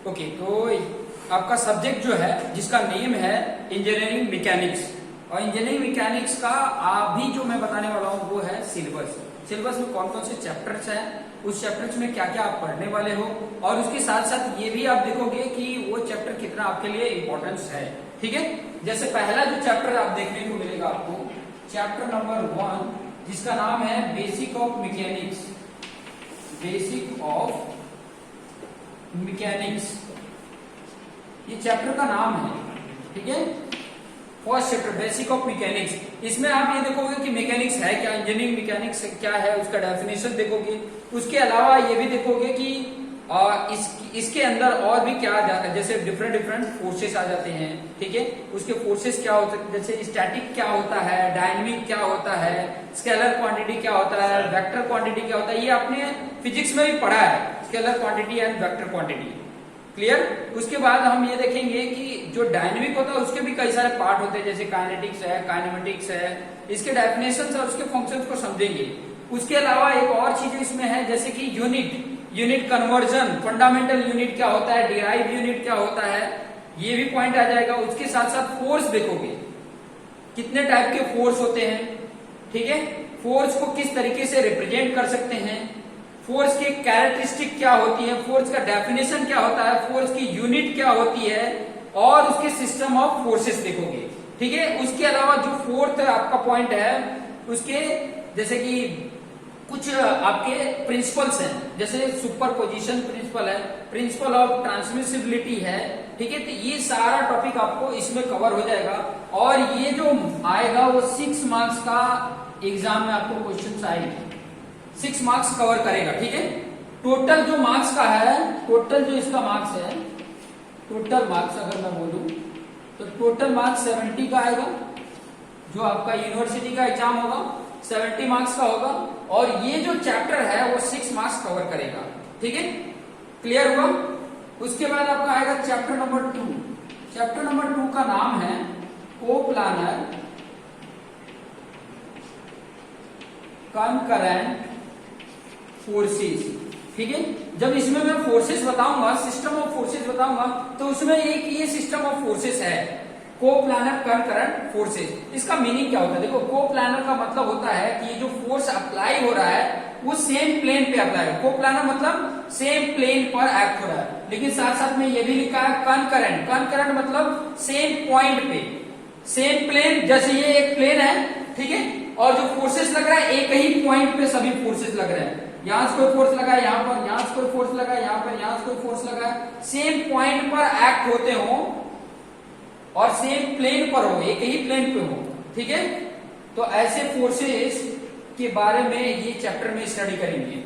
Okay, तो आपका subject जो है जिसका नेम है इंजीनियरिंग मैकेनिक्स, और इंजीनियरिंग मैकेनिक्स का अभी जो मैं बताने वाला हूँ वो है सिलेबस। सिलेबस में कौन कौन से चैप्टर्स हैं, उस चैप्टर्स में क्या क्या आप पढ़ने वाले हो, और उसके साथ साथ ये भी आप देखोगे कि वो चैप्टर कितना आपके लिए इंपॉर्टेंस है। ठीक है, जैसे पहला जो चैप्टर आप देखने को मिलेगा आपको, चैप्टर नंबर 1, जिसका नाम है basic of mechanics. Basic of mechanics, ये चैप्टर का नाम है। ठीक है, first chapter basic of mechanics. इसमें आप ये देखोगे कि मैकेनिक्स है क्या, इंजीनियरिंग मैकेनिक्स क्या है, उसका डेफिनेशन देखोगे। उसके अलावा ये भी देखोगे कि इसके अंदर और भी क्या जैसे डिफरेंट फोर्सेस आ जाते हैं। ठीक है, उसके फोर्सेस क्या होते हैं, जैसे स्टैटिक क्या होता है, डायनेमिक क्या होता है, स्केलर क्वांटिटी क्या होता है, वेक्टर क्वांटिटी क्या होता है, ये आपने फिजिक्स में भी पढ़ा है, scalar quantity and vector quantity. Clear. उसके बाद हम ये देखेंगे कि जो डायनेमिक होता है उसके भी कई सारे पार्ट होते हैं, जैसे काइनेटिक्स है, काइनेमेटिक्स है, इसके डेफिनेशंस और उसके फंक्शंस को समझेंगे। उसके अलावा एक और चीज इसमें है, जैसे कि यूनिट कन्वर्जन, फंडामेंटल यूनिट क्या होता है, डिराइव यूनिट क्या होता है, ये भी पॉइंट आ जाएगा। उसके साथ साथ फोर्स देखोगे, कितने टाइप के फोर्स होते हैं। ठीक है, फोर्स को किस तरीके से रिप्रेजेंट कर सकते हैं, फोर्स की कैरेक्टरिस्टिक क्या होती है, फोर्स का डेफिनेशन क्या होता है, फोर्स की यूनिट क्या होती है, और उसके सिस्टम ऑफ फोर्सेस देखोगे। ठीक है, उसके अलावा जो फोर्थ आपका पॉइंट है, उसके जैसे कि कुछ आपके प्रिंसिपल्स हैं, जैसे सुपरपोजिशन प्रिंसिपल है, प्रिंसिपल ऑफ ट्रांसमिसिबिलिटी है। ठीक है, तो ये सारा टॉपिक आपको इसमें कवर हो जाएगा, और ये जो आएगा वो 6 मार्क्स का एग्जाम में आपको क्वेश्चन आएंगे, 6 मार्क्स कवर करेगा। ठीक है, टोटल जो मार्क्स का है, टोटल जो इसका मार्क्स है, टोटल मार्क्स अगर मैं बोलूं तो टोटल मार्क्स 70 का आएगा। जो आपका यूनिवर्सिटी का एग्जाम होगा 70 मार्क्स का होगा, और ये जो चैप्टर है वो 6 मार्क्स कवर करेगा। ठीक है, क्लियर हुआ। उसके बाद आपका आएगा चैप्टर नंबर 2। चैप्टर नंबर 2 का नाम है कोप्लानर कंकरेंट फोर्सेस। ठीक है, जब इसमें मैं फोर्सेस बताऊंगा, सिस्टम ऑफ फोर्सेस बताऊंगा, तो उसमें एक ये सिस्टम ऑफ फोर्सेस है, कोप्लानर कंकरेंट फोर्सेस। इसका मीनिंग क्या होता है, देखो कोप्लानर का मतलब होता है कि जो फोर्स अप्लाई हो रहा है वो सेम प्लेन पे अप्लाई हो। कोप्लानर मतलब सेम प्लेन पर एक्ट हो रहा है, लेकिन साथ साथ में ये भी लिखा है कंकरेंट। कंकरेंट मतलब सेम पॉइंट पे, सेम प्लेन, जैसे ये एक प्लेन है, ठीक है, और जो फोर्सेस लग रहा है एक ही पॉइंट पे सभी फोर्सेस लग रहे हैं। यहां से कोई फोर्स लगा है, यहाँ पर, यहां से कोई फोर्स लगा है, यहाँ पर, यहां से कोई फोर्स लगा है, सेम पॉइंट पर एक्ट होते हो और सेम प्लेन पर हो, एक ही प्लेन पे हो। ठीक है, तो ऐसे फोर्सेस के बारे में ये चैप्टर में स्टडी करेंगे,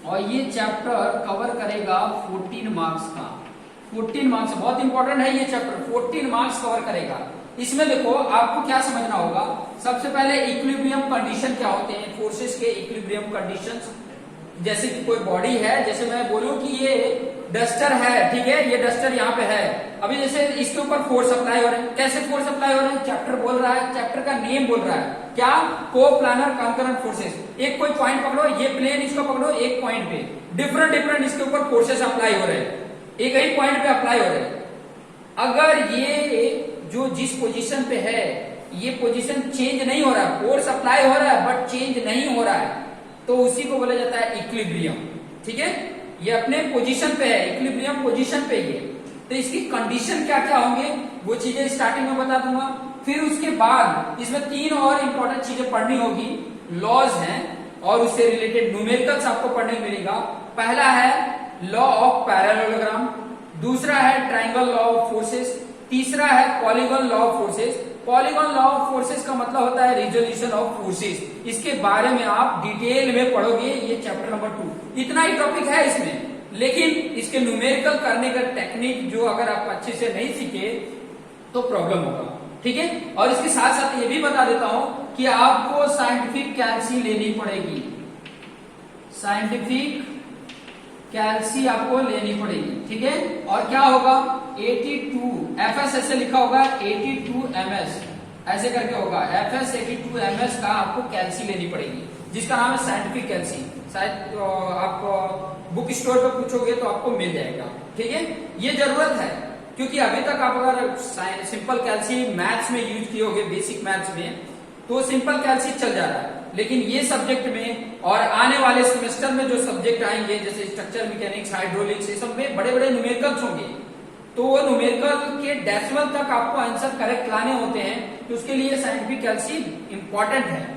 और ये चैप्टर कवर करेगा 14 मार्क्स का। 14 मार्क्स बहुत इंपॉर्टेंट है ये चैप्टर, 14 मार्क्स कवर करेगा। इसमें देखो आपको क्या समझना होगा, सबसे पहले इक्विलिब्रियम कंडीशन क्या होते हैं, फोर्सेस के इक्विलिब्रियम कंडीशंस। जैसे कि कोई बॉडी है, जैसे मैं बोलूं कि ये डस्टर है, ठीक है, ये डस्टर यहाँ पे है, अभी जैसे इसके ऊपर फोर्स अप्लाई हो रहा है, कैसे फोर्स अप्लाई हो रहा है, चैप्टर बोल रहा है, चैप्टर का नेम बोल रहा है क्या, कोप्लानर कंकरेंट फोर्सेस। एक कोई पॉइंट पकड़ो, ये प्लेन इसको पकड़ो, एक पॉइंट पे डिफरेंट इसके ऊपर फोर्सेस अप्लाई हो रहे हैं, एक ही पॉइंट पे अप्लाई हो रहे हैं। अगर ये जो जिस पोजीशन पे है ये पोजीशन चेंज नहीं हो रहा है, फोर्स अप्लाई हो रहा है बट चेंज नहीं हो रहा है, तो उसी को बोला जाता है इक्विलिब्रियम। ठीक है, ये अपने पोजीशन पे है, इक्विलिब्रियम पोजीशन पे ही है। तो इसकी कंडीशन क्या क्या होंगे वो चीजें स्टार्टिंग में बता दूंगा। फिर उसके बाद इसमें 3 और इंपॉर्टेंट चीजें पढ़नी होगी, लॉज हैं और उससे रिलेटेड न्यूमेरिकल्स आपको पढ़ने मिलेगा। पहला है लॉ ऑफ पैरेललोग्राम, दूसरा है ट्राइंगल लॉ ऑफ फोर्सेस, तीसरा है polygon law of forces. Polygon law of forces का मतलब होता है रिजोल्यूशन ऑफ फोर्सेस। इसके बारे में आप डिटेल में पढ़ोगे, ये चैप्टर नंबर 2। इतना ही टॉपिक है इसमें, लेकिन इसके न्यूमेरिकल करने का टेक्निक जो अगर आप अच्छे से नहीं सीखे तो प्रॉब्लम होगा। ठीक है, और इसके साथ साथ ये भी बता देता हूं कि आपको साइंटिफिक कैल्सी लेनी पड़ेगी, साइंटिफिक कैल्सी आपको लेनी पड़ेगी। ठीक है, और क्या होगा 82 एफएस ऐसे लिखा होगा, 82 ms ऐसे करके होगा, एफएस 82 ms का आपको कैल्सी लेनी पड़ेगी। जिसका नाम है साइंटिफिक कैल्सी। शायद आप बुक स्टोर पे पूछोगे तो आपको मिल जाएगा, ठीक है। ये जरूरत है क्योंकि अभी तक आप अगर सिंपल कैल्सी मैथ्स में यूज किए होगे, बेसिक मैथ्स में, तो सिंपल कैल्सी चल जा रहा है, लेकिन ये सब्जेक्ट में और आने वाले सेमेस्टर में जो सब्जेक्ट आएंगे जैसे स्ट्रक्चर मैकेनिक्स, हाइड्रोलिक्स, ये सब में बड़े बड़े न्यूमेरिकल्स होंगे, तो वो न्यूमेरिकल के डेसिमल तक आपको आंसर करेक्ट लाने होते हैं, तो उसके लिए साइंटिफिक कैल्सी इंपॉर्टेंट है।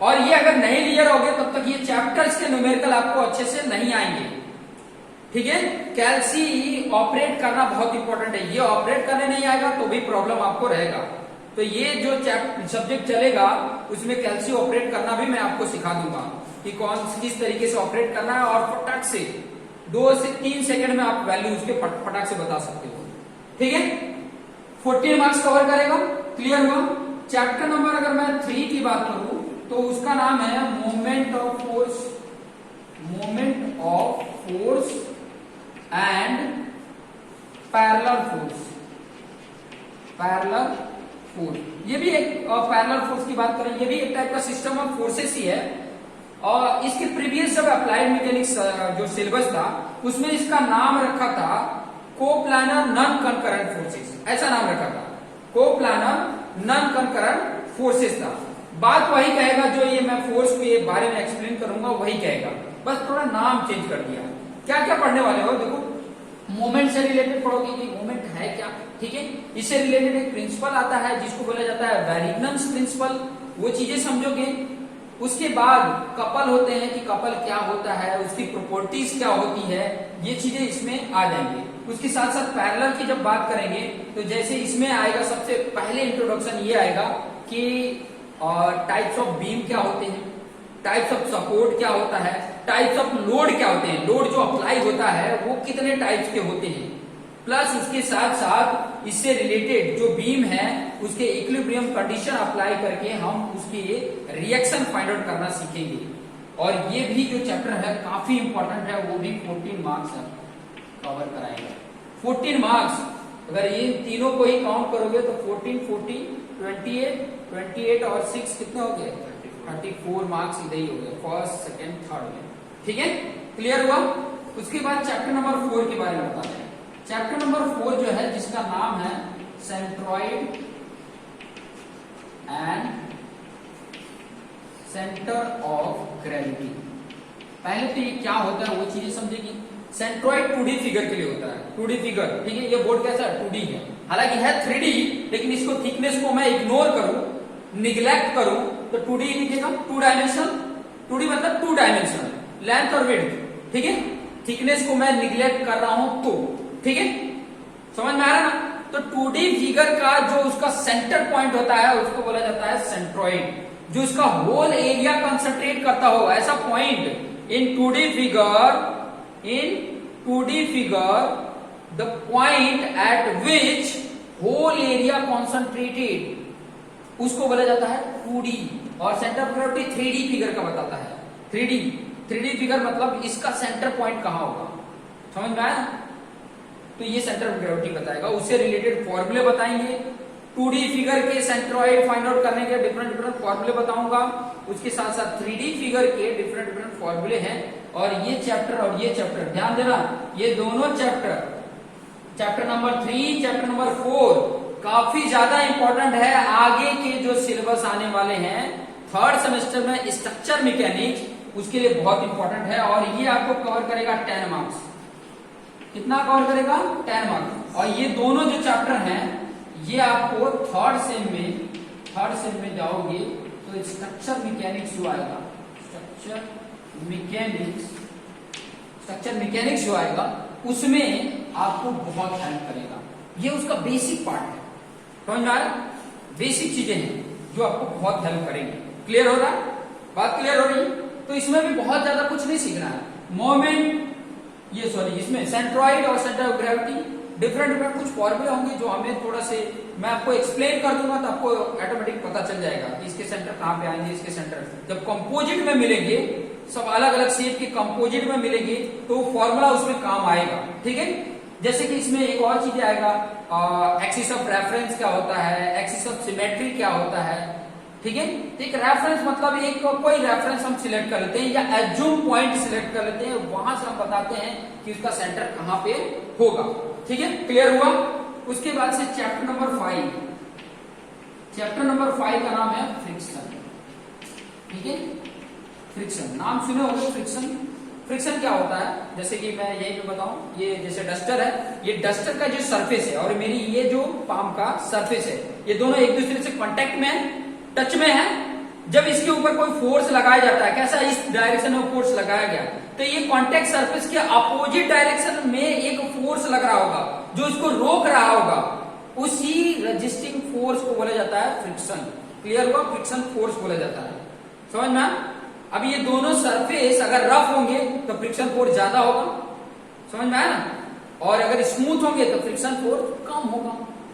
और ये अगर नहीं क्लियर होगे तब तक ये चैप्टर्स के न्यूमेरिकल आपको अच्छे से नहीं आएंगे, ठीक है। कैल्सी ऑपरेट करना बहुत इंपॉर्टेंट है, ये ऑपरेट करने नहीं आएगा तो भी प्रॉब्लम आपको रहेगा। तो ये जो सब्जेक्ट चलेगा उसमें कैल्सी ऑपरेट करना भी मैं आपको सिखा दूंगा कि किस तरीके से ऑपरेट करना है, और फटाक से 2 से 3 सेकंड में आप वैल्यू उसके फटाक से बता सकते हो, ठीक है। 14 मार्क्स कवर करेगा, क्लियर हुआ। चैप्टर नंबर अगर मैं 3 की बात करूं तो उसका नाम है moment of force and parallel force. ये भी एक पैरेलल फोर्स की बात करें, ये भी एक टाइप का सिस्टम ऑफ फोर्सेस ही है। और इसके प्रीवियस जब अप्लाइड मैकेनिक्स जो सिलेबस था उसमें इसका नाम रखा था कोप्लानर नॉन कंकरेंट फोर्सेस, ऐसा नाम रखा था, कोप्लानर नॉन कंकरेंट फोर्सेस था। बात वही कहेगा जो ये मैं फोर्स के बारे में एक्सप्लेन करूंगा वही कहेगा, बस थोड़ा नाम चेंज कर दिया। क्या क्या पढ़ने वाले हो, देखो मोमेंट से रिलेटेड पढ़ोगे कि मोमेंट है क्या, ठीक है। इससे रिलेटेड एक प्रिंसिपल आता है जिसको बोला जाता है वेरिग्नम्स प्रिंसिपल, वो चीजें समझोगे। उसके बाद कपल होते हैं कि कपल क्या होता है, उसकी प्रॉपर्टीज क्या होती है, ये चीजें इसमें आ जाएंगी। उसके साथ साथ पैरेलल की जब बात करेंगे तो जैसे इसमें आएगा सबसे पहले इंट्रोडक्शन ये आएगा कि टाइप्स ऑफ बीम क्या होते हैं, टाइप्स ऑफ सपोर्ट क्या होता है, टाइप्स ऑफ लोड क्या होते हैं, लोड जो अप्लाई होता है वो कितने टाइप्स के होते हैं, प्लस उसके साथ साथ इससे रिलेटेड जो बीम है उसके इक्विलिब्रियम कंडीशन अप्लाई करके हम उसकी रिएक्शन फाइंड आउट करना सीखेंगे। और ये भी जो चैप्टर है काफी इंपॉर्टेंट है, वो भी 14 मार्क्स कवर कराएगा। 14 मार्क्स अगर ये तीनों को ही काउंट करोगे तो 14, 14, 28 और 6 कितने हो गए, 34 मार्क्स इधर ही हो गए, फर्स्ट, सेकेंड, थर्ड में, ठीक है, क्लियर हुआ। उसके बाद चैप्टर नंबर 4 के बारे में बताते हैं। चैप्टर नंबर 4 जो है जिसका नाम है centroid and centre of gravity. पहले तो ये क्या होता है वो चीजें समझेगी। सेंट्रॉइड 2D फिगर के लिए होता है, 2D फिगर, ठीक है। ये बोर्ड कैसा है, 2D है, हालांकि है 3D, लेकिन इसको थिकनेस को मैं इग्नोर करूं, निग्लेक्ट करूं तो 2D लिखेगा, 2 डायमेंशनल, 2D मतलब 2 डायमेंशनल, लेंथ और विड्थ, ठीक है। थिकनेस को मैं निग्लेक्ट कर रहा हूं तो, ठीक है, समझ में आ रहा है ना। तो 2D फिगर का जो उसका सेंटर पॉइंट होता है उसको बोला जाता है सेंट्रॉइड, जो उसका होल एरिया कंसंट्रेट करता हो, ऐसा point in 2D figure the point at which whole area concentrated, उसको बोला जाता है 2D। और centre of gravity 3D figure का बताता है, 3D फिगर मतलब इसका सेंटर पॉइंट कहां होगा, समझ में आया। तो ये सेंटर ऑफ ग्रेविटी बताएगा, उससे रिलेटेड फॉर्मूले बताएंगे। 2D फिगर के सेंट्रॉइड फाइंड आउट करने के डिफरेंट फॉर्मूले बताऊंगा, उसके साथ साथ 3D फिगर के डिफरेंट फॉर्मूले हैं। और ये चैप्टर और ये चैप्टर ध्यान देना, ये दोनों चैप्टर नंबर 3, चैप्टर नंबर 4 काफी ज्यादा इंपॉर्टेंट है आगे के जो सिलेबस आने वाले हैं थर्ड सेमेस्टर में स्ट्रक्चर मैकेनिक्स, उसके लिए बहुत इंपॉर्टेंट है। और ये आपको कवर करेगा 10 मार्क्स, कितना कवर करेगा, 10 मार्क्स। और ये दोनों जो चैप्टर हैं ये आपको थर्ड सेम में जाओगे तो स्ट्रक्चर मैकेनिक्स जो आएगा, स्ट्रक्चर मैकेनिक्स जो आएगा उसमें आपको बहुत हेल्प करेगा। ये उसका बेसिक पार्ट है, समझ में आ रहा, बेसिक चीजें हैं जो आपको बहुत हेल्प करेंगे। क्लियर हो रहा, बात क्लियर हो रही। तो इसमें भी बहुत ज्यादा कुछ नहीं सीखना है। मोमेंट इसमें सेंट्रॉइड और सेंटर ऑफ ग्रेविटी डिफरेंट कुछ फॉर्मूले होंगे जो हमें थोड़ा से मैं आपको एक्सप्लेन कर दूंगा तो आपको ऑटोमेटिक पता चल जाएगा कि इसके सेंटर कहां पे आएंगे। इसके सेंटर जब कंपोजिट में मिलेंगे, सब अलग अलग शेप के कंपोजिट में मिलेंगे तो फॉर्मूला उसमें काम आएगा, ठीक है। जैसे कि इसमें एक और चीज आएगा, एक्सिस ऑफ रेफरेंस क्या होता है, एक्सिस ऑफ सिमेट्री क्या होता है, ठीक है। तो एक रेफरेंस मतलब एक कोई रेफरेंस हम सिलेक्ट कर लेते हैं या एज्यूम पॉइंट सिलेक्ट कर लेते हैं, वहां से हम बताते हैं कि उसका सेंटर कहां पे होगा। ठीक है, क्लियर हुआ। उसके बाद से चैप्टर नंबर 5, चैप्टर नंबर 5 का नाम है फ्रिक्शन। ठीक है, फ्रिक्शन नाम सुने होंगे। फ्रिक्शन, फ्रिक्शन क्या होता है, जैसे कि मैं यही पे बताऊं, ये जैसे डस्टर है, ये डस्टर का जो सरफेस है और मेरी ये जो पाम का सरफेस है, ये दोनों एक दूसरे से कांटेक्ट में, टच में है। जब इसके ऊपर कोई फोर्स लगाया जाता है, कैसा, इस डायरेक्शन में फोर्स लगाया गया, तो ये कांटेक्ट सरफेस के अपोजिट डायरेक्शन में एक फोर्स लग रहा होगा जो इसको रोक रहा होगा, उसी रजिस्टिंग फोर्स को बोला जाता है फ्रिक्शन। क्लियर हुआ, फ्रिक्शन फोर्स बोला जाता है। समझ में। अब ये दोनों सरफेस अगर रफ होंगे तो फ्रिक्शन फोर्स ज्यादा होगा, समझ में आया ना, और अगर स्मूथ होंगे तो फ्रिक्शन फोर्स कम होगा।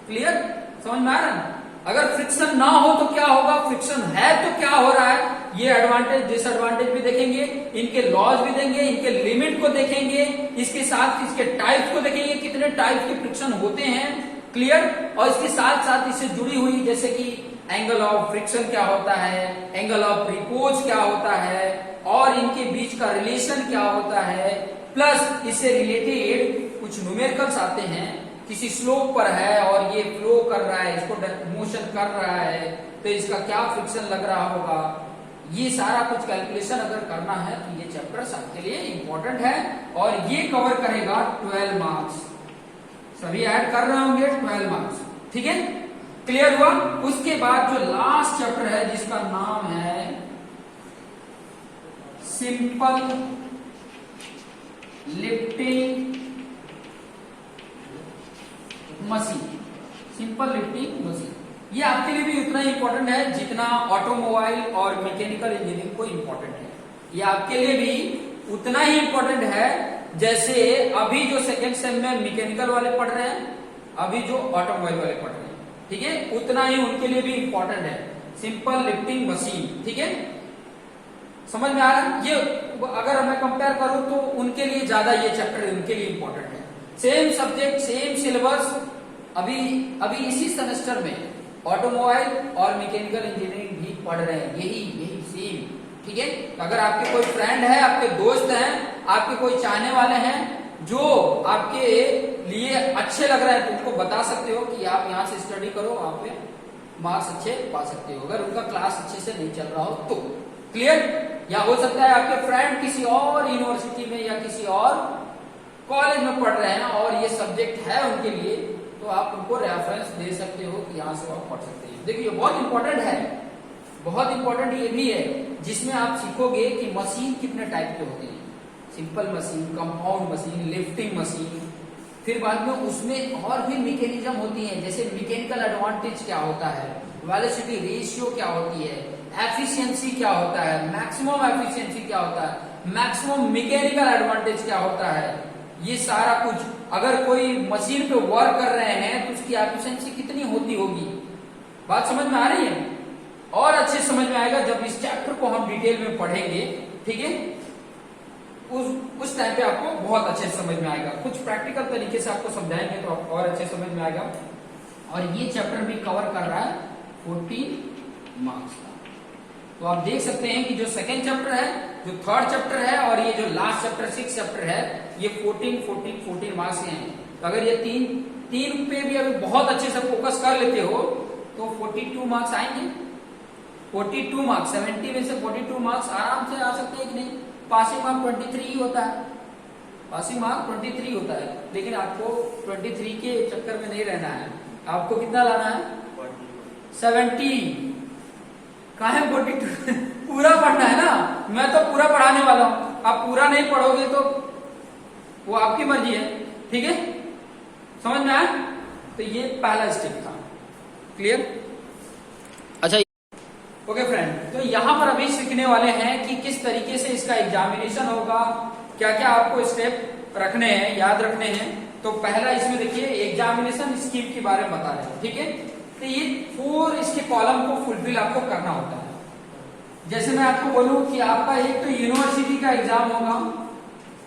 क्लियर, समझ में आ रहा है। अगर फ्रिक्शन ना हो तो क्या होगा, फ्रिक्शन है तो क्या हो रहा है, ये एडवांटेज डिसएडवांटेज भी देखेंगे, इनके लॉज भी देंगे, इनके लिमिट को देखेंगे, इसके साथ इसके टाइप्स को देखेंगे, कितने टाइप्स के फ्रिक्शन होते हैं। क्लियर, और इसके साथ साथ इससे जुड़ी हुई जैसे कि एंगल ऑफ फ्रिक्शन क्या होता है, एंगल ऑफ रिपोज क्या होता है, और इनके बीच का रिलेशन क्या होता है, प्लस इससे रिलेटेड कुछ न्यूमेरिकल्स आते हैं, किसी स्लोप पर है और ये फ्लो कर रहा है, इसको मोशन कर रहा है, तो इसका क्या फ्रिक्शन लग रहा होगा। ये सारा कुछ कैलकुलेशन अगर करना है तो ये चैप्टर आपके लिए इंपॉर्टेंट है, और ये कवर करेगा 12 मार्क्स। सभी ऐड कर रहे होंगे 12 मार्क्स। ठीक है, क्लियर हुआ। उसके बाद जो लास्ट चैप्टर है जिसका नाम है simple lifting machine, simple lifting machine, ये आपके लिए भी उतना ही इंपॉर्टेंट है जितना ऑटोमोबाइल और मैकेनिकल इंजीनियरिंग को इंपॉर्टेंट है। ये आपके लिए भी उतना ही इंपॉर्टेंट है जैसे अभी जो सेकेंड सेम में मैकेनिकल वाले पढ़ रहे हैं, अभी जो ऑटोमोबाइल वाले पढ़ रहे हैं। ठीक है, उतना ही उनके लिए भी इंपॉर्टेंट है सिंपल लिफ्टिंग मशीन। ठीक है, समझ में आ रहा है। ये अगर मैं कंपेयर करूं तो उनके लिए ज्यादा ये चैप्टर उनके लिए इंपॉर्टेंट है। सेम सब्जेक्ट, सेम सिलेबस, अभी इसी सेमेस्टर में ऑटोमोबाइल और मैकेनिकल इंजीनियरिंग भी पढ़ रहे हैं, यही सेम। ठीक है, अगर आपके कोई फ्रेंड है, आपके दोस्त हैं, आपके कोई चाहने वाले हैं जो आपके लिए अच्छे लग रहे हैं, तो उनको बता सकते हो कि आप यहाँ से स्टडी करो, आप में मार्क्स अच्छे पा सकते हो, अगर उनका क्लास अच्छे से नहीं चल रहा हो तो। क्लियर, या हो सकता है आपके फ्रेंड किसी और यूनिवर्सिटी में या किसी और कॉलेज में पढ़ रहे हैं और ये सब्जेक्ट है उनके लिए, तो आप उनको रेफरेंस दे सकते हो कि यहाँ से आप पढ़ सकते हैं। देखिए बहुत इंपॉर्टेंट है, बहुत इंपॉर्टेंट ये भी है, जिसमें आप सीखोगे कि मशीन कितने टाइप के होते हैं, simple machine, compound machine, lifting machine, फिर बाद में उसमें और भी मैकेनिज्म होती है, जैसे मैकेनिकल एडवांटेज क्या होता है, वेलोसिटी रेशियो क्या होती है, एफिशिएंसी क्या होता है, मैक्सिमम एफिशिएंसी क्या होता है, मैक्सिमम मैकेनिकल एडवांटेज क्या होता है, ये सारा कुछ। अगर कोई मशीन पे वर्क कर रहे हैं तो उसकी एफिशिएंसी कितनी होती होगी, बात समझ में आ रही है। और अच्छे समझ में आएगा जब इस चैप्टर को हम डिटेल में पढ़ेंगे। ठीक है, उस टाइम पे आपको बहुत अच्छे समझ में आएगा, कुछ प्रैक्टिकल तरीके से आपको समझाएंगे तो आपको और अच्छे समझ में आएगा। और ये चैप्टर भी कवर कर रहा है 14 मार्क्स का। तो आप देख सकते हैं कि जो सेकेंड चैप्टर है, जो थर्ड चैप्टर है, और ये जो लास्ट चैप्टर 6 चैप्टर है, ये 14 मार्क्स के हैं। तो अगर ये तीन पे भी अगर बहुत अच्छे से फोकस कर लेते हो तो 42 मार्क्स आएंगे। 42 मार्क्स, 70 में से 42 मार्क्स आराम से आ सकते हैं कि नहीं। पासिंग मार्क 23 ही होता है, पासिंग मार्क 23 होता है, लेकिन आपको 23 के चक्कर में नहीं रहना है। आपको कितना लाना है, 70। कहाँ है 42? पूरा पढ़ना है ना, मैं तो पूरा पढ़ाने वाला हूं। आप पूरा नहीं पढ़ोगे तो वो आपकी मर्जी है। ठीक है, समझ में आया। तो ये पहला स्टेप था। क्लियर, अच्छा ओके फ्रेंड, तो यहां पर अभी सीखने वाले हैं कि किस तरीके से इसका एग्जामिनेशन होगा, क्या क्या आपको स्टेप रखने हैं, याद रखने हैं। तो पहला इसमें देखिए एग्जामिनेशन स्कीम के बारे में बता रहे हैं। ठीक है, तो ये 4 इसके कॉलम को फुलफिल आपको करना होता है। जैसे मैं आपको बोलूं कि आपका एक तो यूनिवर्सिटी का एग्जाम होगा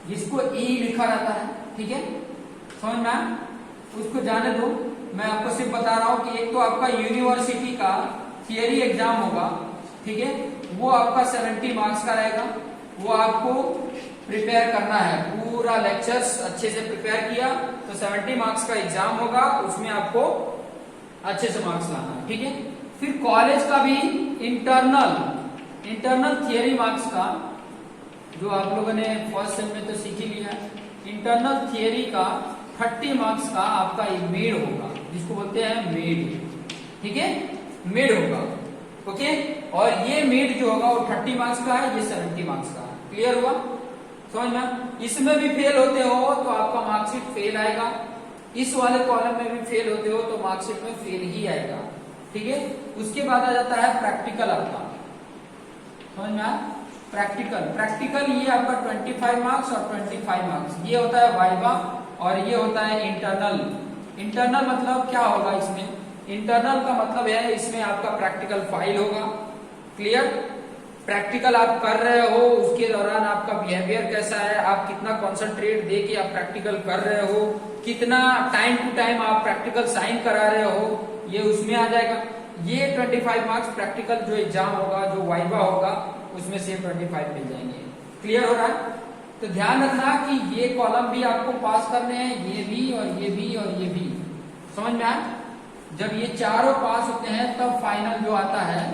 जिसको ई लिखा रहता है। ठीक है, समझ में, उसको जाने दो, मैं आपको सिर्फ बता रहा हूं कि एक तो आपका यूनिवर्सिटी का थियरी एग्जाम होगा, ठीक है, वो आपका 70 मार्क्स का रहेगा। वो आपको प्रिपेयर करना है, पूरा लेक्चर्स अच्छे से प्रिपेयर किया तो 70 मार्क्स का एग्जाम होगा, उसमें आपको अच्छे से मार्क्स लाना है, ठीक है। फिर कॉलेज का भी इंटरनल थियरी मार्क्स का, जो आप लोगों ने फर्स्ट सेम में तो सीख ही लिया, इंटरनल थियरी का 30 मार्क्स का आपका मेड होगा, जिसको बोलते हैं मेड, ठीक है, मेड होगा, ओके। और ये मेड जो होगा वो 30 मार्क्स का है, ये 70 मार्क्स का है। क्लियर हुआ, समझ में? इसमें भी फेल होते हो तो आपका मार्कशीट फेल आएगा, इस वाले कॉलम में भी फेल होते हो तो मार्कशीट में फेल ही आएगा, ठीक है। उसके बाद आ जाता है प्रैक्टिकल आपका, समझ में आया? प्रैक्टिकल ये आपका 25 मार्क्स और 25 मार्क्स, ये होता है वाइवा और ये होता है इंटरनल मतलब क्या होगा इसमें? इंटरनल का मतलब है इसमें आपका प्रैक्टिकल फाइल होगा। क्लियर? प्रैक्टिकल आप कर रहे हो, उसके दौरान आपका बिहेवियर कैसा है, आप कितना कॉन्सेंट्रेट दे के आप प्रैक्टिकल कर रहे हो, कितना टाइम टू टाइम आप प्रैक्टिकल साइन करा रहे हो, ये उसमें आ जाएगा। ये 25 मार्क्स प्रैक्टिकल जो एग्जाम होगा, जो वाइवा होगा, उसमें से 25 मिल जाएंगे। क्लियर हो रहा है? तो ध्यान रखना कि ये कॉलम भी आपको पास करने हैं, ये भी और ये भी और ये भी, समझ में आया? जब ये चारों पास होते हैं तब फाइनल जो आता है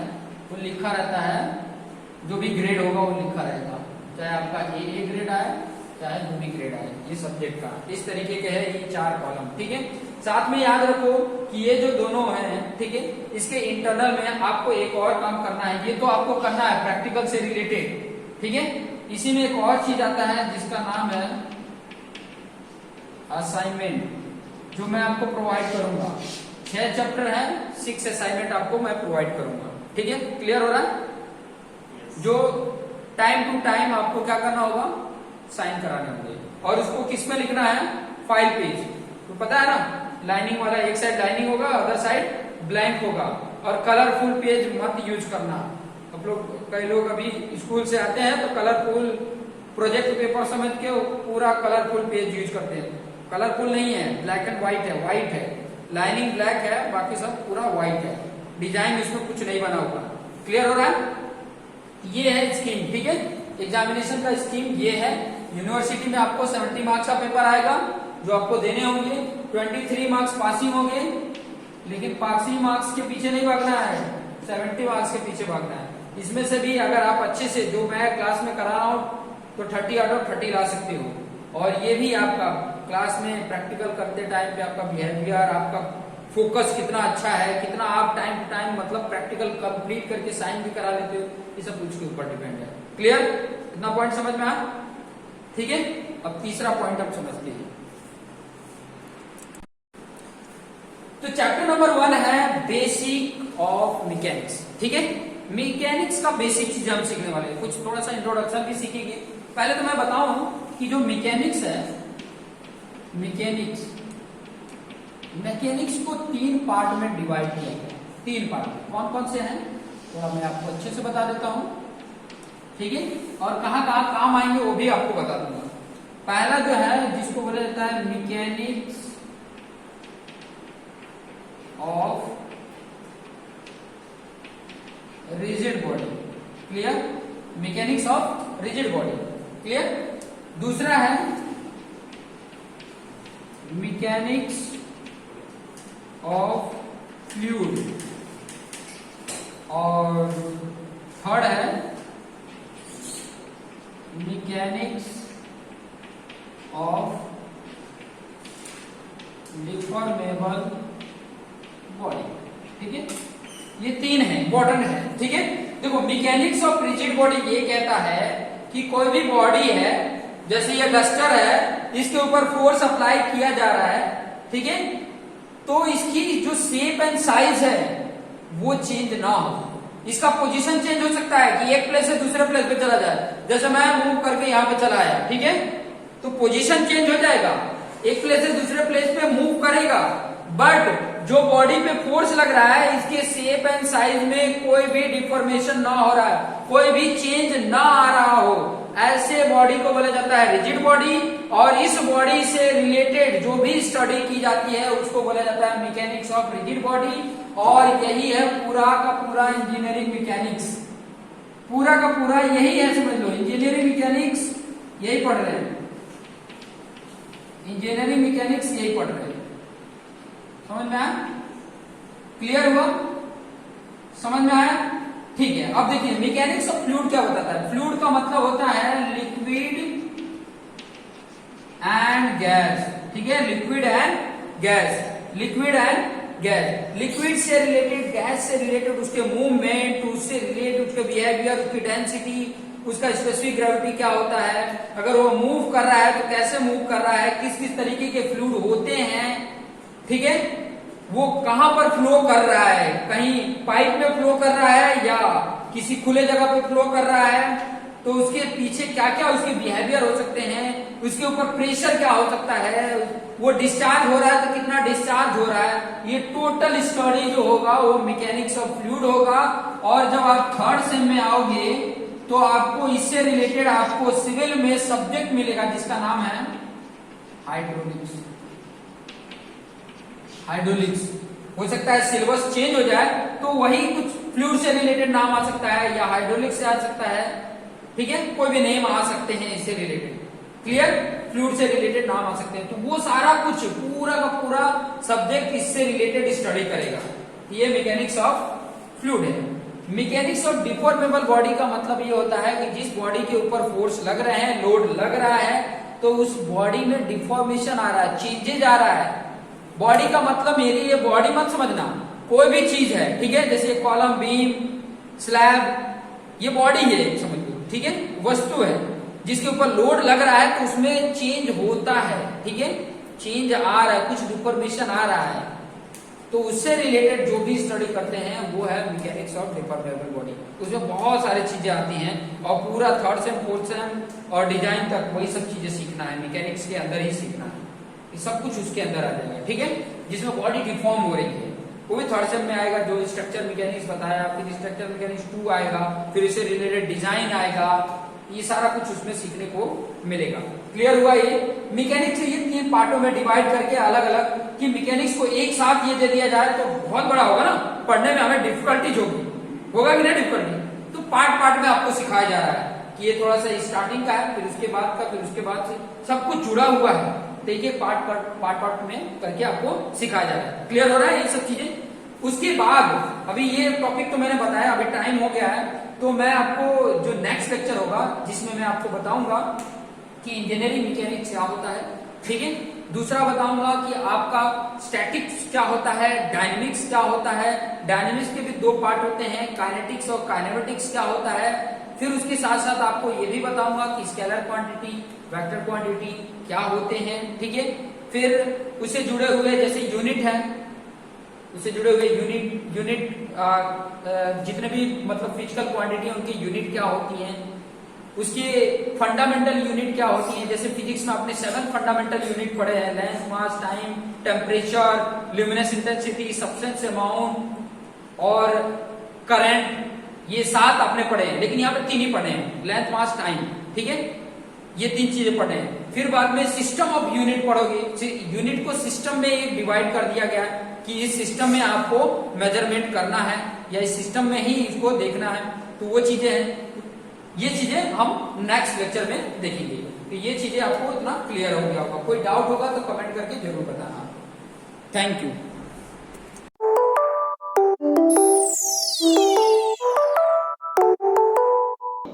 वो लिखा रहता है, जो भी ग्रेड होगा वो लिखा रहेगा, चाहे आपका ए ग्रेड आए चाहे जो भी ग्रेड आए, ये सब्जेक्ट का इस तरीके के है ये 4 कॉलम, ठीक है। साथ में याद रखो कि ये जो दोनों हैं, ठीक है, इसके इंटरनल में आपको एक और काम करना है, ये तो आपको करना है प्रैक्टिकल से रिलेटेड, ठीक है। इसी में एक और चीज आता है जिसका नाम है असाइनमेंट, जो मैं आपको प्रोवाइड करूंगा। 6 चैप्टर है, 6 असाइनमेंट आपको मैं प्रोवाइड करूंगा, ठीक है। क्लियर हो रहा है? जो टाइम टू टाइम आपको क्या करना होगा, साइन कराने होंगे, और उसको किस में लिखना है, फाइल पेज, तो पता है ना, लाइनिंग वाला, एक साइड लाइनिंग होगा, अदर साइड ब्लैंक होगा, और कलरफुल पेज मत यूज करना। आप लोग, कई लोग अभी स्कूल से आते हैं तो कलरफुल प्रोजेक्ट पेपर समझ के पूरा कलरफुल पेज यूज करते हैं। कलरफुल नहीं है, ब्लैक एंड व्हाइट है, लाइनिंग ब्लैक है, बाकी सब पूरा व्हाइट है, डिजाइन इसमें कुछ नहीं बना होगा। क्लियर हो रहा है? ये है स्कीम, ठीक है, एग्जामिनेशन का स्कीम ये है। यूनिवर्सिटी में आपको 70 मार्क्स का पेपर आएगा जो आपको देने होंगे, 23 मार्क्स पासिंग होंगे, लेकिन पासिंग मार्क्स के पीछे नहीं भागना है, 70 मार्क्स के पीछे भागना है। इसमें से भी अगर आप अच्छे से, जो मैं क्लास में करा रहा हूँ, तो 30 आउट ऑफ 30 ला सकते हो। और ये भी आपका क्लास में प्रैक्टिकल करते टाइम पे आपका बिहेवियर, आपका फोकस कितना अच्छा है, कितना आप टाइम टू टाइम मतलब प्रैक्टिकल कंप्लीट करके साइन भी करा लेते हो, ये सब उसके ऊपर डिपेंड है। क्लियर? इतना पॉइंट समझ में आया? ठीक है। अब तीसरा पॉइंट आप समझते हैं। तो चैप्टर नंबर 1 है बेसिक ऑफ मैकेनिक्स, ठीक है। मैकेनिक्स का बेसिक चीज हम सीखने वाले हैं, कुछ थोड़ा सा इंट्रोडक्शन भी सीखेंगे। पहले तो मैं बताऊं कि जो मैकेनिक्स है, मैकेनिक्स को 3 पार्ट में डिवाइड किया गया। 3 पार्ट कौन कौन से हैं, थोड़ा मैं आपको अच्छे से बता देता हूं, ठीक है, और कहां कहां काम आएंगे वो भी आपको बता दूंगा। पहला जो है, जिसको बोला जाता है mechanics of rigid body. Clear? Mechanics of rigid body. Clear? दूसरा है मैकेनिक्स ऑफ फ्लूइड, और थर्ड है मैकेनिक्स ऑफ डिफॉर्मेबल बॉडी, ठीक है। ये 3 है, इंपॉर्टेंट है, ठीक है। देखो, मैकेनिक्स ऑफ रिजिड बॉडी ये कहता है कि कोई भी बॉडी है, जैसे ये डस्टर है, इसके ऊपर फोर्स अप्लाई किया जा रहा है, ठीक है, तो इसकी जो शेप एंड साइज है वो चेंज ना हो। इसका पोजीशन चेंज हो सकता है कि एक प्लेस से दूसरे प्लेस पे चला जाए, जैसे मैं मूव करके यहाँ पे चला आया, ठीक है, तो पोजीशन चेंज हो जाएगा, एक प्लेस से दूसरे प्लेस पे मूव करेगा, बट जो बॉडी पे फोर्स लग रहा है, इसके शेप एंड साइज में कोई भी डिफॉर्मेशन ना हो रहा है, कोई भी चेंज ना आ रहा हो, ऐसे बॉडी को बोला जाता है रिजिड बॉडी। और इस बॉडी से रिलेटेड जो भी स्टडी की जाती है उसको बोला जाता है मैकेनिक्स ऑफ रिजिड बॉडी। और यही है पूरा का पूरा इंजीनियरिंग मैकेनिक्स, पूरा का पूरा यही है, समझ लो इंजीनियरिंग मैकेनिक्स यही पढ़ रहे हैं, इंजीनियरिंग मैकेनिक्स यही पढ़ रहे हैं। समझ में आया? क्लियर हुआ? समझ में आया? ठीक है। अब देखिए मैकेनिक्स ऑफ फ्लूइड क्या बताता है। फ्लूइड का मतलब होता है लिक्विड एंड गैस, ठीक है, liquid and gas, liquid and gas. Liquid से रिलेटेड, गैस से रिलेटेड उसके मूवमेंट, उससे रिलेटेड उसके बिहेवियर, उसकी डेंसिटी, उसका स्पेसिफिक ग्रेविटी क्या होता है, अगर वो मूव कर रहा है तो कैसे मूव कर रहा है, किस किस तरीके के फ्लूइड होते हैं, ठीक है, वो कहां पर फ्लो कर रहा है, कहीं पाइप में फ्लो कर रहा है या किसी खुले जगह पे फ्लो कर रहा है, तो उसके पीछे क्या क्या उसके बिहेवियर हो सकते हैं, उसके ऊपर प्रेशर क्या हो सकता है, वो डिस्चार्ज हो रहा है तो कितना डिस्चार्ज हो रहा है, ये टोटल स्टडी जो होगा वो मैकेनिक्स ऑफ फ्लूइड होगा। और जब आप थर्ड सेम में आओगे तो आपको इससे रिलेटेड आपको सिविल में सब्जेक्ट मिलेगा जिसका नाम है हाइड्रोलिक्स। हाइड्रोलिक्स हो सकता है सिलेबस चेंज हो जाए तो वही कुछ फ्लूइड से रिलेटेड नाम आ सकता है या हाइड्रोलिक्स से आ सकता है, ठीक है, कोई भी नेम आ सकते हैं इससे रिलेटेड। क्लियर? फ्लूइड से रिलेटेड नाम आ सकते हैं, तो वो सारा कुछ पूरा का पूरा सब्जेक्ट इससे रिलेटेड स्टडी करेगा। ये मैकेनिक्स ऑफ फ्लूइड है। मैकेनिक्स ऑफ डिफॉर्मेबल बॉडी का मतलब ये होता है कि जिस बॉडी के ऊपर फोर्स लग रहे हैं, लोड लग रहा है, तो उस बॉडी में डिफॉर्मेशन आ रहा है, चेंजेज आ रहा है। बॉडी का मतलब मेरी ये बॉडी मत समझना, कोई भी चीज है, ठीक है, जैसे कॉलम, बीम, स्लैब, ये बॉडी है समझ लो, ठीक है, वस्तु है जिसके ऊपर लोड लग रहा है तो उसमें चेंज होता है, ठीक है, चेंज आ रहा है, कुछ डिफॉर्मेशन आ रहा है, तो उससे रिलेटेड जो भी स्टडी करते हैं वो है मैकेनिक्स ऑफ डिफॉर्मेबल बॉडी। उसमें बहुत सारी चीजें आती हैं और पूरा थर्ड सेम, फोर्थ सेम और डिजाइन तक वही सब चीजें सीखना है, मैकेनिक्स के अंदर ही सीखना है, ये सब कुछ उसके अंदर आ जाएगा, ठीक है, जिसमें बॉडी डिफॉर्म हो रही है वो भी थर्ड सेम में आएगा। जो स्ट्रक्चर मैकेनिक्स बताया, फिर स्ट्रक्चर मैकेनिक्स 2 आएगा, फिर इससे रिलेटेड डिजाइन आएगा, ये सारा कुछ उसमें सीखने को मिलेगा। क्लियर हुआ? ये मैकेनिक्स ये 3 पार्टों में डिवाइड करके अलग अलग, कि मैकेनिक्स को एक साथ ये दे दिया जाए तो बहुत बड़ा होगा ना, पढ़ने में हमें डिफिकल्टीज होगी, होगा कि नहीं डिफिकल्टी, तो पार्ट पार्ट में आपको सिखाया जा रहा है कि ये थोड़ा सा स्टार्टिंग का है, फिर उसके बाद का, फिर उसके बाद से सब कुछ जुड़ा हुआ है, देखिए पार्ट में करके आपको सिखाया जा रहा है। क्लियर हो रहा है ये सब चीजें? उसके बाद अभी ये टॉपिक तो मैंने बताया, अभी टाइम हो गया है, तो मैं आपको जो नेक्स्ट लेक्चर होगा जिसमें मैं आपको बताऊंगा कि इंजीनियरिंग मैकेनिक्स क्या होता है, ठीक है, दूसरा बताऊंगा कि आपका स्टैटिक्स क्या होता है, डायनेमिक्स क्या होता है, डायनेमिक्स के भी 2 पार्ट होते हैं, काइनेटिक्स और काइनेमेटिक्स क्या होता है, फिर उसके साथ साथ आपको ये भी बताऊंगा कि स्केलर क्वांटिटी, वेक्टर क्वांटिटी क्या होते हैं, ठीक है, फिर उससे जुड़े हुए जैसे यूनिट है, उससे जुड़े हुए यूनिट जितने भी मतलब फिजिकल क्वांटिटी है उनकी यूनिट क्या होती हैं, उसके फंडामेंटल यूनिट क्या होती हैं, जैसे फिजिक्स में आपने 7 फंडामेंटल यूनिट पढ़े हैं, length, mass, time, temperature, luminous intensity, substance amount और करंट, ये 7 आपने पढ़े हैं, लेकिन यहाँ पे 3 ही पढ़े हैं, लेंथ, मास, टाइम, ठीक है, ये 3 चीजें पढ़े हैं। फिर बाद में सिस्टम ऑफ यूनिट पढ़ोगे, यूनिट को सिस्टम में एक डिवाइड कर दिया गया है कि इस सिस्टम में आपको मेजरमेंट करना है या इस सिस्टम में ही इसको देखना है, तो वो चीजें हैं, ये चीजें हम नेक्स्ट लेक्चर में देखेंगे। तो ये चीजें आपको इतना क्लियर हो गया होगा, कोई डाउट होगा तो कमेंट करके जरूर बताना। Thank you.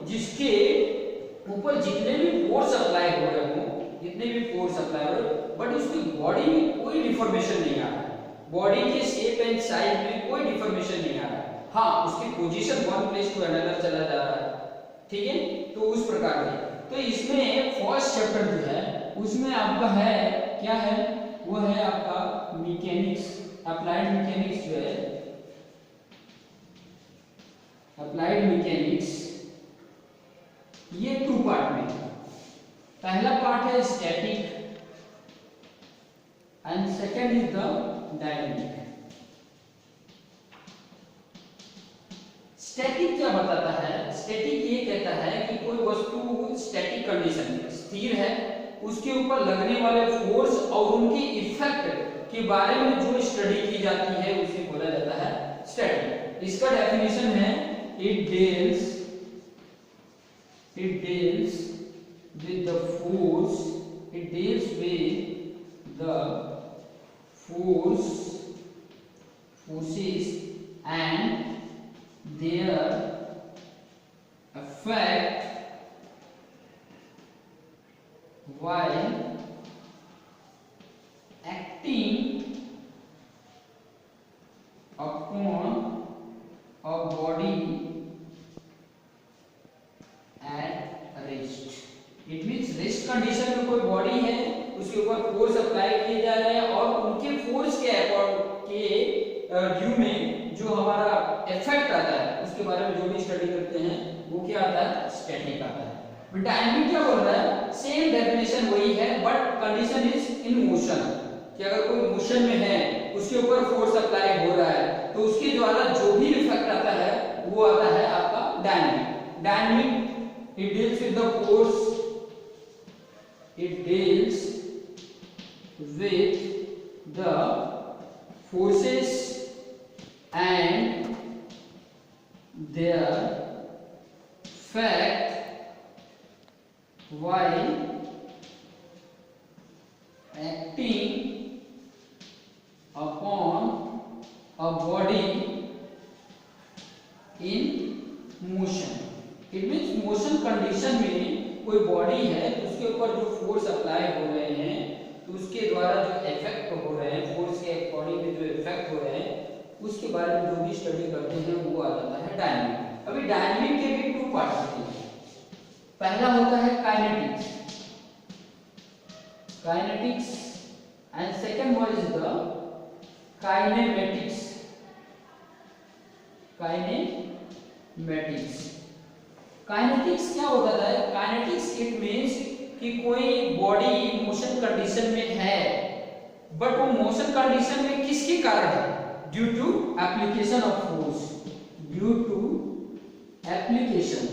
जिसके ऊपर जितने भी फोर्स अप्लाई हो रहे हो, जितने भी फोर्स अप्लाई हो रहे, बट उसकी बॉडी में कोई डिफॉर्मेशन नहीं आ रहा है, बॉडी के शेप एंड साइज में कोई डिफॉर्मेशन नहीं आ रहा है, हाँ उसकी position one place to another चला जा रहा है, ठीक है, तो उस प्रकार के। तो इसमें फर्स्ट चैप्टर जो है उसमें आपका है क्या है, वो है आपका मैकेनिक्स, अप्लाइड मैकेनिक्स जो है, अप्लाइड मैकेनिक्स, ये 2 पार्ट में। पहला पार्ट है static and second is the dynamic. Static क्या बताता है? स्टैटिक ये कहता है कि कोई वस्तु स्टैटिक कंडीशन में स्थिर है, उसके ऊपर लगने वाले फोर्स और उनकी इफेक्ट के बारे में जो स्टडी की जाती है उसे बोला जाता है स्टडी। इसका डेफिनेशन है it deals with the forces and their effect while acting upon a body at rest. It means rest condition में कोई बॉडी है, उसके ऊपर फोर्स अप्लाई किए जा रहे हैं और उनके फोर्स के ड्यू में जो हमारा इफेक्ट आता है उसके बारे में जो भी स्टडी करते हैं वो क्या आता है, स्टैटिक आता है। डायनामिक क्या बोल रहा है, सेम डेफिनेशन वही है but condition is in motion, कि अगर कोई मोशन में है उसके ऊपर फोर्स अप्लाई हो रहा है तो उसके द्वारा जो भी इफेक्ट आता है वो आता है आपका dynamic. Dynamic it deals with the force, it deals with the forces and their effect while acting upon a body in motion। It means motion condition में कोई बॉडी है तो उसके ऊपर जो फोर्स अप्लाई हो रहे हैं तो उसके द्वारा जो इफेक्ट हो रहे हैं, फोर्स के बॉडी में जो इफेक्ट हो रहे हैं उसके बारे में जो भी स्टडी करते हैं वो आ जाता है डायनामिक। अभी डायनामिक के भी टू पार्ट्स होते हैं। पहला होता है kinetics and second one is the kinematics. Kinetics क्या होता है, काइनेटिक्स इट मींस कि कोई बॉडी मोशन कंडीशन में है बट वो मोशन कंडीशन में किसके कारण है, due to application of force, due to application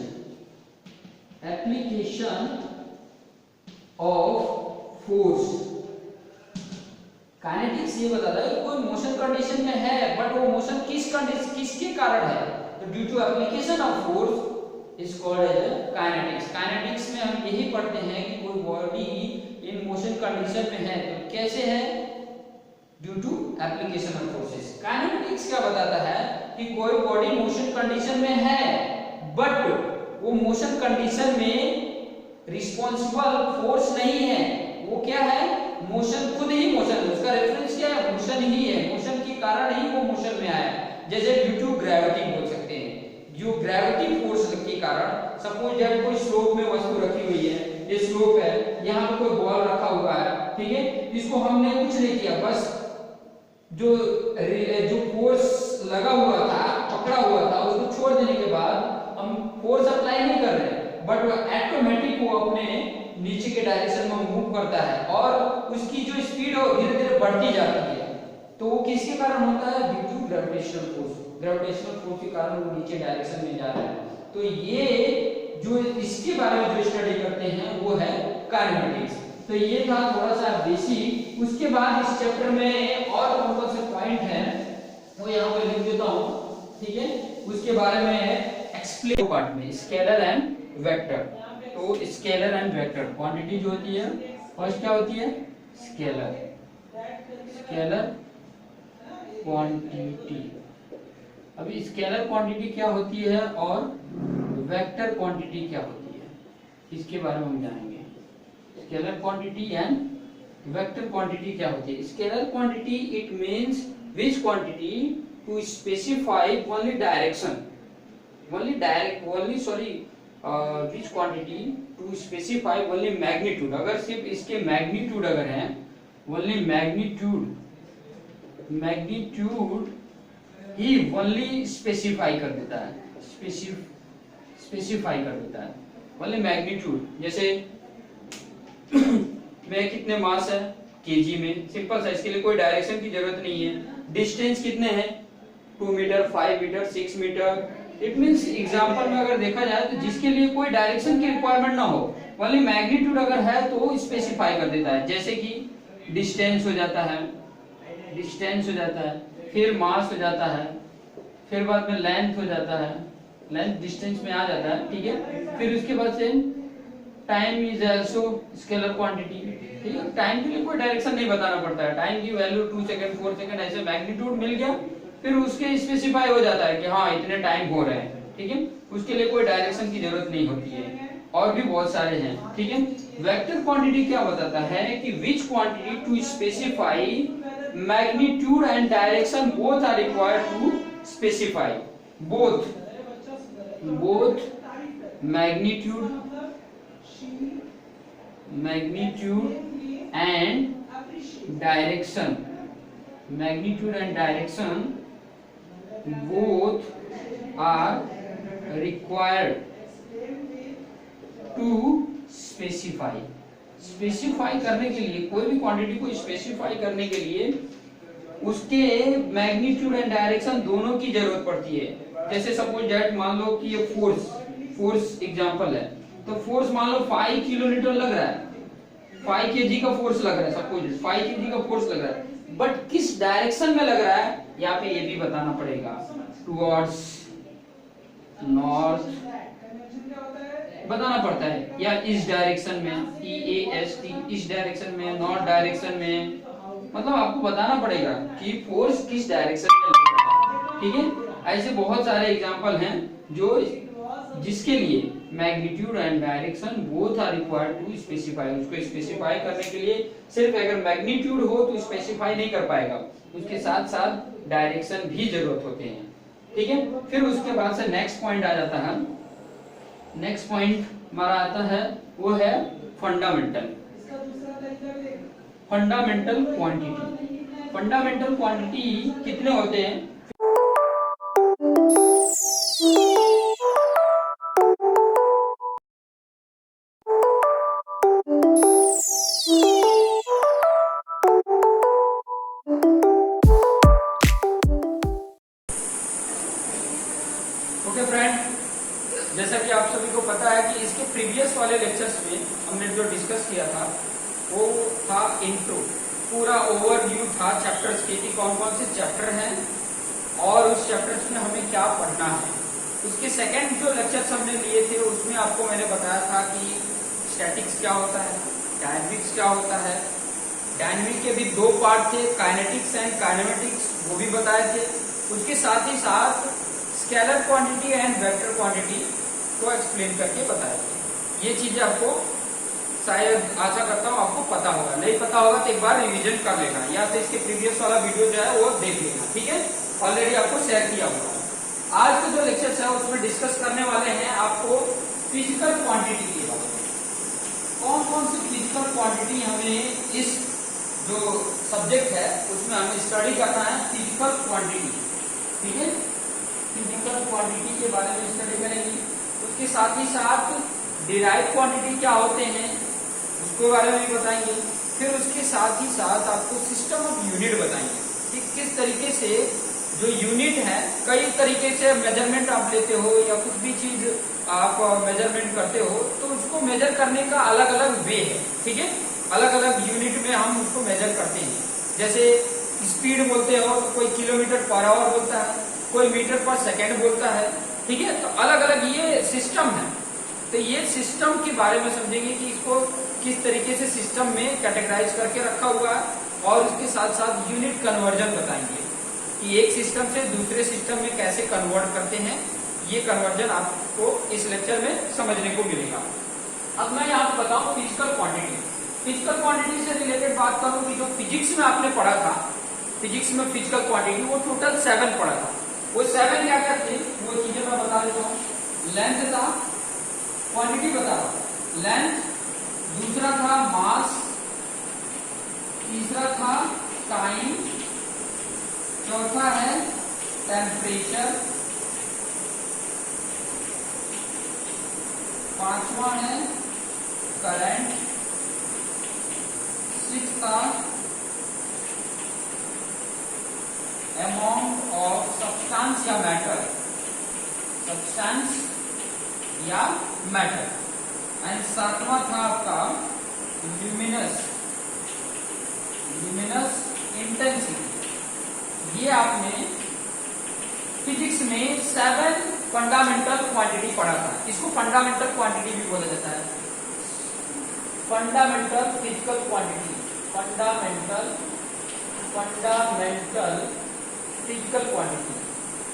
of force. Kinetics ये बताता है कि कोई मोशन कंडीशन में है बट वो मोशन किसके कारण है, तो due to application of force is called as kinetics. Kinetics में हम यही पढ़ते हैं कि कोई बॉडी इन मोशन कंडीशन में है तो कैसे है, due to application of forces. Kinetics क्या बताता है कि कोई बॉडी मोशन कंडीशन में है बट वो मोशन कंडीशन में रिस्पॉन्सिबल फोर्स नहीं है, वो क्या है, मोशन खुद ही मोशन, उसका रेफरेंस क्या है, मोशन ही है, मोशन के कारण ही वो मोशन में आया। जैसे ड्यू टू ग्रेविटी बोल सकते हैं, जो ग्रेविटी फोर्स के कारण, सपोज दैट कोई स्लोप में वस्तु रखी हुई है, ये स्लोप है, यहाँ पे कोई बॉल रखा हुआ है, ठीक है, इसको हमने कुछ नहीं किया, बस जो फोर्स लगा हुआ था, पकड़ा हुआ था, उसको छोड़ देने के बाद हम फोर्स अप्लाई नहीं कर रहे बट वो ऑटोमेटिक वो अपने नीचे के डायरेक्शन में मूव करता है और उसकी जो स्पीड है वो धीरे धीरे बढ़ती जाती है। तो वो किसके कारण होता है, due to gravitational force. Gravitational force के कारण वो नीचे डायरेक्शन में जा रहा है। तो ये जो इसके बारे में जो स्टडी करते हैं वो है काइनेटिक्स। तो ये था थोड़ा सा बेसिक। उसके बाद इस चैप्टर में और कौन से पॉइंट हैं वो यहाँ पे लिख देता हूँ, ठीक है, उसके बारे में एक्सप्लेन पार्ट में स्केलर एंड वेक्टर। तो स्केलर एंड वेक्टर क्वांटिटी जो होती है फर्स्ट क्या होती है, स्केलर क्वांटिटी। अभी स्केलर क्वांटिटी क्या होती है और वेक्टर क्वांटिटी क्या होती है इसके बारे में हम जानेंगे। Scalar quantity and vector quantity क्या होती है। Scalar quantity it means which quantity to specify only direction, which quantity to specify only magnitude। अगर सिर्फ इसके मैग्नीट्यूड अगर है, only मैग्नीट्यूड ही only स्पेसिफाई कर देता है, स्पेसिफाई कर देता है only मैग्नीट्यूड। जैसे में कितने मास है केजी में, सिंपल सा, इसके लिए कोई डायरेक्शन की जरूरत नहीं है। डिस्टेंस कितने हैं, 2 metre, 5 metre, 6 metre. It means example में अगर देखा जाए तो जिसके लिए कोई डायरेक्शन की रिक्वायरमेंट ना हो, ओनली मैग्नीट्यूड अगर है तो स्पेसिफाई कर देता है। जैसे कि डिस्टेंस हो जाता है, डिस्टेंस हो जाता है, फिर मास हो जाता है, फिर बाद में लेंथ हो जाता है, लेंथ डिस्टेंस में आ जाता है, ठीक है। फिर उसके बाद से time is also scalar quantity, ठीक है। टाइम के लिए कोई डायरेक्शन नहीं बताना पड़ता है, टाइम की वैल्यू 2 सेकंड 4 सेकंड ऐसे मैग्नीट्यूड मिल गया, फिर उसके स्पेसिफाई हो जाता है कि हाँ इतने टाइम हो रहे हैं, ठीक है। उसके लिए कोई डायरेक्शन की जरूरत नहीं होती है। और भी बहुत सारे हैं, ठीक है। वेक्टर क्वांटिटी क्या बताता है कि which quantity to specify magnitude and direction both are required to specify both magnitude and direction both are required to specify करने के लिए, कोई भी क्वांटिटी को स्पेसिफाई करने के लिए उसके मैग्नीट्यूड एंड डायरेक्शन दोनों की जरूरत पड़ती है। जैसे सपोज दैट मान लो कि ये फोर्स एग्जांपल है, तो फोर्स मान लो 5 किलोमीटर लग रहा है, 5 केजी का फोर्स लग रहा है, सपोज 5 केजी का फोर्स लग रहा है, बट किस डायरेक्शन में लग रहा है यहाँ पे ये भी बताना पड़ेगा। टुवर्ड्स नॉर्थ बताना पड़ता है, या इस डायरेक्शन में EAST, इस डायरेक्शन में, नॉर्थ डायरेक्शन में, मतलब आपको बताना पड़ेगा कि फोर्स किस डायरेक्शन में लग रहा है, ठीक है। ऐसे बहुत सारे एग्जांपल हैं जो जिसके लिए magnitude and direction both are required to specify. उसको स्पेसिफाई करने के लिए सिर्फ अगर मैग्नीट्यूड हो तो स्पेसिफाई नहीं कर पाएगा, उसके साथ साथ डायरेक्शन भी जरूरत होते हैं, ठीक है। फिर उसके बाद से नेक्स्ट पॉइंट आ जाता है, नेक्स्ट पॉइंट हमारा आता है वो है फंडामेंटल क्वांटिटी। फंडामेंटल क्वांटिटी कितने होते हैं? ओके फ्रेंड, जैसा कि आप सभी को पता है कि इसके प्रीवियस वाले लेक्चर्स में हमने जो डिस्कस किया था वो था इंट्रो, पूरा ओवरव्यू था चैप्टर्स के कि कौन कौन से चैप्टर हैं और उस चैप्टर्स में हमें क्या पढ़ना है। उसके सेकंड जो लेक्चर्स हमने लिए थे उसमें आपको मैंने बताया था कि स्टैटिक्स क्या होता है, डायनेमिक्स क्या होता है। डायनेमिक के भी 2 पार्ट थे, काइनेटिक्स एंड काइनेमेटिक्स, वो भी बताए थे। उसके साथ ही साथ scalar quantity and vector quantity को एक्सप्लेन करके बताया थे। ये चीजें आपको शायद आशा करता हूँ आपको पता होगा, नहीं पता होगा तो एक बार रिवीजन कर लेना, या तो इसके प्रीवियस वाला वीडियो जो है वो देख लेना, ठीक है। ऑलरेडी आपको शेयर किया होगा। आज के जो लेक्चर्स है उसमें डिस्कस करने वाले हैं आपको फिजिकल क्वांटिटी के बारे में। कौन कौन सी फिजिकल क्वांटिटी हमें इस जो सब्जेक्ट है उसमें हमें स्टडी करना है, फिजिकल क्वांटिटी, ठीक है। फिजिकल क्वांटिटी के बारे में स्टडी करेंगे। उसके साथ ही साथ डिराइव क्वांटिटी क्या होते हैं उसके बारे में भी बताएंगे। फिर उसके साथ ही साथ आपको सिस्टम ऑफ यूनिट बताएंगे कि किस तरीके से जो यूनिट है, कई तरीके से मेजरमेंट आप लेते हो या कुछ भी चीज आप मेजरमेंट करते हो तो उसको मेजर करने का अलग अलग वे है, ठीक है। अलग अलग यूनिट में हम उसको मेजर करते हैं। जैसे स्पीड बोलते हो तो कोई किलोमीटर पर आवर बोलता है, कोई मीटर पर सेकेंड बोलता है, ठीक है। तो अलग अलग ये सिस्टम है। तो ये सिस्टम के बारे में समझेंगे कि इसको किस तरीके से सिस्टम में कैटेगराइज करके रखा हुआ है, और उसके साथ साथ यूनिट कन्वर्जन बताएंगे कि एक सिस्टम से दूसरे सिस्टम में कैसे कन्वर्ट करते हैं। ये कन्वर्जन आपको इस लेक्चर में समझने को मिलेगा। अब मैं यहाँ पे बताऊँ फिजिकल क्वांटिटी। फिजिकल क्वांटिटी से रिलेटेड बात करूँ कि जो फिजिक्स में आपने पढ़ा था, फिजिक्स में फिजिकल क्वांटिटी वो टोटल 7 पढ़ा था। वो 7 क्या क्या थे वो चीजें मैं बता देता हूँ। लेंथ था, क्वांटिटी बता रहा हूँ, लेंथ, दूसरा था मास, तीसरा था टाइम, चौथा है टेम्परेचर, पांचवा है करंट, 6 था अमाउंट ऑफ सब्सटेंस या मैटर, सब्सटेंस या मैटर, एंड 7वां था आपका ल्यूमिनस इंटेंसिटी, ये आपने फिजिक्स में 7 फंडामेंटल क्वांटिटी पढ़ा था। इसको फंडामेंटल क्वांटिटी भी बोला जाता है, fundamental physical quantity, fundamental physical quantity,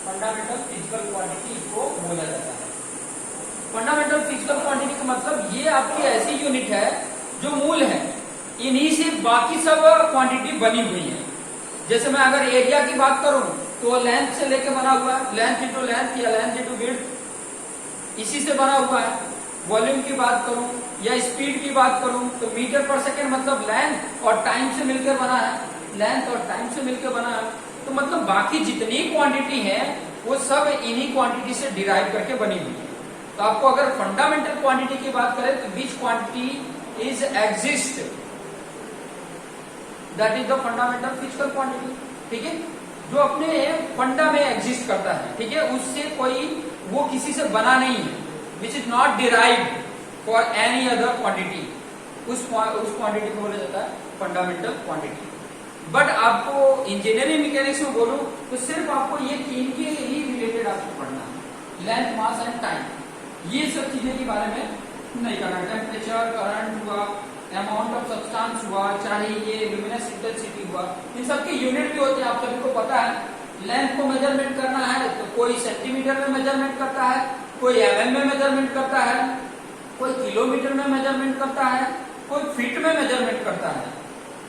fundamental physical quantity इसको बोला जाता है। फंडामेंटल फिजिकल क्वांटिटी का मतलब ये आपकी ऐसी यूनिट है जो मूल है, इन्हीं से बाकी सब क्वांटिटी बनी हुई है। जैसे मैं अगर एरिया की बात करूं तो लेंथ से लेके बना हुआ है, लेंथ इंटू लेंथ या लेंथ इंटू विड्थ, इसी से बना हुआ है। वॉल्यूम की बात करूं या स्पीड की बात करूं तो मीटर पर सेकेंड मतलब लेंथ और टाइम से मिलकर बना है, लेंथ और टाइम से मिलकर बना है। तो मतलब बाकी जितनी क्वांटिटी है वो सब इन्हीं क्वांटिटी से डिराइव करके बनी हुई है। तो आपको अगर फंडामेंटल क्वांटिटी की बात करें तो विच quantity is exist, that is the fundamental physical quantity. ठीक है, जो अपने फंडा में एग्जिस्ट करता है, ठीक है, उससे कोई वो किसी से बना नहीं है, which is not derived for any other quantity, उस क्वांटिटी को बोला जाता है फंडामेंटल क्वांटिटी। बट आपको इंजीनियरिंग मैकेनिक्स में बोलूं तो सिर्फ आपको ये तीन के ही रिलेटेड आपको पढ़ना है, लेंथ, मास एंड टाइम। ये सब चीजें के बारे में नहीं करना। टेम्परेचर, करंट हुआ, अमाउंट ऑफ सब्सटेंस हुआ, चाहे ये लुमिनस इंटेंसिटी हुआ, इन सब की यूनिट भी होती है, आप सभी को पता है। लेंथ को मेजरमेंट करना है तो कोई सेंटीमीटर में मेजरमेंट करता है, कोई mm में मेजरमेंट करता है, कोई किलोमीटर में मेजरमेंट करता है, कोई फीट में मेजरमेंट करता है।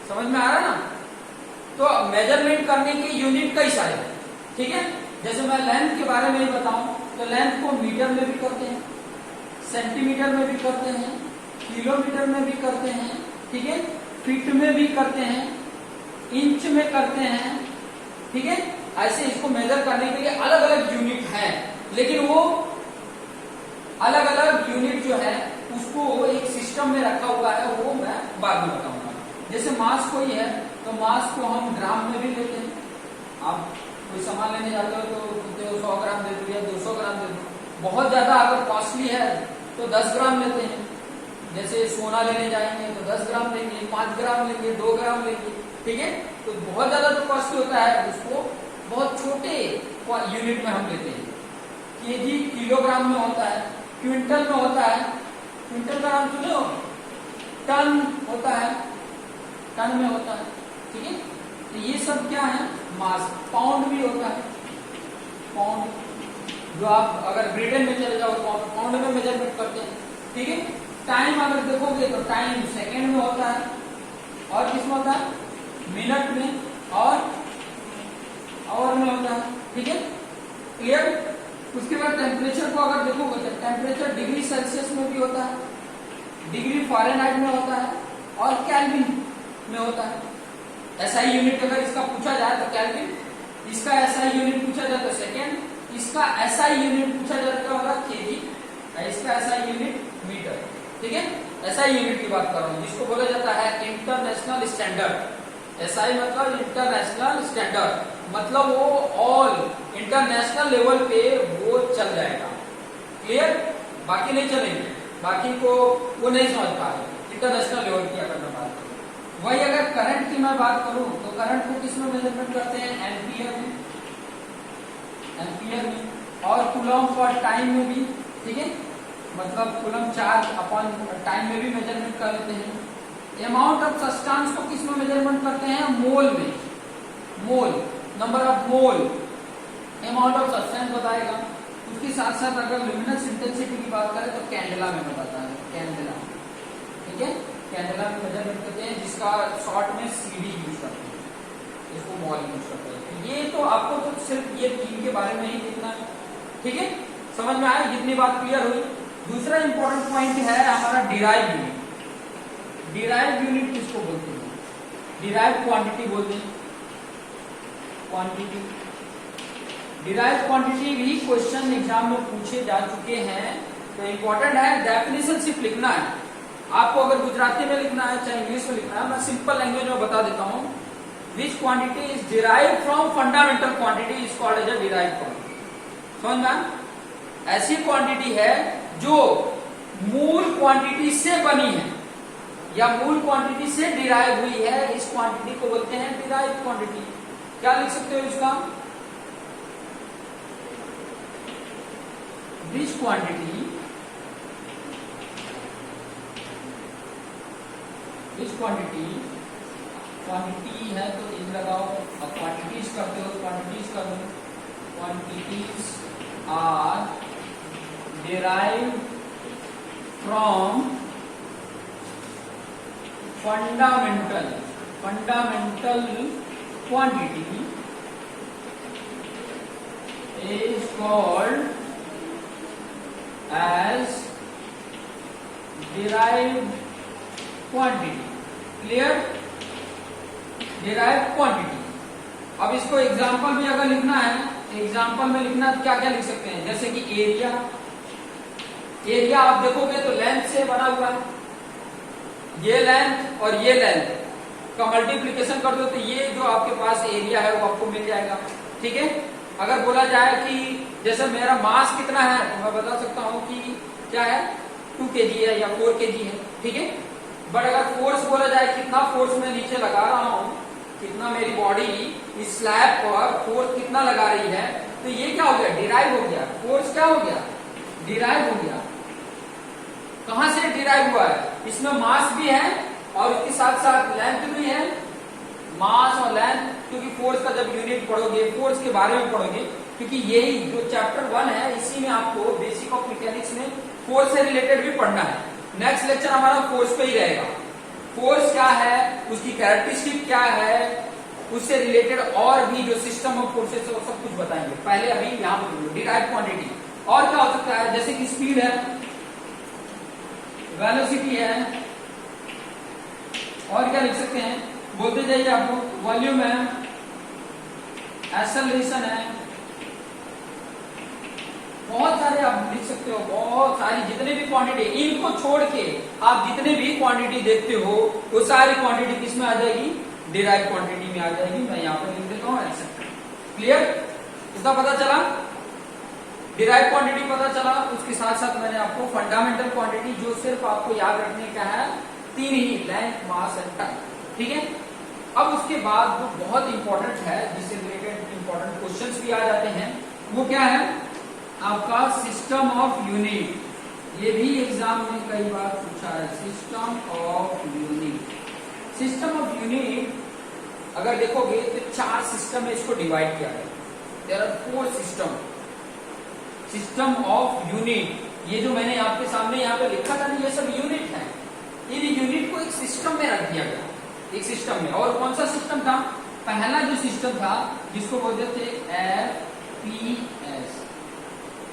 समझ में आ रहा है ना? तो मेजरमेंट करने की यूनिट कई सारे हैं। ठीक है, जैसे मैं लेंथ के बारे में ही बताऊं तो लेंथ को मीटर में भी करते हैं, सेंटीमीटर में भी करते हैं, किलोमीटर में भी करते हैं, ठीक है, फीट में भी करते हैं, इंच में करते हैं। ठीक है, ऐसे इसको मेजर करने के लिए अलग अलग यूनिट है, लेकिन वो अलग अलग यूनिट जो है उसको एक सिस्टम में रखा हुआ है, वो मैं बाद में बताऊंगा। जैसे मास कोई है तो मास को हम ग्राम में भी लेते हैं। आप कोई सामान लेने जाते हो तो 100 ग्राम दे दो या 200 ग्राम दे दो। बहुत ज्यादा अगर कॉस्टली है तो 10 ग्राम लेते हैं। जैसे सोना लेने जाएंगे तो 10 ग्राम लेंगे, 5 ग्राम लेंगे, 2 ग्राम लेंगे। ठीक है, तो बहुत ज्यादा जो कॉस्टली होता है उसको बहुत छोटे यूनिट में हम लेते हैं। केजी किलोग्राम में होता है, क्विंटल में होता है, क्विंटल का नाम सुने हो, टन होता है, टन में होता है। ठीक है, तो ये सब क्या है, मास। पाउंड भी होता है, पाउंड, जो आप अगर ब्रिटेन में चले जाओ तो पाउंड में मेजरमेंट करते हैं। ठीक है, टाइम अगर देखोगे तो टाइम सेकंड में होता है, और किसमें होता है, मिनट में और आवर में होता है। ठीक है, क्लियर। उसके बाद टेम्परेचर को अगर देखोगे तो टेम्परेचर डिग्री सेल्सियस में भी होता है, डिग्री फ़ारेनहाइट में होता है और केल्विन में होता है। एसआई यूनिट अगर इसका पूछा जाए तो केल्विन, इसका एसआई यूनिट पूछा जाए तो सेकेंड, इसका एसआई यूनिट पूछा जाए तो होगा केजी, इसका एसआई यूनिट मीटर। ठीक है, एसआई यूनिट की बात कर रहा हूँ जिसको बोला जाता है इंटरनेशनल स्टैंडर्ड। एसआई मतलब इंटरनेशनल स्टैंडर्ड, मतलब वो ऑल इंटरनेशनल लेवल पे वो चल जाएगा। क्लियर, बाकी नहीं चलेंगे, बाकी को वो नहीं समझ पा रहे। इंटरनेशनल लेवल की अगर मैं बात करूँ, वही अगर करंट की मैं बात करूं तो करंट को किस में मेजरमेंट करते हैं, एम्पियर में, एम्पियर में, और कूलम पर टाइम में भी। ठीक है, मतलब कूलम चार्ज अपॉन टाइम में भी मेजरमेंट कर लेते हैं। अमाउंट ऑफ सब्सटेंस को किस में मेजरमेंट करते हैं, मोल में, mole, number of mole amount of substance बताएगा। उसके साथ साथ अगर लुमिनस इंटेंसिटी की बात करें तो कैंडेला में बताता है, कैंडेला। ठीक है, कैंडेला में मेजरमेंट करते हैं, जिसका शॉर्ट में सीडी यूज करते हैं, इसको मॉल यूज करते हैं। ये तो आपको तो सिर्फ ये तीन के बारे में ही देखना है। ठीक है, समझ में आया, जितनी बात क्लियर हुई। दूसरा इंपॉर्टेंट पॉइंट है हमारा डिराइव यूनिट। डिराइव यूनिट किसको बोलते हैं, डिराइव क्वांटिटी बोलते हैं, क्वांटिटी। डिराइव क्वांटिटी भी क्वेश्चन एग्जाम में पूछे जा चुके हैं, तो इंपॉर्टेंट है। डेफिनेशन सिर्फ लिखना है आपको, अगर गुजराती में लिखना है चाहे इंग्लिश में लिखना है, मैं सिंपल लैंग्वेज में बता देता हूँ। Which quantity is derive from fundamental quantity is called as a derive quantity. समझ में, ऐसी क्वांटिटी है जो मूल क्वांटिटी से बनी है या मूल क्वांटिटी से डिराइव हुई है, इस क्वांटिटी को बोलते हैं डिराइव क्वांटिटी। क्या लिख सकते हो इसका? विच क्वांटिटी क्वांटिटी है तो इन लगाओ, अब क्वांटिटीज करते हो क्वांटिटीज कर लो, quantities are derived from fundamental quantity is called as derived quantity. Clear? derived quantity. अब इसको एग्जाम्पल भी अगर लिखना है, एग्जाम्पल में लिखना क्या क्या लिख सकते हैं, जैसे कि एरिया आप देखोगे तो लेंथ से बना हुआ है, ये लेंथ और ये लेंथ का मल्टीप्लिकेशन कर दो तो ये जो आपके पास एरिया है वो आपको मिल जाएगा। ठीक है, अगर बोला जाए कि जैसे मेरा मास कितना है तो मैं बता सकता हूं कि क्या है 2 kg है या 4 kg है। ठीक है, बट अगर फोर्स बोला जाए कितना फोर्स मैं नीचे लगा रहा हूं, कितना मेरी बॉडी इस स्लैब पर फोर्स कितना लगा रही है, तो ये क्या हो गया, डिराइव हो गया। फोर्स क्या हो गया, डिराइव हो गया। कहां से डिराइव हुआ है, इसमें मास भी है और इसके साथ साथ लेंथ भी है। मास और लेंथ, क्योंकि फोर्स का जब यूनिट पढ़ोगे, फोर्स के बारे में पढ़ोगे, क्योंकि यही जो चैप्टर 1 है इसी में आपको बेसिक ऑफ मैकेनिक्स में फोर्स से रिलेटेड भी पढ़ना है। नेक्स्ट लेक्चर हमारा फोर्स पे ही रहेगा। फोर्स क्या है, उसकी कैरेक्टरिस्टिक क्या है, उससे रिलेटेड और भी जो सिस्टम ऑफ फोर्सेस है वो सब कुछ बताएंगे। पहले अभी यहाँ पर डिराइव क्वांटिटी और क्या हो सकता है, जैसे कि स्पीड है, वेलोसिटी है, और क्या लिख सकते हैं, बोलते जाइए आपको, वॉल्यूम है, एक्सेलरेशन है, बहुत सारे आप लिख सकते हो, बहुत सारी जितने भी क्वांटिटी, इनको छोड़ के आप जितने भी क्वांटिटी देखते हो वो सारी क्वांटिटी किसमें आ जाएगी, डिराइव क्वांटिटी में आ जाएगी। मैं यहाँ पे लिख देता हूँ एक्सेप्ट। क्लियर, इसका पता चला, डिराइव क्वांटिटी पता चला। उसके साथ साथ मैंने आपको फंडामेंटल क्वांटिटी जो सिर्फ आपको याद रखने का है 3 ही, लेंथ, मास एंड टाइम। ठीक है, अब उसके बाद जो बहुत इंपॉर्टेंट है, जिससे रिलेटेड इंपॉर्टेंट क्वेश्चंस भी आ जाते हैं, वो क्या है आपका सिस्टम ऑफ यूनिट। ये भी एग्जाम में कई बार पूछा है, system of unit. System of unit अगर देखोगे तो 4 सिस्टम में इसको डिवाइड किया गया। There are 4 system of unit. ये जो मैंने आपके सामने यहाँ पे लिखा था ना, ये सब यूनिट है। इन यूनिट को एक सिस्टम में रख दिया गया, एक सिस्टम में। और कौन सा सिस्टम था, पहला जो सिस्टम था जिसको बोलते थे FPS।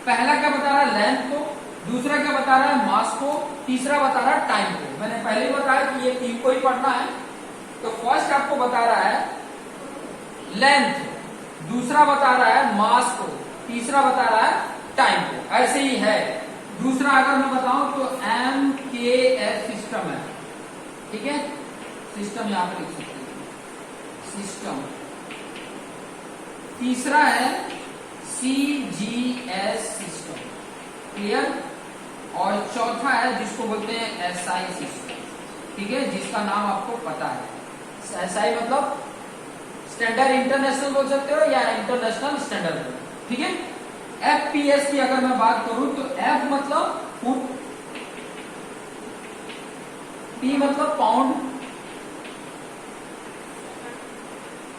पहला क्या बता रहा है, लेंथ को, दूसरा क्या बता रहा है, मास को, तीसरा बता रहा है टाइम को। मैंने पहले ही बताया कि ये 3 को ही पढ़ना है। तो फर्स्ट आपको बता रहा है लेंथ, दूसरा बता रहा है मास को, तीसरा बता रहा है टाइम को। ऐसे ही है। दूसरा अगर मैं बताऊं तो MKS सिस्टम है। ठीक है, सिस्टम यहां पर लिख सकते हैं, सिस्टम। तीसरा है CGS सिस्टम। क्लियर, और चौथा है जिसको बोलते हैं SI सिस्टम। ठीक है, जिसका नाम आपको पता है। SI मतलब स्टैंडर्ड इंटरनेशनल बोल सकते हो या इंटरनेशनल स्टैंडर्ड। ठीक है, FPS की अगर मैं बात करूं तो F मतलब फुट, P मतलब पाउंड,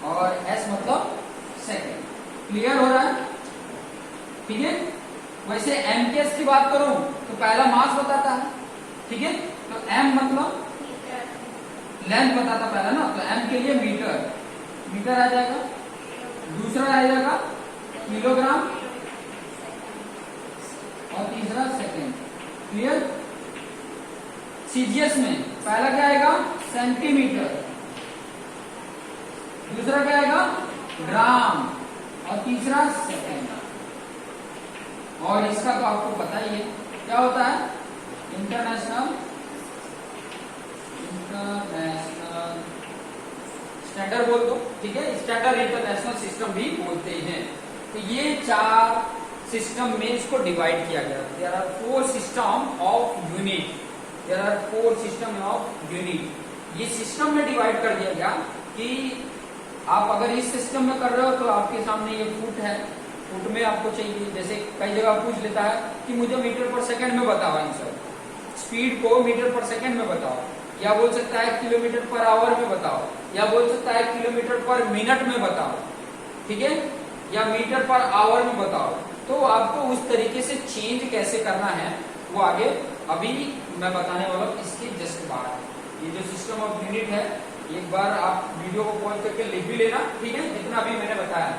और S मतलब सेकंड। क्लियर हो रहा है? ठीक है, वैसे MKS की बात करूं तो पहला मास बताता है। ठीक है, तो M मतलब लेंथ बताता पहला ना, तो M के लिए मीटर, मीटर आ जाएगा। दूसरा आ जाएगा किलोग्राम, और तीसरा सेकंड। क्लियर, CGS में पहला क्या आएगा, सेंटीमीटर, दूसरा क्या आएगा, ग्राम, और तीसरा सेकंड। और इसका तो आपको पता ही है क्या होता है, इंटरनेशनल स्टैंडर्ड बोल दो। ठीक है, स्टैंडर्ड इंटरनेशनल सिस्टम भी बोलते हैं। तो ये 4 सिस्टम में इसको डिवाइड किया गया। There are 4 system of unit, there are 4 system of unit. ये सिस्टम में डिवाइड कर दिया गया कि आप अगर इस सिस्टम में कर रहे हो तो आपके सामने ये फुट है, फुट में आपको चाहिए, जैसे कई जगह पूछ लेता है कि मुझे मीटर पर सेकंड में बताओ आंसर, स्पीड को मीटर पर सेकंड में बताओ, या बोल सकता है किलोमीटर पर आवर में बताओ, या बोल सकता है किलोमीटर पर मिनट में बताओ, ठीक है, या मीटर पर आवर में बताओ। तो आपको उस तरीके से चेंज कैसे करना है वो आगे अभी मैं बताने वाला हूँ इसके जस्ट बाद। ये जो सिस्टम ऑफ यूनिट है, एक बार आप वीडियो को पॉज करके लिख भी लेना, ठीक है, जितना भी मैंने बताया,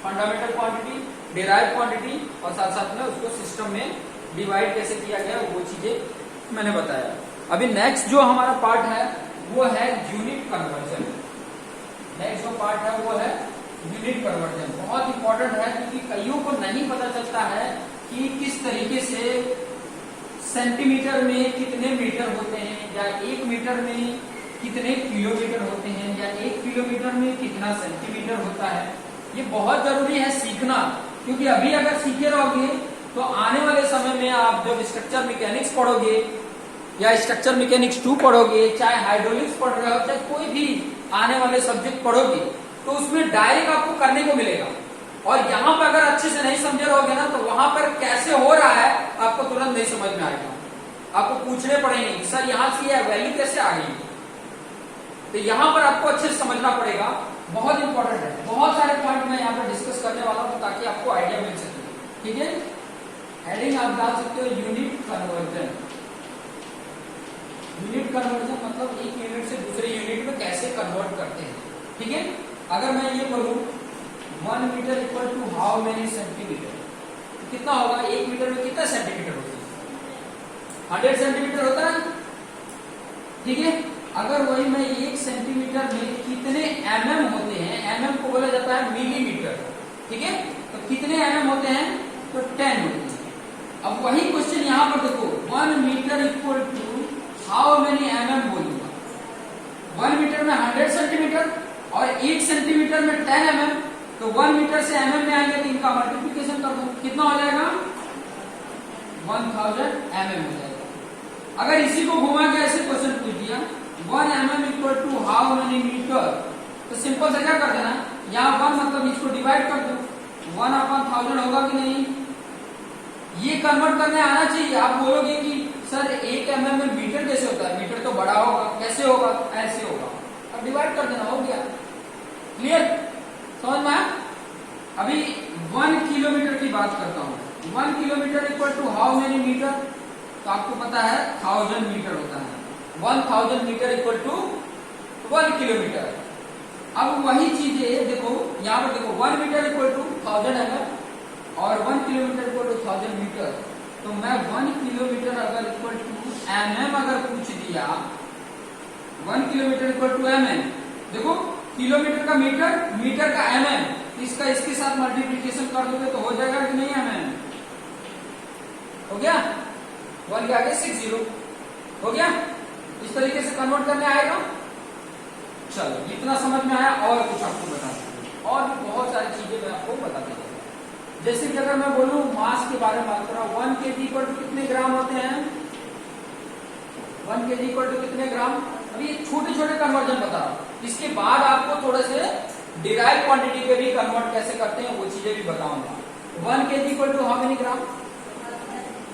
फंडामेंटल क्वांटिटी, डिराइव क्वांटिटी, और साथ साथ में उसको सिस्टम में डिवाइड कैसे किया गया वो चीजें मैंने बताया। अभी नेक्स्ट जो हमारा पार्ट है वो है यूनिट कन्वर्जन। नेक्स्ट जो पार्ट है वो है यूनिट कन्वर्जन। बहुत इंपॉर्टेंट है क्योंकि कईयों को नहीं पता चलता है कि किस तरीके से सेंटीमीटर में कितने मीटर होते हैं, या 1 मीटर में कितने किलोमीटर होते हैं, या 1 किलोमीटर में कितना सेंटीमीटर होता है। ये बहुत जरूरी है सीखना, क्योंकि अभी अगर सीखे रहोगे तो आने वाले समय में आप जब स्ट्रक्चर मैकेनिक्स पढ़ोगे या स्ट्रक्चर मैकेनिक्स 2 पढ़ोगे, चाहे हाइड्रोलिक्स पढ़ रहे हो, चाहे कोई भी आने वाले सब्जेक्ट पढ़ोगे, तो उसमें डायरेक्ट आपको करने को मिलेगा। और यहाँ पर अगर अच्छे से नहीं समझे रहोगे ना, तो वहां पर कैसे हो रहा है आपको तुरंत नहीं समझ में आएगा। आपको पूछने पड़ेंगे सर यहाँ से यह वैल्यू कैसे आ गई, तो यहाँ पर आपको अच्छे से समझना पड़ेगा। बहुत इंपॉर्टेंट है, बहुत सारे पॉइंट मैं यहाँ पर डिस्कस करने वाला हूँ ताकि आपको आइडिया मिल सके, ठीक है। हेडिंग आप डाल सकते हो यूनिट कन्वर्जन। यूनिट कन्वर्जन मतलब एक यूनिट से दूसरे यूनिट में कैसे कन्वर्ट करते हैं, ठीक है। अगर मैं ये बोलूं 1 metre equal to how many centimetre, कितना होगा, 1 मीटर में कितना सेंटीमीटर होता है, 100 सेंटीमीटर होता है, ठीक है। अगर वही मैं 1 सेंटीमीटर में कितने mm होते हैं, mm को बोला जाता है मिलीमीटर, ठीक है, तो कितने mm होते हैं, तो 10 होते हैं। अब वही क्वेश्चन यहाँ पर देखो, 1 metre equal to how many mm बोलूंगा, 1 मीटर में 100 सेंटीमीटर और 1 सेंटीमीटर में 10 mm, तो 1 मीटर से mm में आएंगे तो इनका मल्टीप्लीकेशन कर दो, कितना हो जाएगा, 1000 mm हो जाएगा। अगर इसी को घुमा के ऐसे क्वेश्चन पूछ दिया 1 mm equal to how many metre, तो सिंपल से क्या कर देना, यहाँ 1 मतलब इसको डिवाइड कर दो, 1/1000 होगा कि नहीं, ये कन्वर्ट करने आना चाहिए। आप बोलोगे कि सर 1 mm में मीटर कैसे होता है, मीटर तो बड़ा होगा, कैसे होगा, ऐसे होगा, अब डिवाइड कर देना, हो गया, क्लियर, समझ में आया। अभी 1 किलोमीटर की बात करता हूँ, 1 kilometre equal to how many metre, तो आपको पता है 1000 मीटर होता है, 1000 मीटर इक्वल टू 1 किलोमीटर। अब वही चीजें देखो यहाँ पर देखो, 1 मीटर इक्वल टू 1000 mm और 1 किलोमीटर इक्वल टू 1000 मीटर, तो मैं 1 किलोमीटर अगर इक्वल टू mm अगर पूछ दिया, 1 किलोमीटर इक्वल टू mm, देखो किलोमीटर का मीटर, मीटर का mm, इसका इसके साथ मल्टीप्लीकेशन कर दोगे तो हो जाएगा कि नहीं, mm हो गया, 1 के आगे 60 हो गया। इस तरीके से कन्वर्ट करने आएगा। चलो इतना समझ में आया, और कुछ आपको बता सकते, और भी बहुत सारी चीजें मैं आपको बताते जाऊंगा। जैसे कि अगर मैं बोलूं मास के बारे में बात कर रहा हूं, 1 kg इक्वल टू कितने ग्राम होते हैं, 1 kg इक्वल टू कितने ग्राम। अभी छोटे छोटे कन्वर्जन बता रहा हूं, इसके बाद आपको थोड़े से डिराइव क्वांटिटी पे भी कन्वर्ट कैसे करते हैं वो चीजें भी बताऊंगा। 1 kg equal to how many gram,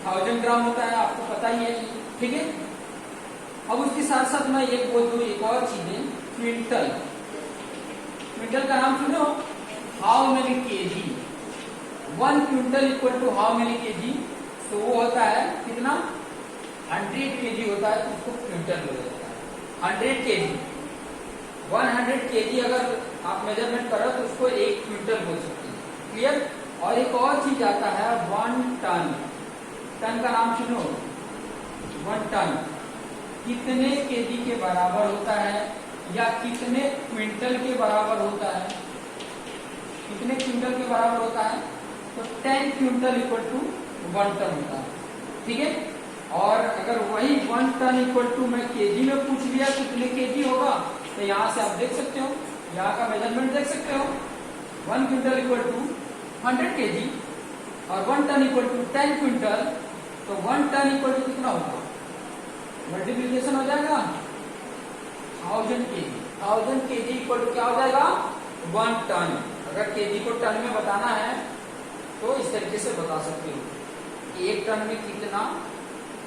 1000 gram होता है, आपको पता ही है, ठीक है। अब उसके साथ साथ मैं एक बोल दूं, एक और चीजें, क्विंटल, क्विंटल का नाम सुनो, how many KG, 1 quintal equal to how many KG, तो वो होता है कितना, 100 केजी होता है, तो उसको क्विंटल बोला जाता है, 100 केजी, 100 केजी अगर आप मेजरमेंट करो तो उसको 1 क्विंटल बोल सकते हैं, क्लियर। और एक और चीज आता है 1 टन, टन का नाम सुनो, 1 टन कितने केजी के बराबर होता है, या कितने क्विंटल के बराबर होता है, कितने क्विंटल के बराबर होता है, तो 10 क्विंटल इक्वल टू 1 टन होता है, ठीक है। और अगर वही 1 टन इक्वल टू मैं केजी में पूछ लिया कितने केजी होगा, तो यहाँ से आप देख सकते हो, यहाँ का मेजरमेंट देख सकते हो, 1 क्विंटल इक्वल टू 100 केजी और 1 टन इक्वल टू 10 क्विंटल, तो 1 टन इक्वल टू कितना होगा, मल्टीप्लीकेशन हो जाएगा 1000 केजी, 1000 केजी इक्वल टू क्या हो जाएगा 1 टन। अगर केजी को टन में बताना है तो इस तरीके से बता सकते हो कि 1 टन में कितना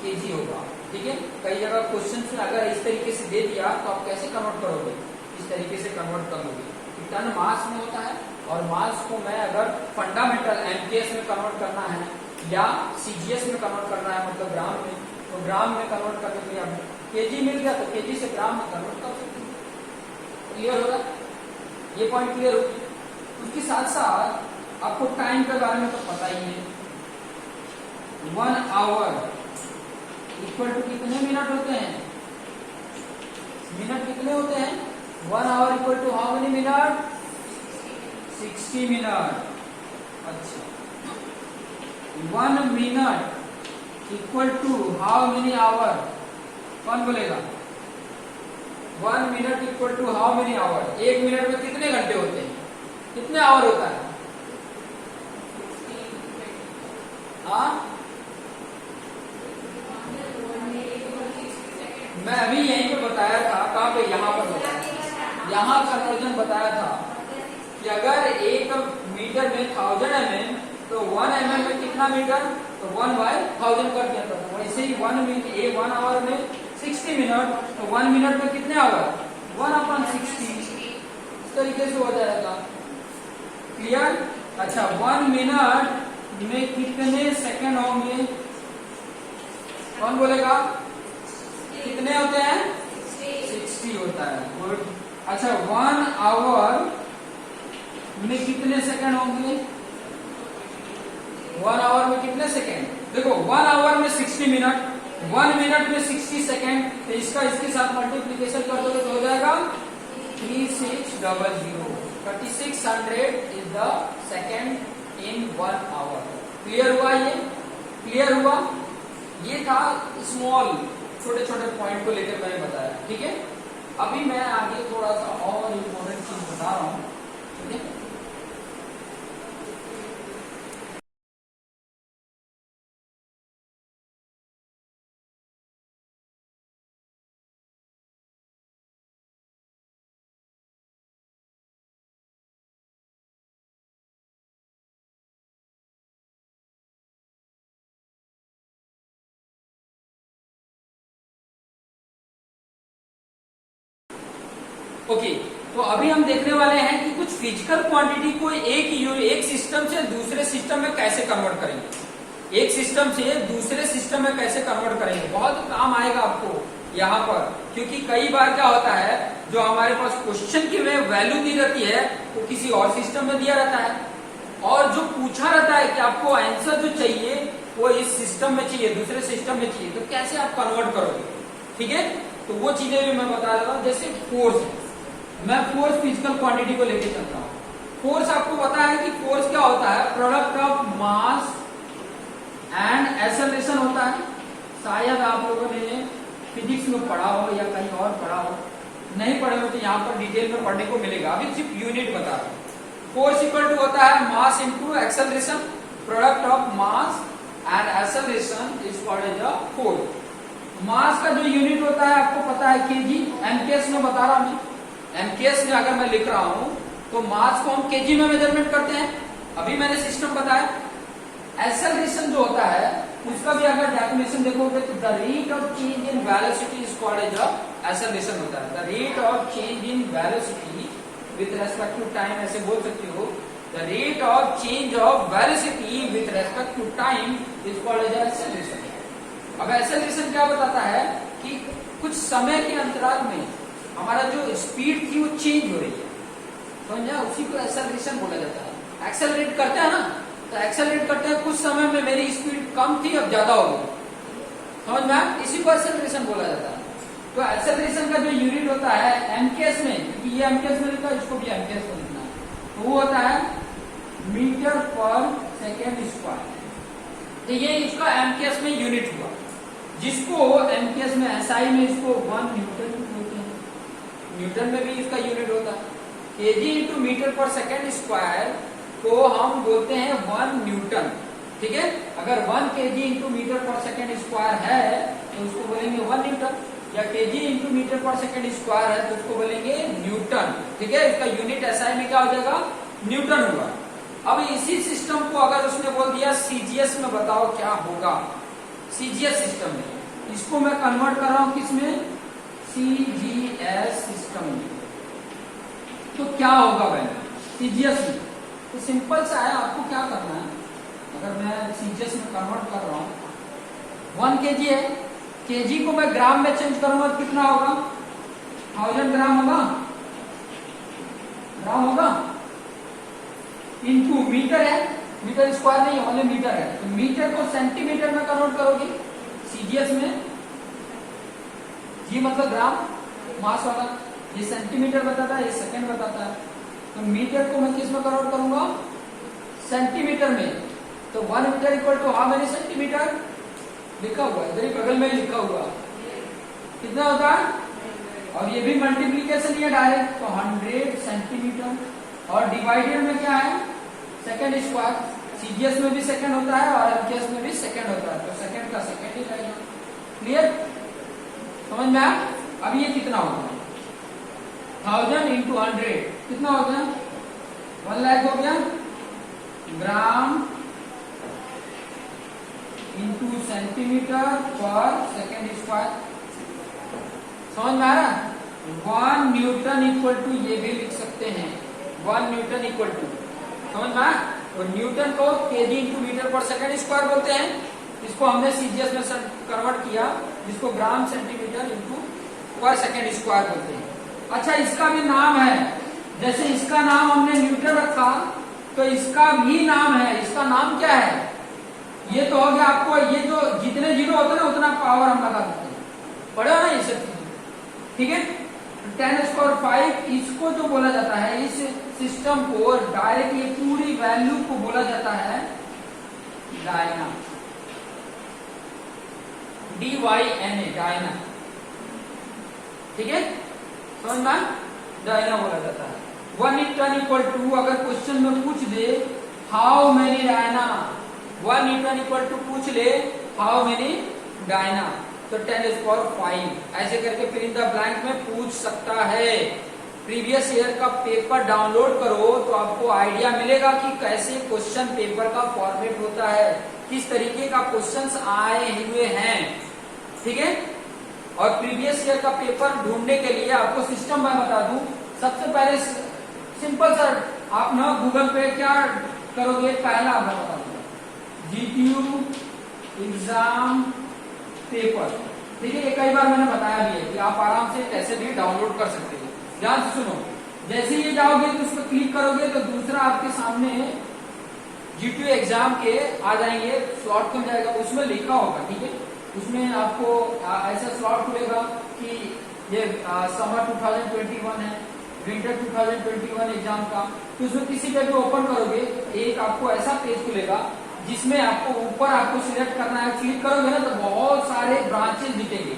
केजी होगा। ठीक है, कई जगह क्वेश्चन में अगर इस तरीके से दे दिया तो आप कैसे कन्वर्ट करोगे, इस तरीके से कन्वर्ट कर लोगे। टन मास में होता है और मास को मैं अगर फंडामेंटल एमकेएस में कन्वर्ट करना है या सीजीएस में कन्वर्ट करना है, मतलब ग्राम में, तो ग्राम में कन्वर्ट करने के लिए अब केजी मिल गया तो केजी से ग्राम में कन्वर्ट कर सकते हैं। क्लियर होगा, ये पॉइंट क्लियर होगी। उसके साथ साथ आपको टाइम के बारे में तो पता ही है, 1 आवर इक्वल टू कितने मिनट होते हैं, मिनट कितने होते हैं, 1 hour equal to how many minute, 60 minute. अच्छा, 1 minute equal to how many hour, कौन बोलेगा, 1 minute equal to how many hour, 1 minute में कितने घंटे होते हैं, कितने आवर होता है, हाँ मैं अभी यहीं पे बताया था, कहाँ पे, यहाँ पर बताया था, यहाँ कन्वर्जन बताया था कि अगर 1 मीटर में 1000 mm तो 1 mm में कितना मीटर, तो 1/1000 कर दिया था। वैसे ही 1 आवर में 60 मिनट, तो 1 मिनट में कितने आवर, 1/60, इस तरीके से हो जाएगा। क्लियर। अच्छा, 1 मिनट में कितने सेकंड होंगे, कौन बोलेगा, कितने होते हैं, 60 होता है। गुड। अच्छा, 1 आवर में कितने सेकंड होंगे, 1 आवर में कितने सेकंड, देखो 1 आवर में 60 मिनट, 1 मिनट में 60 सेकंड, तो इसका इसके साथ मल्टीप्लीकेशन कर दोगे तो हो जाएगा 3600, 3600 is the second in 1 hour. Clear हुआ, ये क्लियर हुआ। ये था स्मॉल, छोटे छोटे पॉइंट को लेकर मैंने बताया। ठीक है, अभी मैं आगे थोड़ा सा और इम्पोर्टेंट चीज बता रहा हूं। ठीक है, ओके। तो अभी हम देखने वाले हैं कि कुछ फिजिकल क्वांटिटी को एक सिस्टम से दूसरे सिस्टम में कैसे कन्वर्ट करेंगे, एक सिस्टम से दूसरे सिस्टम में कैसे कन्वर्ट करेंगे। बहुत काम आएगा आपको यहाँ पर, क्योंकि कई बार क्या होता है, जो हमारे पास क्वेश्चन की वैल्यू दी रहती है वो किसी और सिस्टम में दिया रहता है, और जो पूछा रहता है कि आपको आंसर जो चाहिए वो इस सिस्टम में चाहिए, दूसरे सिस्टम में चाहिए, तो कैसे आप कन्वर्ट करोगे। ठीक है, तो वो चीजें भी मैं बता रहा हूँ। जैसे फोर्स, मैं फोर्स फिजिकल क्वांटिटी को लेके चलता हूँ। फोर्स आपको पता है कि फोर्स क्या होता है, product of mass and acceleration होता है। शायद आप लोगों ने फिजिक्स में पढ़ा हो या कहीं और पढ़ा हो, नहीं पढ़े हो तो यहाँ पर डिटेल में पढ़ने को मिलेगा। अभी सिर्फ यूनिट बता रहा हूँ। फोर्स इक्वल टू होता है mass into acceleration, product of mass and acceleration is called as a force. Mass का जो यूनिट होता है आपको पता है केजी, एमकेएस में बता रहा हूँ। एमकेएस में अगर मैं लिख रहा हूं तो मास को हम केजी में मेजरमेंट करते हैं। अभी मैंने सिस्टम बताया। एक्सेलरेशन जो होता है उसका भी अगर डेफिनेशन देखोगे तो the rate of change in velocity is called as acceleration होता है। The rate of change in velocity with respect to time, ऐसे बोल सकते हो, the rate of change of velocity with respect to time is called as acceleration. अब acceleration क्या बताता है कि कुछ समय के अंतराल में हमारा जो स्पीड थी वो चेंज हो रही है, समझा, उसी को एक्सेलरेशन बोला जाता है। एक्सेलरेट करते हैं ना, तो एक्सेलरेट करते हैं, कुछ समय में मेरी स्पीड कम थी अब ज्यादा हो गई, समझ में, इसी को एक्सेलरेशन बोला जाता है। तो एक्सेलरेशन का जो यूनिट होता है एमकेएस में, क्योंकि ये एमकेएस में लिखा है, इसको भी एमकेएस में लिखना है, तो वो होता है मीटर पर सेकेंड स्क्वायर। तो ये इसका एमकेएस में यूनिट हुआ, जिसको एमकेएस में एसआई में इसको 1 न्यूटन बोलते हैं। न्यूटन में भी इसका यूनिट होता है केजी इंटू मीटर पर सेकेंड स्क्वायर, को हम बोलते हैं 1 न्यूटन। ठीक है, अगर 1 केजी इंटू मीटर पर सेकेंड स्क्वायर है तो उसको बोलेंगे 1 न्यूटन। या केजी इंटू मीटर पर सेकंड स्क्वायर है तो उसको बोलेंगे न्यूटन। ठीक है, इसका यूनिट एसआई में क्या हो जाएगा, न्यूटन होगा। अब इसी सिस्टम को अगर उसने बोल दिया सीजीएस में बताओ क्या होगा, सीजीएस सिस्टम में, इसको मैं कन्वर्ट कर रहा हूं किसमें, सीजीएस सिस्टम में, तो क्या होगा भाई सीजीएस में। तो सिंपल सा है, आपको क्या करना है, अगर मैं सीजीएस में कन्वर्ट कर रहा हूं, 1 केजी है, केजी को मैं ग्राम में चेंज करूंगा तो कितना होगा, 1000 ग्राम होगा, ग्राम होगा, इनटू मीटर है, मीटर स्क्वायर नहीं ओनली मीटर है, तो मीटर को सेंटीमीटर में कन्वर्ट करोगे सीजीएस में, जी मतलब ग्राम मास वाला, ये सेंटीमीटर बताता है, ये सेकंड बताता है, तो मीटर को मैं किस में कन्वर्ट करूंगा, सेंटीमीटर में। तो 1 metre equal to how many centimetre, लिखा हुआ है इधर ही बगल में लिखा हुआ, कितना होता है, और ये भी मल्टीप्लीकेशन ही है डायरेक्ट, तो 100 सेंटीमीटर, और डिवाइडेड में क्या है, सेकंड स्क्वायर, सीजीएस में भी सेकंड होता है और एमकेएस में भी सेकंड होता है, तो सेकंड का सेकंड ही रहेगा। क्लियर, समझ में आया। अब ये कितना होगा, 1000 इंटू 100 कितना हो गया, 1 लाख हो गया, ग्राम इंटू सेंटीमीटर पर सेकेंड स्क्वायर, समझ में आ रहा है। 1 न्यूटन इक्वल टू, ये भी लिख सकते हैं 1 न्यूटन इक्वल टू, समझ में आया। और न्यूटन को केजी इंटू मीटर पर सेकेंड स्क्वायर बोलते हैं, इसको हमने सीजीएस में कन्वर्ट किया, जिसको ग्राम सेंटीमीटर इंटू पर सेकेंड स्क्वायर बोलते हैं। अच्छा, इसका भी नाम है, जैसे इसका नाम हमने न्यूटन रखा, तो इसका भी नाम है, इसका नाम क्या है, ये तो हो गया आपको, ये जो जितने जीरो होते हैं ना उतना पावर हम लगा देते हैं, पढ़े हो ना ये सब चीजें, ठीक है। 10⁵, इसको जो बोला जाता है, इस सिस्टम को डायरेक्ट ये पूरी वैल्यू को बोला जाता है डायना, DYNA, डायना, ठीक है, समझ में, डायना बोला जाता है। 1 न्यूटन इक्वल टू, अगर क्वेश्चन में पूछ दे how many dyne, 1 newton equal to पूछ ले हाउ मेनी डायना, तो 10⁵, ऐसे करके फिर इन द ब्लैंक में पूछ सकता है। प्रीवियस ईयर का पेपर डाउनलोड करो तो आपको आइडिया मिलेगा कि कैसे क्वेश्चन पेपर का फॉर्मेट होता है, किस तरीके का क्वेश्चंस आए हुए हैं, ठीक है। और प्रीवियस ईयर का पेपर ढूंढने के लिए आपको सिस्टम मैं बता दूं, सबसे पहले सिंपल सर आप ना गूगल पे क्या करोगे, पहला मैं बता दूंगा GTU एग्जाम पेपर, ठीक है। ये कई बार मैंने बताया भी है कि आप आराम से कैसे भी डाउनलोड कर सकते हैं। ध्यान से सुनो, जैसे ये जाओगे तो उस पर क्लिक करोगे तो दूसरा आपके सामने GTU एग्जाम के आ जाएंगे, स्लॉट खुल जाएगा, उसमें लिखा होगा, ठीक है। उसमें आपको ऐसा स्लॉट खुलेगा कि ये समर 2021 है, विंटर 2021 एग्जाम का, तो उसमें किसी पे भी ओपन करोगे एक आपको ऐसा पेज खुलेगा जिसमें आपको ऊपर आपको सिलेक्ट करना है, क्लिक करोगे ना तो बहुत सारे ब्रांचेस दिखेंगे,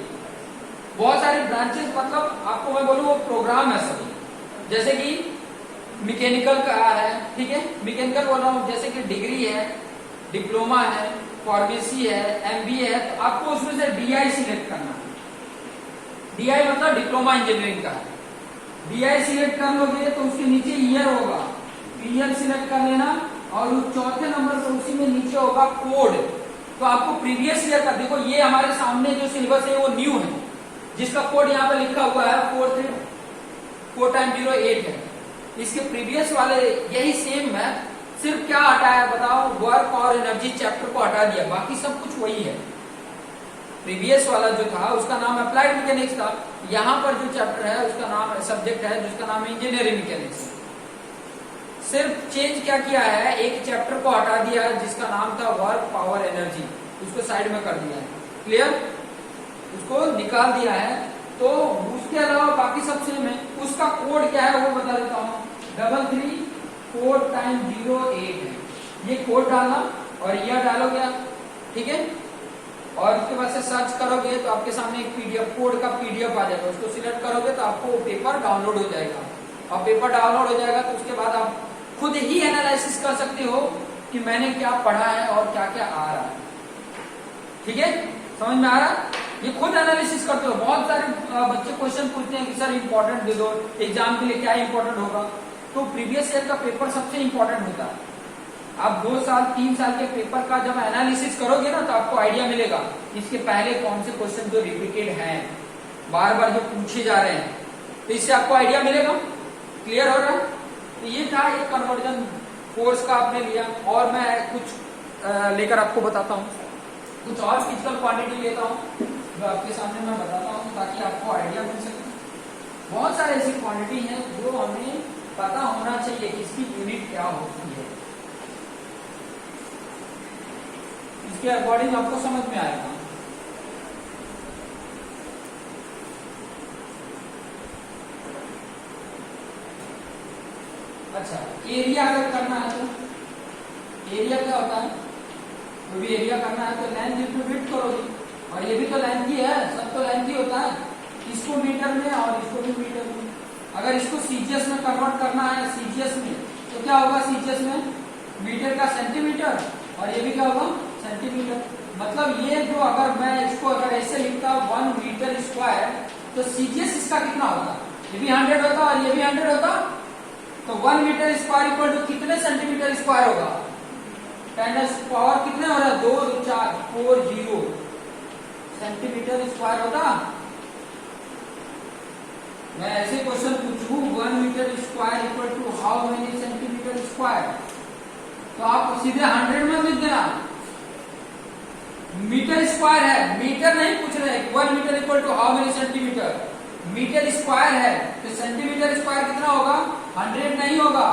बहुत सारे ब्रांचेस, मतलब आपको मैं बोलूं वो प्रोग्राम है सभी, जैसे कि मैकेनिकल का है, ठीक है, मैकेनिकल बोल रहा हूँ, जैसे कि डिग्री है, डिप्लोमा है, फार्मेसी है, MBA है, तो आपको उसमें से DI सिलेक्ट करना है। DI मतलब डिप्लोमा इंजीनियरिंग का है, DI सिलेक्ट कर लोगे तो उसके नीचे ईयर होगा, ईयर सिलेक्ट कर लेना, और चौथे नंबर पर उसी में नीचे होगा कोड, तो आपको प्रीवियस ईयर का, देखो ये हमारे सामने जो सिलेबस है वो न्यू है, जिसका कोड यहाँ पे लिखा हुआ है 43408 है, इसके प्रीवियस वाले यही सेम है, सिर्फ क्या हटाया बताओ, वर्क और एनर्जी चैप्टर को हटा दिया, बाकी सब कुछ वही है। प्रीवियस वाला जो था उसका नाम अप्लाइड मैकेनिक्स था, यहाँ पर जो चैप्टर है उसका नाम, सब्जेक्ट है जिसका नाम है इंजीनियरिंग मैकेनिक्स। सिर्फ चेंज क्या किया है, एक चैप्टर को हटा दिया है जिसका नाम था वर्क पावर एनर्जी, उसको साइड में कर दिया है, क्लियर, उसको निकाल दिया है, तो उसके अलावा बाकी सब सेम है। उसका कोड क्या है वो बता देता हूँ, 33408 है, ये कोड डालना और यह डालोगे आप, ठीक है, और उसके बाद से सर्च करोगे तो आपके सामने एक PDF कोड का PDF आ जाएगा, उसको सिलेक्ट करोगे तो आपको पेपर डाउनलोड हो जाएगा, और पेपर डाउनलोड हो जाएगा तो उसके बाद आप खुद ही एनालिसिस कर सकते हो कि मैंने क्या पढ़ा है और क्या क्या आ रहा है, ठीक है, समझ में आ रहा है। ये खुद एनालिसिस करते हो। बहुत सारे बच्चे क्वेश्चन पूछते हैं कि सर इंपॉर्टेंट दे दो, एग्जाम के लिए क्या इंपॉर्टेंट होगा। तो प्रीवियस ईयर का पेपर सबसे इंपॉर्टेंट होता है। आप 2 साल 3 साल के पेपर का जब एनालिसिस करोगे ना तो आपको आइडिया मिलेगा इसके पहले कौन से क्वेश्चन जो रिपीटेड हैं, बार बार जो पूछे जा रहे हैं, तो इससे आपको आइडिया मिलेगा। क्लियर हो रहा है? तो ये था एक कन्वर्जन कोर्स का आपने लिया। और मैं कुछ लेकर आपको बताता हूँ, कुछ और फिजिकल क्वांटिटी लेता हूँ जो आपके सामने मैं बताता हूँ ताकि आपको आइडिया मिल सके। बहुत सारे ऐसी क्वांटिटी हैं जो हमें पता होना चाहिए कि इसकी यूनिट क्या होती है, इसके अकॉर्डिंग आपको समझ में आएगा। अच्छा, एरिया अगर करना है तो एरिया क्या होता है? तो भी एरिया करना है तो लेंथ इंटू विड्थ करोगे, और ये भी तो लेंथ ही है, सब तो लेंथ ही होता है। इसको मीटर में और इसको भी मीटर में। अगर इसको सीजीएस में कन्वर्ट करना है, सीजीएस में, तो क्या होगा? सीजीएस में मीटर का सेंटीमीटर, और ये भी क्या होगा? सेंटीमीटर। मतलब ये जो अगर मैं इसको अगर ऐसे लिखता 1 मीटर स्क्वायर, तो सीजीएस इसका कितना होता? ये भी 100 होता और ये भी 100 होता। तो 1 मीटर स्क्वायर इक्वल टू कितने सेंटीमीटर स्क्वायर होगा? 10 पावर कितने हो रहा है? 2 4 4 0 सेंटीमीटर स्क्वायर होगा। मैं ऐसे क्वेश्चन पूछूं 1 metre square equal to how many centimetre square, तो आप सीधे 100 में लिख देना। मीटर स्क्वायर है, मीटर नहीं पूछ रहे। 1 metre equal to how many centimetre, metre square है तो सेंटीमीटर स्क्वायर कितना होगा? 100 नहीं होगा।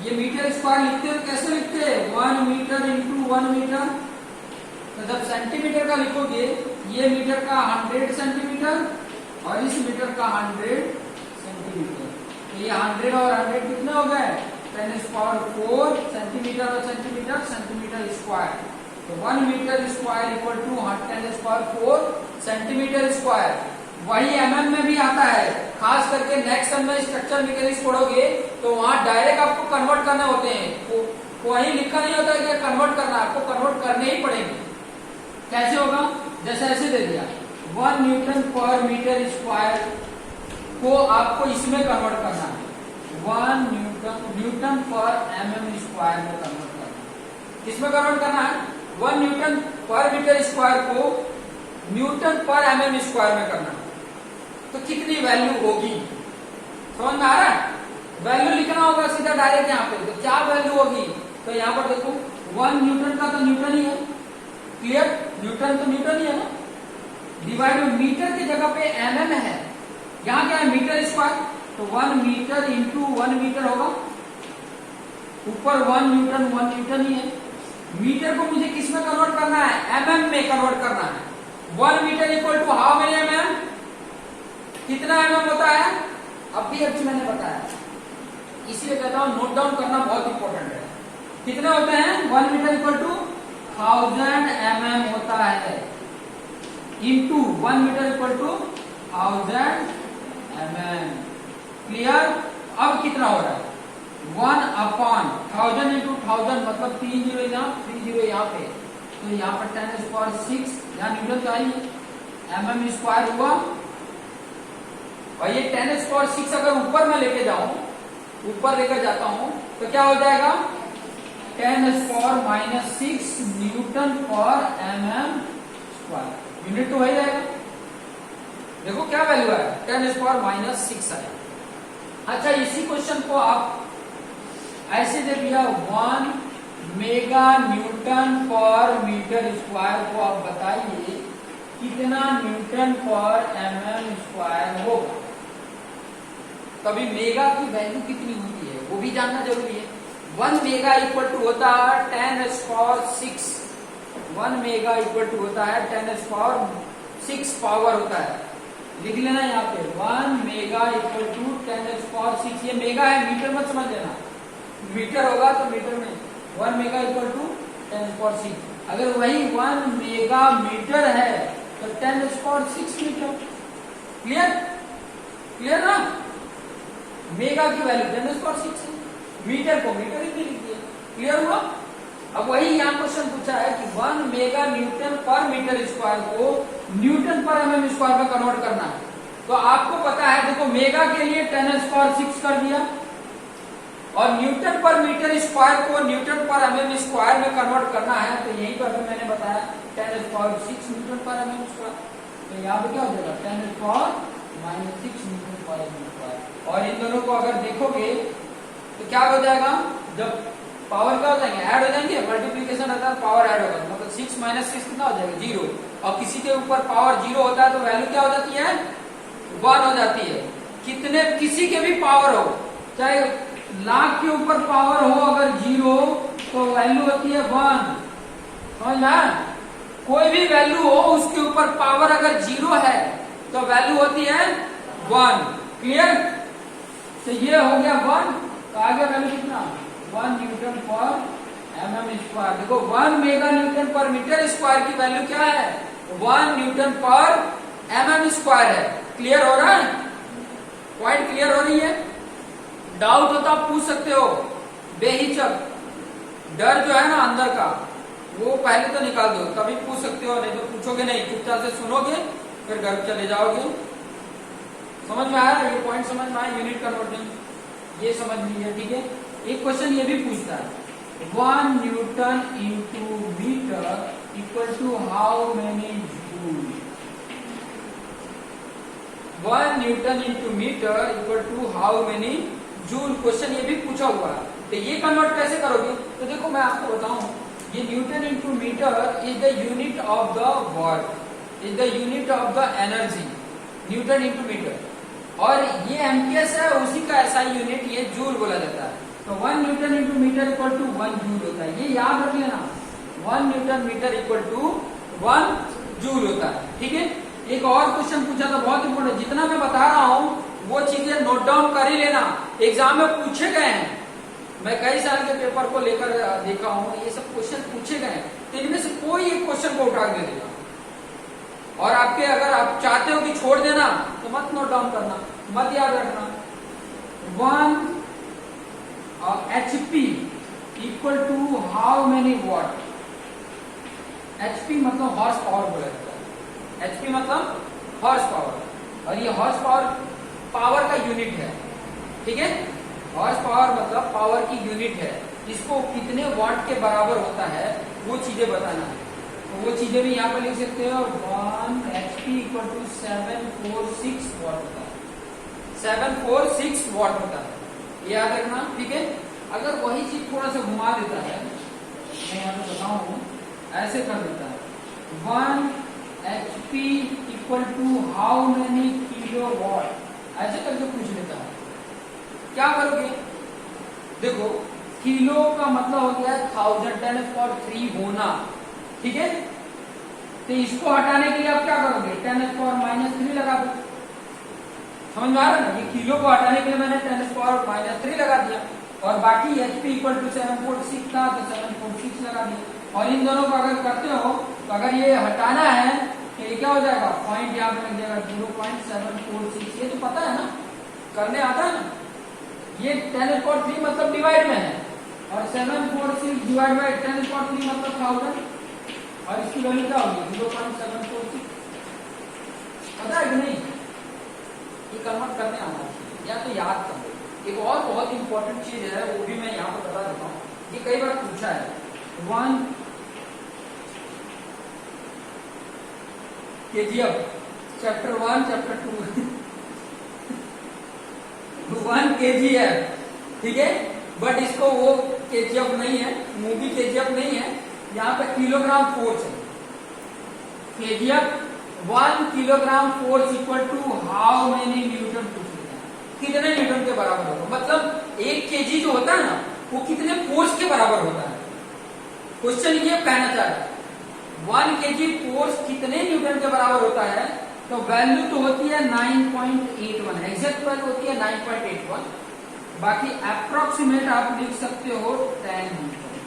ये मीटर स्क्वायर लिखते हो कैसे लिखते हैं? 1 मीटर इंटू 1 मीटर। तो जब सेंटीमीटर का लिखोगे, ये मीटर का 100 सेंटीमीटर और इस मीटर का 100 सेंटीमीटर, तो ये 100 और 100 कितने हो गए? 10⁴ सेंटीमीटर और सेंटीमीटर, सेंटीमीटर स्क्वायर। तो 1 metre square equal to 10⁴ centimetre square. वही एमएम में भी आता है, खास करके नेक्स्ट सेम में स्ट्रक्चर मैकेनिक्स पढ़ोगे तो वहां डायरेक्ट आपको कन्वर्ट करने होते हैं। वही लिखा नहीं होता है कि कन्वर्ट करना, आपको कन्वर्ट करने ही पड़ेंगे। कैसे होगा? जैसे ऐसे दे दिया 1 न्यूटन पर मीटर स्क्वायर को आपको इसमें कन्वर्ट करना है, 1 न्यूटन पर एमएम स्क्वायर में कन्वर्ट करना है। किसमें कन्वर्ट करना है? 1 न्यूटन पर मीटर स्क्वायर को न्यूटन पर एमएम स्क्वायर में करना है। तो कितनी वैल्यू होगी? समझ में आ रहा है? वैल्यू लिखना होगा सीधा डायरेक्ट यहाँ पे। तो क्या वैल्यू होगी? तो यहाँ पर देखो 1 न्यूटन का तो न्यूटन ही है। क्लियर? न्यूटन तो न्यूटन ही है ना। डिवाइड में मीटर की जगह पे एमएम है, यहाँ क्या है? Metre square. तो 1 मीटर इंटू 1 मीटर होगा। ऊपर 1 न्यूटन ही है। मीटर को मुझे किस में कन्वर्ट करना है? एमएम में कन्वर्ट करना है। 1 metre equal to how many MM? कितना एमएम होता है? अभी मैंने बताया, इसलिए कहता हूं नोट डाउन करना बहुत इंपॉर्टेंट है। कितने होते हैं? 1 मीटर इक्वल टू 1000 एमएम होता है, into 1 metre equal to 1000 MM. Clear? अब कितना हो रहा है? 1/1000 इंटू 1000 मतलब 3 जीरो यहाँ, 3 जीरो यहाँ पे, तो यहाँ पर 10⁶, यहाँ न्यूटन तो आई, एमएम स्क्वायर हुआ। और ये 10⁶ अगर ऊपर में लेके जाऊं, ऊपर लेकर जाता हूं, तो क्या हो जाएगा? 10⁻⁻6 न्यूटन पर एमएम स्क्वायर। यूनिट तो वही जाएगा। देखो क्या वैल्यू है? 10⁻⁻6 है। अच्छा, इसी क्वेश्चन को आप ऐसे दे दिया 1 मेगा न्यूटन पर मीटर स्क्वायर को आप बताइए कितना न्यूटन पर एमएम स्क्वायर होगा। तभी मेगा की वैल्यू कितनी होती है वो भी जानना जरूरी है। 1 मेगा इक्वल टू होता है 10⁶। 1 मेगा इक्वल टू होता है 10⁶ पावर होता है। लिख लेना यहाँ पे 1 मेगा इक्वल टू 10⁶। ये मेगा है, मीटर मत समझ लेना। मीटर होगा तो मीटर में 1 मेगा इक्वल टू 10⁶। अगर वही 1 मेगा मीटर है तो 10⁶ मीटर। क्लियर? क्लियर ना? मेगा की वैल्यू 10⁶ है, मीटर को मीटर ही लिख दिया। क्लियर हुआ? अब वही यहाँ क्वेश्चन पूछा है कि 1 मेगा न्यूटन पर मीटर स्क्वायर को न्यूटन पर एमएम स्क्वायर में कन्वर्ट करना है। तो आपको पता है, देखो मेगा के लिए 10⁻6 कर दिया, और न्यूटन पर मीटर स्क्वायर को न्यूटन पर एमएम स्क्वायर में कन्वर्ट करना है, तो यहीं पर भी मैंने बताया 10⁻6 न्यूटन पर एमएम स्क्वायर। तो यहाँ पे क्या हो जाएगा 10⁻⁻6 न्यूटन पर एमएम स्क्वायर। और इन दोनों को अगर देखोगे तो क्या हो जाएगा, जब पावर क्या हो जाएंगे, ऐड हो जाएंगे, मल्टीप्लीकेशन रहता है पावर ऐड होगा, मतलब 6 - 6 कितना हो जाएगा 0। और किसी के ऊपर पावर 0 होता है तो वैल्यू क्या हो जाती है 1 हो जाती है। कितने किसी के भी पावर हो, चाहे लाख के ऊपर पावर हो, अगर 0 तो वैल्यू होती है 1। समझ में, कोई भी वैल्यू हो उसके ऊपर पावर अगर 0 है तो वैल्यू होती है 1। क्लियर। तो ये हो गया 1, तो आगे वैल्यू कितना 1 न्यूटन पर एमएम स्क्वायर। देखो 1 मेगा न्यूटन पर मीटर स्क्वायर की वैल्यू क्या है 1 न्यूटन पर एमएम स्क्वायर है। क्लियर हो रहा है, पॉइंट क्लियर हो रही है। डाउट हो तो आप पूछ सकते हो बेहिचक, डर जो है ना अंदर का वो पहले तो निकाल दो, तभी पूछ सकते हो, नहीं तो पूछोगे नहीं, चुपचाप से सुनोगे फिर घर चले जाओगे। समझ में आया ये पॉइंट, समझ में आया यूनिट कन्वर्टिंग, ये समझ लीजिए। ठीक है, एक क्वेश्चन ये भी पूछता है 1 newton into metre equal to how many joule. 1 newton into metre equal to how many joule. Question ये भी पूछा हुआ है, तो ये कन्वर्ट कैसे करोगे। तो देखो मैं आपको बताऊं, ये newton into metre is the unit of the work, is the unit of the energy, newton into metre. और ये एम्पियर्स है, उसी का ऐसा यूनिट ये जूल बोला जाता है। तो 1 newton into metre equal to 1 joule होता है, ये याद रख लेना, 1 newton metre equal to 1 joule होता है। ठीक है, एक और क्वेश्चन पूछा था बहुत इंपॉर्टेंट, जितना मैं बता रहा हूँ वो चीजें नोट डाउन कर ही लेना, एग्जाम में पूछे गए हैं। मैं कई साल के पेपर को लेकर देखा हूँ, ये सब क्वेश्चन पूछे गए हैं, तो इनमें से कोई एक क्वेश्चन को उठा दे देगा। और आपके अगर आप चाहते हो कि छोड़ देना तो मत नोट डाउन करना, मत याद रखना। 1 HP equal to how many watt. HP मतलब हॉर्स पावर बोला जाता है, HP मतलब हॉर्स पावर, और ये हॉर्स पावर पावर का यूनिट है। ठीक है, हॉर्स पावर मतलब पावर की यूनिट है, इसको कितने वाट के बराबर होता है वो चीजें बताना है। तो वो चीजें भी यहाँ पर लिख सकते हो, 1 HP इक्वल टू 746 वॉट होता है, 746 वॉट होता है, याद रखना। ठीक है, अगर वही चीज थोड़ा सा घुमा देता है, मैं यहाँ पे बताऊँ, ऐसे कर देता है 1 HP equal to how many kilo watt, ऐसे करके पूछ लेता है, क्या करोगे। देखो किलो का मतलब हो गया 1000 10⁻³ होना। ठीक है, तो इसको हटाने के लिए आप क्या करोगे 10⁻³ लगा दो। समझ में आ रहा है ना, ये किलो को हटाने के लिए मैंने 10⁻³ लगा दिया, और बाकी HP इक्वल टू 746 था तो 746 लगा दिया। और इन दोनों को अगर करते हो तो अगर ये हटाना है तो ये क्या हो जाएगा, पॉइंट यहाँ पे लग जाएगा 0.746। ये तो पता है ना, करने आता है ना। ये 10⁻³ मतलब डिवाइड में है, और 746 डिवाइड बाई 10⁻³ मतलब 1000, और इसकी वैल्यू क्या होगी 0.746। पता है कि नहीं, ये कन्वर्ट करने आना चाहिए या तो याद कर लो। एक और बहुत इंपॉर्टेंट चीज है, वो भी मैं यहाँ पर बता देता हूँ, ये कई बार पूछा है। 1 KGF चैप्टर 1 चैप्टर 2 1 KGF, ठीक है, बट इसको वो KGF नहीं है, मूवी KGF नहीं है, यहाँ पे किलोग्राम फोर्स है। KGF 1 kilogram force equal to how many newton पूछ लेते हैं, कितने न्यूटन के बराबर होगा, मतलब 1 kg जो होता है ना वो कितने फोर्स के बराबर होता है। क्वेश्चन ये कहना चाह रहा है 1 kg फोर्स कितने न्यूटन के बराबर होता है, तो वैल्यू तो होती है 9.81, एग्जैक्ट वैल्यू होती है 9.81, बाकी अप्रोक्सीमेट आप लिख सकते हो 10 न्यूटन,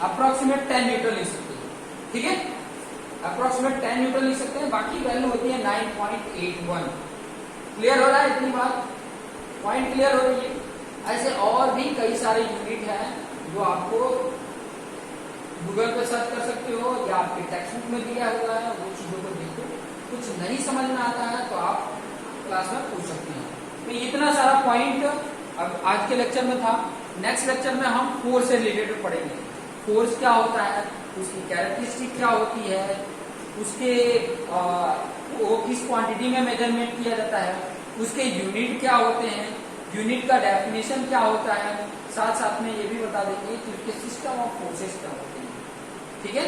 अप्रोक्सीमेट 10 न्यूटन लिख सकते हो। ठीक है, अप्रोक्सीमेट 10 न्यूटन लिख सकते हैं, बाकी वैल्यू होती है 9.81। क्लियर हो रहा है इतनी बात, पॉइंट क्लियर हो रही है। ऐसे और भी कई सारे यूनिट हैं जो आपको गूगल पे सर्च कर सकते हो या आपके टेक्स्ट बुक में दिया हुआ है, वो चीजों को देखो। कुछ नहीं समझ में आता है तो आप क्लास में पूछ सकते हैं। तो इतना सारा पॉइंट अब आज के लेक्चर में था। नेक्स्ट लेक्चर में हम फोर्स से रिलेटेड पढ़ेंगे। फोर्स क्या होता है, उसकी कैरेक्टरिस्टिक क्या होती है, उसके वो किस क्वांटिटी में मेजरमेंट किया जाता है, उसके यूनिट क्या होते हैं, यूनिट का डेफिनेशन क्या होता है, साथ साथ में ये भी बता देंगे कि उसके सिस्टम ऑफ फोर्सेस क्या होते हैं। ठीक है,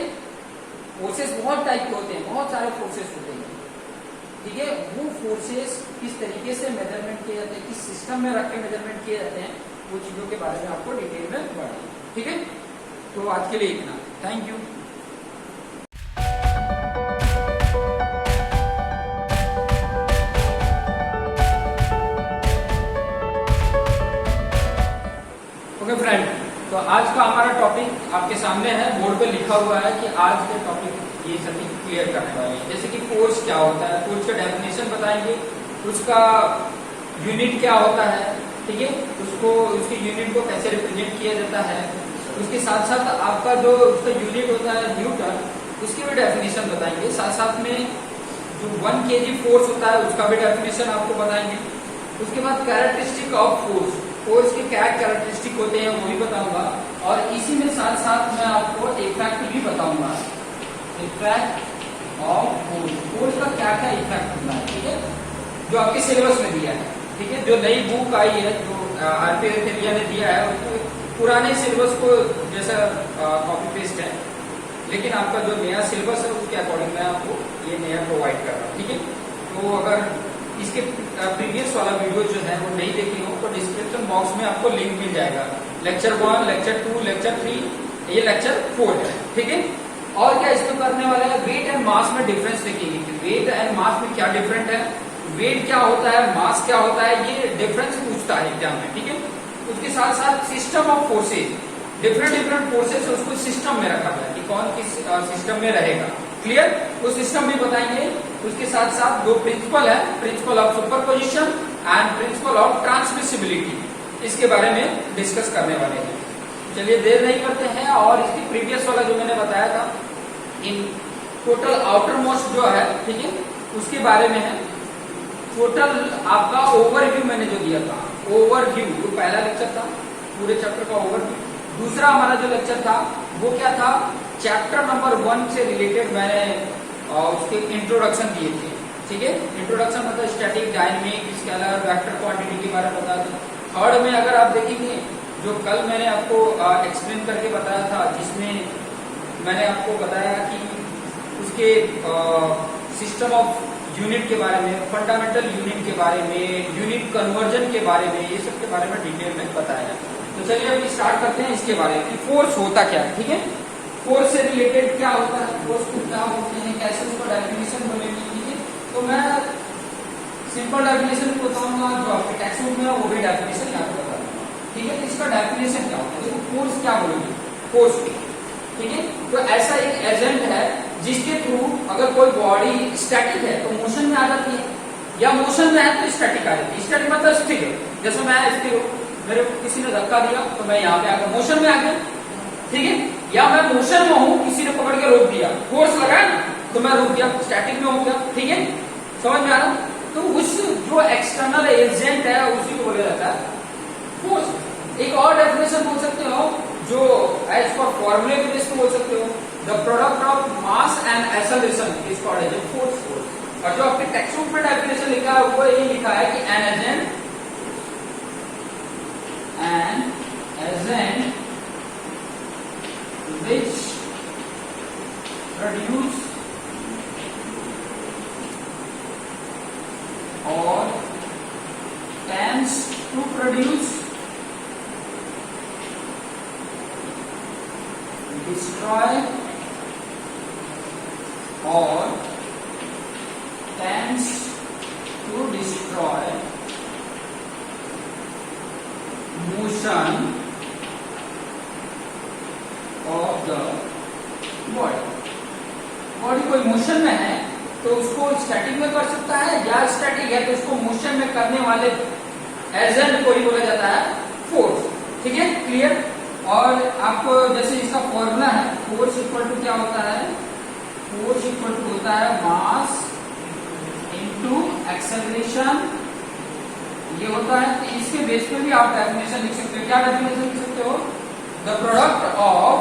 फोर्सेस बहुत टाइप के होते हैं, बहुत सारे फोर्सेस होते हैं। ठीक है, वो फोर्सेस किस तरीके से मेजरमेंट किए जाते हैं, किस सिस्टम में रख के मेजरमेंट किए जाते हैं, वो चीजों के बारे में आपको डिटेल में पढ़ाएंगे। ठीक है, तो आज के लिए इतना। Thank you. ओके फ्रेंड, तो आज का हमारा टॉपिक आपके सामने है, बोर्ड पे लिखा हुआ है कि आज के टॉपिक ये सभी क्लियर करने वाले हैं। जैसे कि फोर्स क्या होता है, फोर्स का डेफिनेशन बताएंगे, उसका यूनिट क्या होता है, ठीक है, उसको उसके यूनिट को कैसे रिप्रेजेंट किया जाता है, उसके साथ साथ आपका जो उसका यूनिट होता है न्यूटन, उसकी भी डेफिनेशन बताएंगे। साथ साथ में जो 1 kg फोर्स होता है उसका भी डेफिनेशन आपको बताएंगे। उसके बाद कैरेक्टरिस्टिक ऑफ फोर्स, फोर्स के क्या कैरेक्टरिस्टिक होते हैं वो भी बताऊंगा, और इसी में साथ साथ मैं आपको इफेक्ट भी बताऊंगा, इफेक्ट ऑफ फोर्स, फोर्स का क्या क्या इफेक्ट होता है। ठीक है, जो आपके सिलेबस में दिया है। ठीक है, जो नई बुक आई है, जो आरपी एथेरिया ने दिया है, उसको पुराने सिलेबस को जैसा कॉपी पेस्ट है, लेकिन आपका जो नया सिलेबस है उसके अकॉर्डिंग मैं आपको ये नया प्रोवाइड कर रहा हूँ। ठीक है, तो अगर इसके प्रीवियस वाला वीडियो जो है वो नहीं देखी हो तो डिस्क्रिप्शन बॉक्स में आपको लिंक मिल जाएगा। लेक्चर 1, लेक्चर 2, लेक्चर 3, ये लेक्चर 4 है। ठीक है, और क्या इसमें करने वाले हैं, वेट एंड मास में डिफरेंस देखेंगे कि वेट एंड मास में क्या डिफरेंट है, वेट क्या होता है, मास क्या होता है, ये डिफरेंस पूछता है एग्जाम में। ठीक है, उसके साथ साथ system of forces, different forces उसको सिस्टम में रखा गया कि कौन किस सिस्टम में रहेगा। क्लियर, वो सिस्टम भी बताएंगे। उसके साथ साथ दो प्रिंसिपल है, principal of superposition and principle of transmissibility, इसके बारे में डिस्कस करने वाले हैं। चलिए देर नहीं करते हैं, और इसकी प्रीवियस वाला जो मैंने बताया था इन टोटल आउटर मोस्ट जो है, ठीक है, उसके बारे में है। टोटल आपका ओवरव्यू मैंने जो दिया था, ओवरव्यू जो पहला लेक्चर था पूरे चैप्टर का ओवरव्यू। दूसरा हमारा जो लेक्चर था वो क्या था, चैप्टर नंबर 1 से रिलेटेड मैंने उसके इंट्रोडक्शन दिए थे। ठीक है, इंट्रोडक्शन मतलब static, dynamic, scalar, vector quantity के बारे में बताया था। थर्ड में अगर आप देखेंगे, जो कल मैंने आपको एक्सप्लेन करके बताया था, जिसमें मैंने आपको बताया कि उसके सिस्टम ऑफ यूनिट के बारे में, फंडामेंटल यूनिट के बारे में, यूनिट कन्वर्जन के बारे में, ये सब के बारे में डिटेल में बताया। तो चलिए अभी स्टार्ट करते हैं इसके बारे में कि फोर्स होता क्या है। ठीक है, फोर्स से रिलेटेड क्या होता है, फोर्स को क्या होते हैं, कैसे उसका डेफिनेशन बनेगी। ठीक है, तो मैं सिंपल डेफिनेशन बताऊंगा, जो आपके टेक्स्ट बुक में है वो भी डेफिनेशन यहाँ पे बता दूंगा। ठीक है, इसका डेफिनेशन क्या होता है, देखो फोर्स क्या बोलेंगे, फोर्स की। ठीक है, तो ऐसा एक एजेंट है जिसके थ्रू अगर कोई बॉडी स्टैटिक है तो मोशन में आ जाती है, या मोशन में है तो स्टैटिक आ जाती है। स्टैटिक मतलब स्थिर है, जैसे मैं स्थिर हूँ, मेरे को किसी ने धक्का दिया तो मैं यहाँ पे आकर मोशन में आ गया। ठीक है, या मैं मोशन में हूँ, किसी ने पकड़ के रोक दिया, फोर्स लगाया ना तो मैं रुक गया, स्टैटिक में हो गया। ठीक है, समझ में आ रहा, तो उस जो एक्सटर्नल एजेंट है उसी को बोला जाता है फोर्स। एक और डेफिनेशन बोल सकते हो, जो एज पर फॉर्मूले के बेस पे बोल सकते हो, the product of mass and acceleration is called as a force. और जो आपके टेक्स्ट बुक में डेफिनेशन लिखा है वो ये लिखा है कि an agent which produce or tends to produce, destroy or tends to destroy motion of the body. Body कोई मोशन में है तो उसको स्टैटिक में कर सकता है, या स्टैटिक है तो उसको मोशन में करने वाले एजेंट को ही बोला जाता है फोर्स। ठीक है, क्लियर। और आपको जैसे इसका फॉर्मूला है, फोर्स इक्वल टू क्या होता है, फोर्स इक्वल टू होता है मास इनटू एक्सेलरेशन, ये होता है। तो इसके बेस पे भी आप डेफिनेशन लिख सकते हो। क्या डेफिनेशन लिख सकते हो, the product of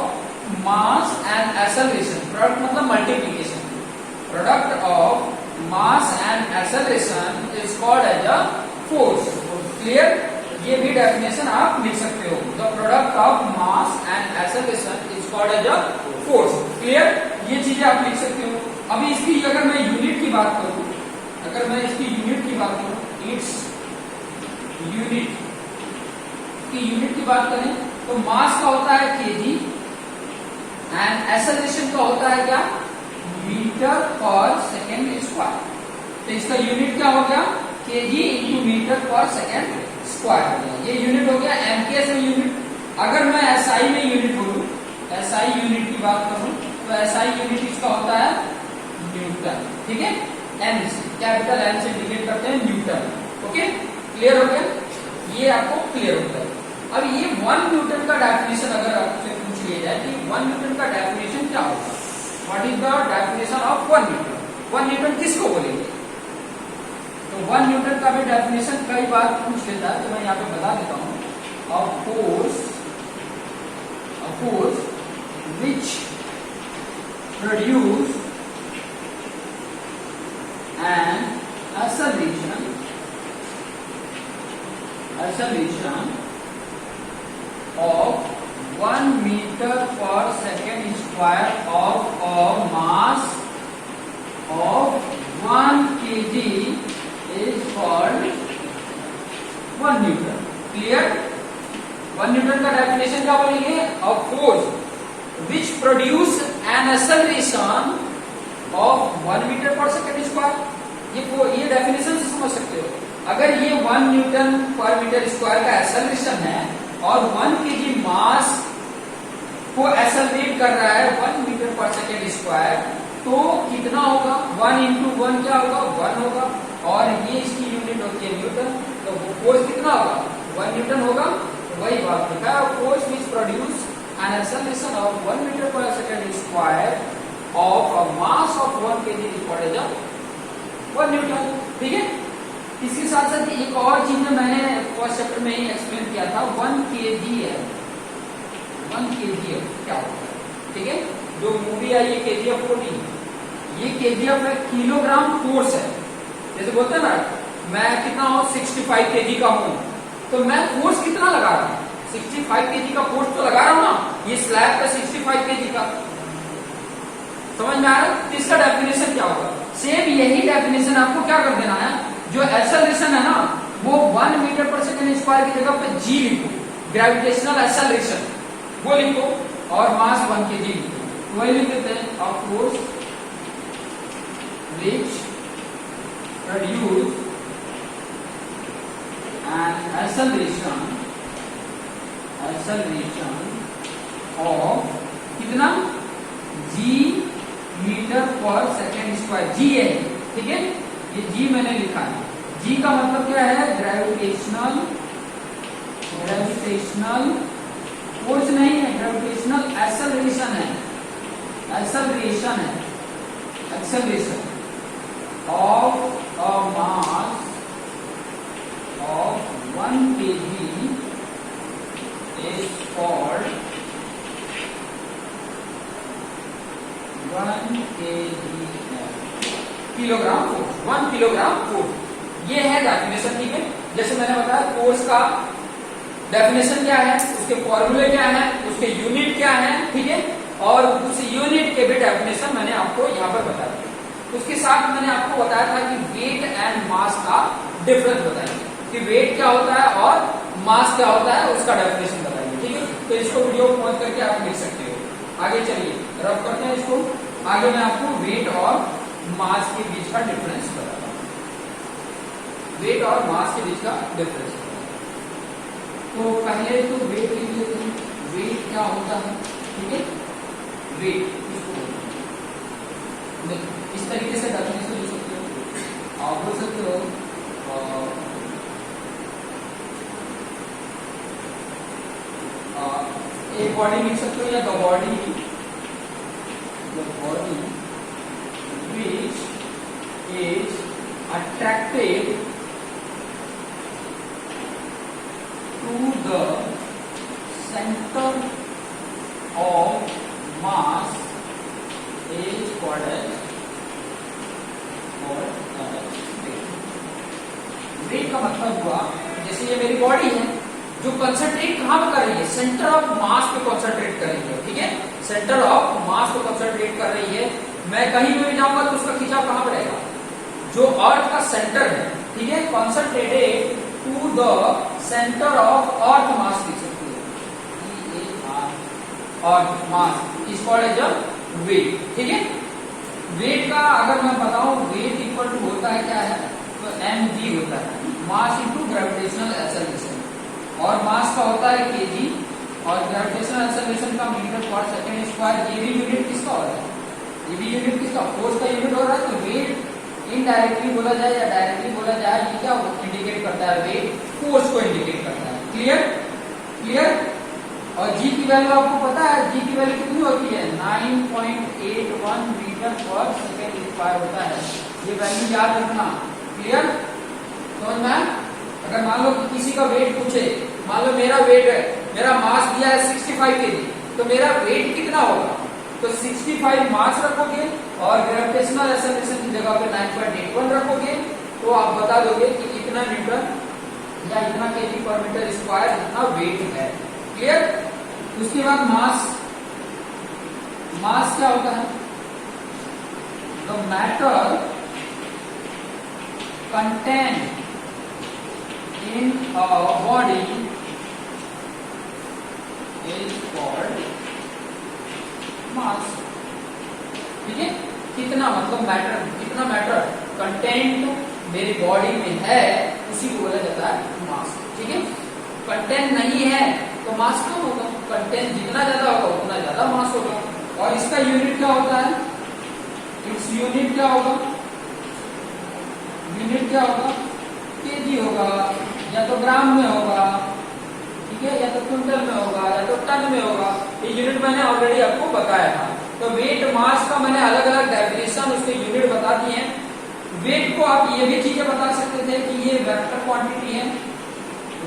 mass and acceleration, product मतलब multiplication, product of mass and acceleration is called as a force. Clear, ये भी डेफिनेशन आप लिख सकते हो, the product of mass and acceleration is called as a force. Clear, ये चीजें आप लिख सकते हो। अभी इसकी अगर मैं यूनिट की बात करूं, अगर मैं इसकी यूनिट की बात करूं, इट्स यूनिट की यूनिट की बात करें तो मास का होता है केजी एंड एक्सेलरेशन का होता है क्या, मीटर पर सेकेंड स्क्वायर। तो इसका यूनिट क्या हो गया, केजी इंटू मीटर पर सेकेंड स्क्वायर हो गया, ये यूनिट हो गया। एमकेएस में यूनिट, अगर मैं एसआई में यूनिट बोलूं, एसआई यूनिट की बात करूं तो एसआई यूनिट इसका होता है न्यूटन। ठीक है, एम से, कैपिटल एम से इंडिकेट करते हैं न्यूटन। ओके, क्लियर हो गया, ये आपको क्लियर होता है। अब ये 1 न्यूटन का डेफिनेशन अगर आपसे पूछ लिया जाए कि 1 न्यूटन का डेफिनेशन क्या होगा, what is the definition of 1 Newton, 1 Newton किसको बोलेंगे। तो 1 न्यूटन का भी डेफिनेशन कई बार पूछ लेता है, तो मैं यहाँ पे बता देता हूँ। A force which produce N acceleration of 1 meter per second square of a mass of 1 kg is called 1 Newton. Clear? 1 Newton का डेफिनेशन क्या बोलेंगे, a force which produce an acceleration of 1 meter per second square। ये definition से समझ सकते हो। अगर ये 1 न्यूटन पर मीटर स्क्वायर का एक्सेलरेशन है और 1 केजी मास को एक्सेलरेट कर रहा है 1 मीटर पर सेकेंड स्क्वायर, तो कितना होगा, 1 इंटू 1 क्या होगा, 1 होगा, और ये इसकी यूनिट होती है न्यूटन, तो वो फोर्स कितना होगा, 1 न्यूटन होगा। वही बात लिखा है, force which produce an acceleration of 1 metre पर second square of a mass of 1 kg is called as 1 newton. ठीक है, इसके साथ साथ एक और चीज मैंने फर्स्ट चैप्टर में ही एक्सप्लेन किया था, 1 kgf, 1 kgf क्या होता है। ठीक है, जो मूवी आई है KGF 14, ये KGF है, किलोग्राम फोर्स है। जैसे बोलते हैं ना, मैं कितना हूं, 65 kg का हूं, तो मैं फोर्स कितना लगा रहा हूं, 65 kg का फोर्स तो लगा रहा हूं ना, ये स्लैब का 65 kg का, समझ में आ रहा है। इसका डेफिनेशन क्या होगा, सेम यही डेफिनेशन आपको क्या कर देना है, जो एक्सेलरेशन है ना वो 1 मीटर पर सेकेंड स्क्वायर की जगह पे g लिखो, ग्रेविटेशनल एक्सेलरेशन वो लिखो, और मास 1 kg लिखो, वही लिख देते हैं। Of force which produce an acceleration of कितना, g मीटर पर सेकेंड स्क्वायर, g है, ठीक है, ये g मैंने लिखा है। g का मतलब क्या है, ग्रेविटेशनल फोर्स नहीं है, ग्रेविटेशनल एक्सेलरेशन है, acceleration of a mass of 1 kg is called 1 kg kilogram force, 1 kilogram force, ये है डेफिनेशन। ठीक है, जैसे मैंने बताया फोर्स का डेफिनेशन क्या है, उसके फॉर्मूले क्या है, उसके यूनिट क्या है, ठीक है, और उस यूनिट के भी डेफिनेशन मैंने आपको यहाँ पर बताया। उसके साथ मैंने आपको बताया था कि वेट एंड मास का डिफरेंस बताइए, कि वेट क्या होता है और मास क्या होता है, उसका डेफिनेशन बताइए। ठीक है, तो इसको वीडियो पॉज करके आप लिख सकते हो। आगे चलिए रफ करते हैं इसको। आगे मैं आपको वेट और मास के बीच का डिफरेंस बताता हूं, वेट और मास के बीच का डिफरेंस। तो पहले तो वेट लिख लेते हैं, वेट क्या होता है। ठीक है, वेट इस तरीके से डेफिनेशन लिख सकते हो, आप बोल सकते हो बॉडी लिख सकते हो या the body which is attracted to the centre of mass is called as weight का मतलब हुआ जैसे ये मेरी बॉडी है जो कंसंट्रेट कहां पे कर रही है, सेंटर ऑफ मास पे कंसंट्रेट कर रही है, ठीक है, सेंटर ऑफ मास पे कंसंट्रेट कर रही है। मैं कहीं भी जाऊंगा तो उसका खिंचाव कहां पर रहेगा, जो अर्थ का सेंटर है, ठीक है, concentrated to the centre of earth mass लिख सकते हो, earth mass is called as a weight, ठीक है। वेट का अगर मैं बताऊं, वेट इक्वल टू होता है क्या है, तो mg होता है, मास इनटू ग्रेविटेशनल एक्सेलरेशन, और मास का होता है kg, और ग्रेविटेशनल एक्सेलरेशन का मीटर पर सेकंड स्क्वायर। ये भी यूनिट किसका हो रहा है, ये भी यूनिट किसका, फोर्स का यूनिट हो रहा है। तो वेट इनडायरेक्टली बोला जाए या डायरेक्टली बोला जाए, ये क्या इंडिकेट करता है, वेट फोर्स को इंडिकेट करता है। Clear clear. और g की वैल्यू आपको पता है, g की वैल्यू कितनी होती है, 9.81 मीटर पर सेकंड स्क्वायर होता है, ये वैल्यू याद रखना। क्लियर, समझ में। अगर मान लो कि किसी का वेट पूछे, मान लो मेरा वेट है, मेरा मास दिया है 65 kg, तो मेरा वेट कितना होगा, तो 65 मास रखोगे और ग्रेविटेशनल एक्सेलरेशन की जगह पे 9.81 रखोगे, तो आप बता दोगे कि इतना न्यूटन या इतना kg पर मीटर स्क्वायर इतना वेट है। क्लियर। उसके बाद मास, मास क्या होता है, the matter content in a body is called mass, ठीक है। कितना मतलब मैटर, कितना मैटर कंटेंट मेरी बॉडी में है उसी को बोला जाता है मास, ठीक है। कंटेंट नहीं है तो मास कम होगा, कंटेंट जितना ज्यादा होगा उतना ज्यादा मास होगा। और इसका यूनिट क्या होता है, इट्स यूनिट क्या होगा, यूनिट क्या होगा, केजी होगा, या तो ग्राम में होगा, ठीक है, या तो क्विंटल में होगा, या तो टन में होगा। ये यूनिट मैंने ऑलरेडी आपको बताया था। तो वेट मास का मैंने अलग अलग डेफिनेशन, उसके यूनिट बता दिए हैं। वेट को आप ये भी चीजें बता सकते थे कि ये वेक्टर क्वांटिटी है,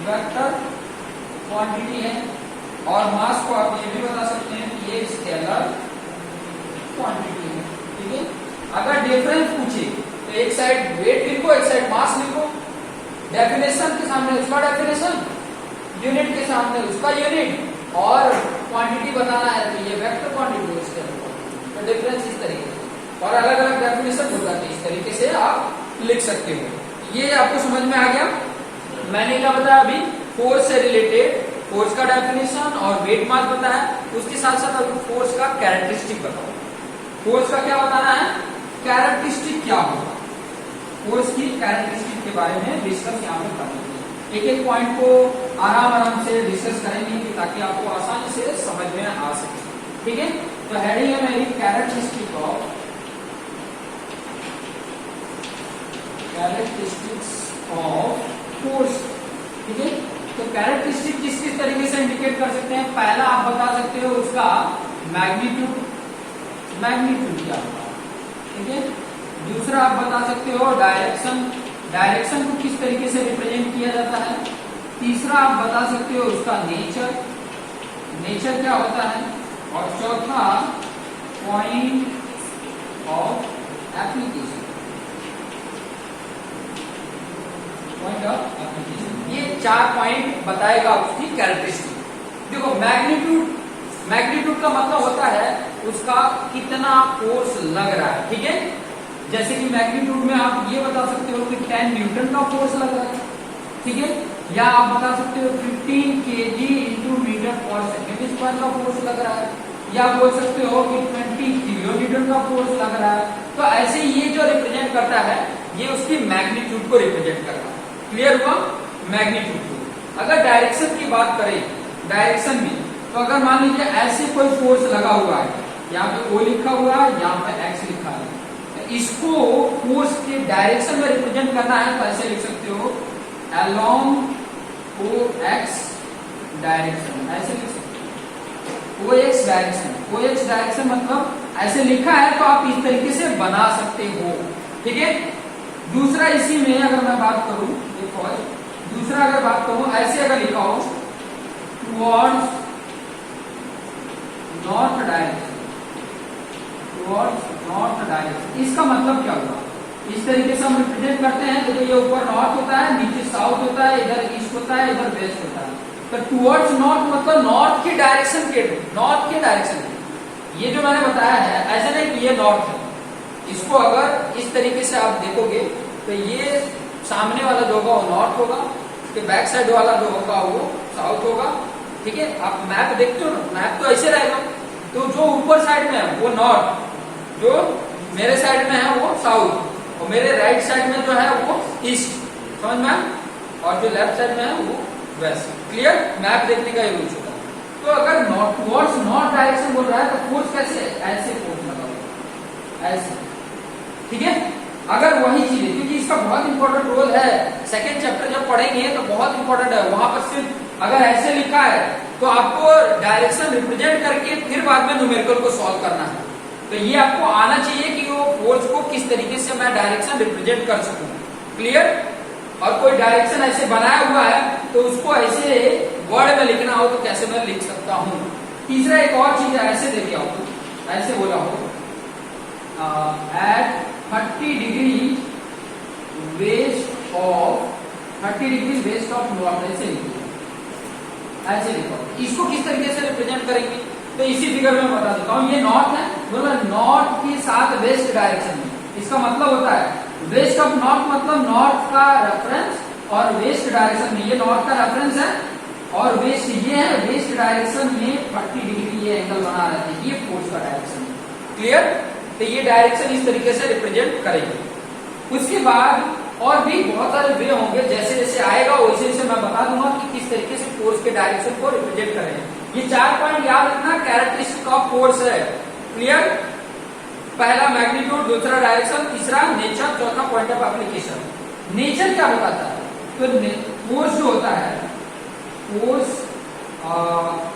वेक्टर क्वांटिटी है, और मास को आप ये भी बता सकते हैं कि ये स्केलर क्वांटिटी है, ठीक है। अगर डिफरेंस पूछे तो एक साइड वेट लिखो, एक साइड मास लिखो, डेफिनेशन के सामने उसका डेफिनेशन, यूनिट के सामने उसका यूनिट, और क्वांटिटी बताना है तो ये वेक्टर क्वांटिटी है इसके अंदर। तो डिफरेंस इस तरीके से, और अलग अलग डेफिनेशन होगा, इस तरीके से आप लिख सकते हो। ये आपको समझ में आ गया। मैंने क्या बताया अभी, फोर्स से रिलेटेड फोर्स का डेफिनेशन और वेट मास बताया, उसके साथ साथ आपको फोर्स का कैरेक्टरिस्टिक बताओ। फोर्स का क्या बताना है, कैरेक्टरिस्टिक क्या होगा, फोर्स की कैरेक्टरिस्टिक के बारे में डिस्कस यहाँ पे करेंगे। एक एक पॉइंट को आराम आराम से डिस्कस करेंगे ताकि आपको आसानी से समझ में आ सके, ठीक है। तो हेडिंग है मेरी characteristic of, characteristics of force, ठीक है। तो कैरेक्टरिस्टिक किस किस तरीके से इंडिकेट कर सकते हैं, पहला आप बता सकते हो उसका मैग्नीट्यूड, मैग्नीट्यूड क्या होगा, ठीक है। दूसरा आप बता सकते हो डायरेक्शन, डायरेक्शन को किस तरीके से रिप्रेजेंट किया जाता है। तीसरा आप बता सकते हो उसका नेचर, नेचर क्या होता है। और चौथा point of application, point of application. ये 4 पॉइंट बताएगा उसकी कैरेक्टरिस्टिक। देखो मैग्नीट्यूड, मैग्नीट्यूड का मतलब होता है उसका कितना फोर्स लग रहा है, ठीक है। जैसे कि मैग्नीट्यूड में आप ये बता सकते हो कि 10 न्यूटन का फोर्स लग रहा है, ठीक है, या आप बता सकते हो 15 kg इंटू मीटर पर सेकेंड स्क्वायर का फोर्स लग रहा है, या बोल सकते हो कि 20 किलो न्यूटन का फोर्स लग रहा है। तो ऐसे ये जो रिप्रेजेंट करता है ये उसकी मैग्नीट्यूड को रिप्रेजेंट कर रहा है। क्लियर हुआ, मैग्नीट्यूड को। अगर डायरेक्शन की बात करें, डायरेक्शन में, तो अगर मान लीजिए ऐसे कोई फोर्स लगा हुआ है, यहाँ पे O लिखा हुआ है, यहाँ पे X लिखा है, इसको फोर्स के डायरेक्शन में रिप्रेजेंट करना है तो ऐसे लिख सकते हो along OX डायरेक्शन, ऐसे लिख सकते हो। OX direction. OX डायरेक्शन मतलब ऐसे लिखा है तो आप इस तरीके से बना सकते हो, ठीक है। दूसरा इसी में अगर मैं बात करूं, दूसरा अगर बात करूं ऐसे अगर लिखा हो towards north direction, towards north direction, इसका मतलब क्या हुआ? इस तरीके से हम रिप्रेजेंट करते हैं तो ये ऊपर नॉर्थ होता है, नीचे साउथ होता है, इधर ईस्ट होता है, इधर वेस्ट होता है। तो टुवर्ड्स नॉर्थ मतलब नॉर्थ की डायरेक्शन के, नॉर्थ के डायरेक्शन के। ये जो मैंने बताया है ऐसा नहीं कि ये नॉर्थ है, इसको अगर इस तरीके से आप देखोगे तो ये सामने वाला जो होगा वो नॉर्थ होगा, उसके बैक साइड वाला जो होगा वो साउथ होगा, ठीक है। आप मैप देखते हो ना, मैप तो ऐसे रहेगा, तो जो ऊपर साइड में है वो नॉर्थ, जो मेरे साइड में है वो साउथ, और मेरे राइट साइड में जो है वो ईस्ट, समझ में, और जो लेफ्ट साइड में है वो वेस्ट। क्लियर? मैप देखने का ये रूल्स होता है। तो अगर टुवर्ड्स नॉर्थ डायरेक्शन बोल रहा है तो फोर्स कैसे? ऐसे फोर्स लगाओ, ऐसे, ठीक है। अगर वही चीज है, क्योंकि इसका बहुत इंपॉर्टेंट रोल है, सेकेंड चैप्टर जब पढ़ेंगे तो बहुत इंपॉर्टेंट है, वहां पर सिर्फ अगर ऐसे लिखा है तो आपको डायरेक्शन रिप्रेजेंट करके फिर बाद में न्यूमेरिकल को सॉल्व करना है। तो ये आपको आना चाहिए कि वो फोर्स को किस तरीके से मैं डायरेक्शन रिप्रेजेंट कर सकूं। क्लियर? और कोई डायरेक्शन ऐसे बनाया हुआ है तो उसको ऐसे वर्ड में लिखना हो तो कैसे मैं लिख सकता हूं। तीसरा एक और चीज है, ऐसे देखिए आपको, ऐसे बोला हो at 30 degree west of north, ऐसे लिखिए, ऐसे लिखो। इसको किस तरीके से रिप्रेजेंट करेंगे तो इसी फिगर में बता देता हूँ। ये नॉर्थ है, बोला नॉर्थ के साथ वेस्ट डायरेक्शन में, इसका मतलब होता है वेस्ट ऑफ नॉर्थ मतलब नॉर्थ का रेफरेंस, और वेस्ट डायरेक्शन में ये नॉर्थ का रेफरेंस है और वेस्ट ये है, वेस्ट डायरेक्शन में 30 डिग्री ये एंगल बना रहे थे, ये फोर्स का डायरेक्शन है। क्लियर? तो ये डायरेक्शन इस तरीके से रिप्रेजेंट करेंगे। उसके बाद और भी बहुत सारे वे होंगे, जैसे जैसे आएगा वैसे वैसे मैं बता दूंगा कि किस तरीके से फोर्स के डायरेक्शन को रिप्रेजेंट करें। ये 4 पॉइंट याद रखना, कैरेक्टरिस्टिक ऑफ फोर्स है। क्लियर? पहला मैग्नीट्यूड, दूसरा डायरेक्शन, तीसरा नेचर, चौथा पॉइंट ऑफ एप्लीकेशन। नेचर क्या बताता है? तो फोर्स जो होता है,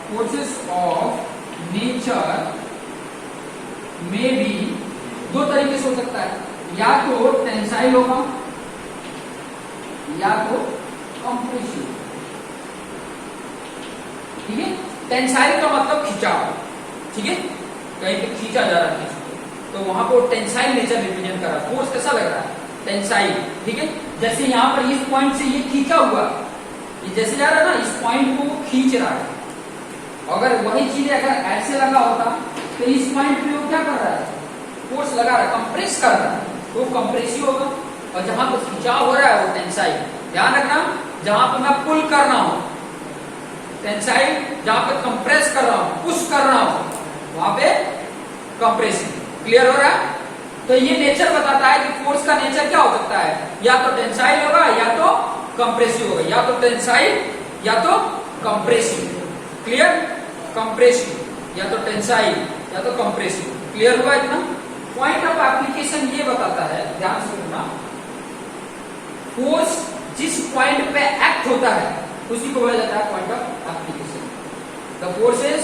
फोर्सेस ऑफ नेचर में भी 2 तरीके से हो सकता है, या तो टेंसाइल होगा या तो कंप्रेसिव, ठीक है। टेंसाइल का मतलब खिंचाव, ठीक है, कहीं पे खींचा जा रहा है तो वहां पर टेंसाइल नेचर रिप्रेजेंट कर रहा है। फोर्स कैसा लग रहा है? टेंसाइल, ठीक है। जैसे यहाँ पर इस पॉइंट से ये खींचा हुआ, ये जैसे जा रहा है ना, इस पॉइंट को वो खींच रहा है। अगर वही चीज अगर ऐसे लगा होता तो इस पॉइंट पे वो क्या कर रहा है? फोर्स लगा रहा है, कंप्रेस कर रहा है, तो पुल होगा। और जहां पर खिंचाव हो रहा है वो टेंसाइल। ध्यान रखना, जहां पर मैं पुल कर रहा हूं टेंसाइल, जहां पर कंप्रेस कर रहा हूं, पुश कर रहा हूं, वहां पे कंप्रेसिव। क्लियर हो रहा है? तो ये नेचर बताता है कि फोर्स का नेचर क्या हो सकता है, या तो टेंसाइल होगा या तो कंप्रेसिव होगा, या तो टेंसाइल या तो कंप्रेसिव। क्लियर? कंप्रेसिव या तो टेंसाइल या तो कंप्रेसिव। क्लियर हुआ इतना? पॉइंट ऑफ एप्लीकेशन ये बताता है, ध्यान से सुनना, फोर्स जिस पॉइंट पे एक्ट होता है उसी को बोला जाता है point of application. The forces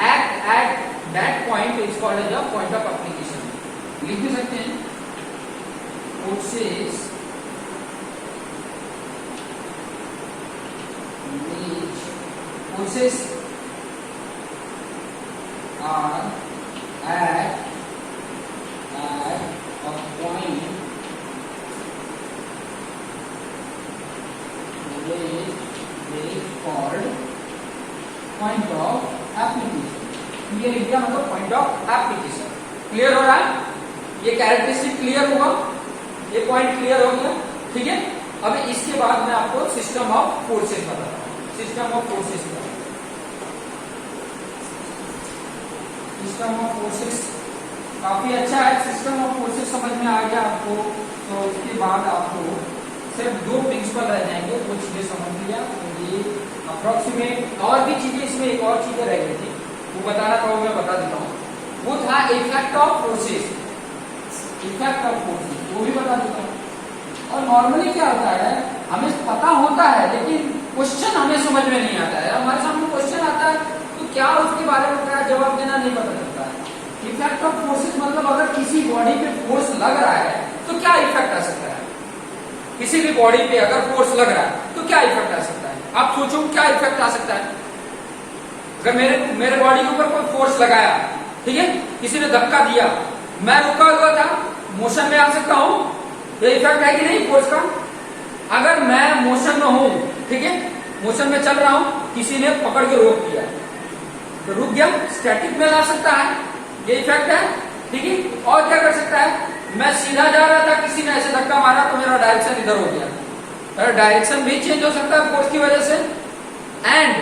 act at that point is called as a point of application. लिख भी सकते हैं, forces are at a point which is called point of application। ये लिख दिया, मतलब पॉइंट ऑफ एप्लीकेशन। क्लियर हो रहा है? ये कैरेक्टरिस्टिक क्लियर हुआ, ये पॉइंट क्लियर हो गया, ठीक है। अब इसके बाद मैं आपको सिस्टम ऑफ फोर्सेस बताता हूँ। System of forces, system of forces काफी अच्छा है। सिस्टम ऑफ फोर्सेस समझ में आ गया आपको, तो उसके बाद आपको सिर्फ 2 प्रिंसिपल रह जाएंगे, वो चीजें समझ लिया। तो ये अप्रोक्सीमेट और भी चीजें, इसमें एक और चीजें रह गई थी, वो बताना था, वो मैं बता देता हूँ। वो था effect of forces, effect of forces, वो भी बता देता हूँ। और नॉर्मली क्या होता है, हमें पता होता है लेकिन क्वेश्चन हमें समझ में नहीं आता है। हमारे सामने क्वेश्चन आता है तो क्या उसके बारे में क्या जवाब देना नहीं पता चलता है। इफेक्ट ऑफ फोर्सेस मतलब अगर किसी बॉडी पे फोर्स लग रहा है तो क्या इफेक्ट आ सकता है, किसी भी बॉडी पे अगर फोर्स लग रहा है तो क्या इफेक्ट आ सकता है। आप सोचो क्या इफेक्ट आ सकता है। अगर मेरे बॉडी के ऊपर कोई फोर्स लगाया, ठीक है, किसी ने धक्का दिया, मैं रुका हुआ था, मोशन में आ सकता हूं, ये इफेक्ट है कि नहीं फोर्स का। अगर मैं मोशन में हूं, ठीक है, मोशन में चल रहा हूं, किसी ने पकड़ के रोक दिया तो रुक गया, स्टैटिक में ला सकता है, ये इफेक्ट है, ठीक है। और क्या कर सकता है, मैं सीधा जा रहा था, किसी ने ऐसे धक्का मारा तो मेरा डायरेक्शन इधर हो गया, मेरा डायरेक्शन भी चेंज हो सकता है फोर्स की वजह से। एंड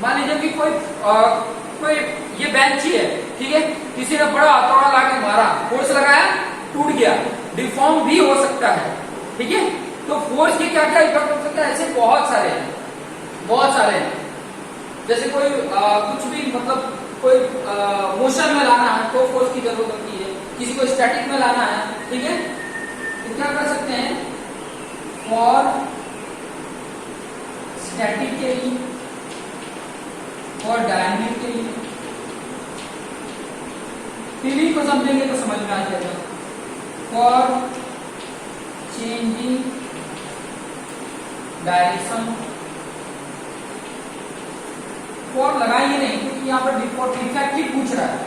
मान लीजिए कि कोई ये बेंच ही है, ठीक है, किसी ने बड़ा हथौड़ा लाके मारा, फोर्स लगाया, टूट गया, डिफॉर्म भी हो सकता है, ठीक है। तो फोर्स के क्या क्या इफेक्ट हो सकता है, ऐसे बहुत सारे हैं, बहुत सारे हैं। जैसे कोई कुछ भी मतलब कोई मोशन में लाना है तो फोर्स की जरूरत होती है, किसी को स्टैटिक में लाना है, ठीक है, तो क्या कर सकते हैं, फॉर स्टैटिक के लिए और डायनेमिक के लिए। फीलिंग को समझेंगे तो समझ में आ जाएगा। फॉर चेंजिंग डायरेक्शन, फॉर लगाएंगे नहीं क्योंकि यहाँ पर डिफॉल्ट इफेक्ट ही पूछ रहा है,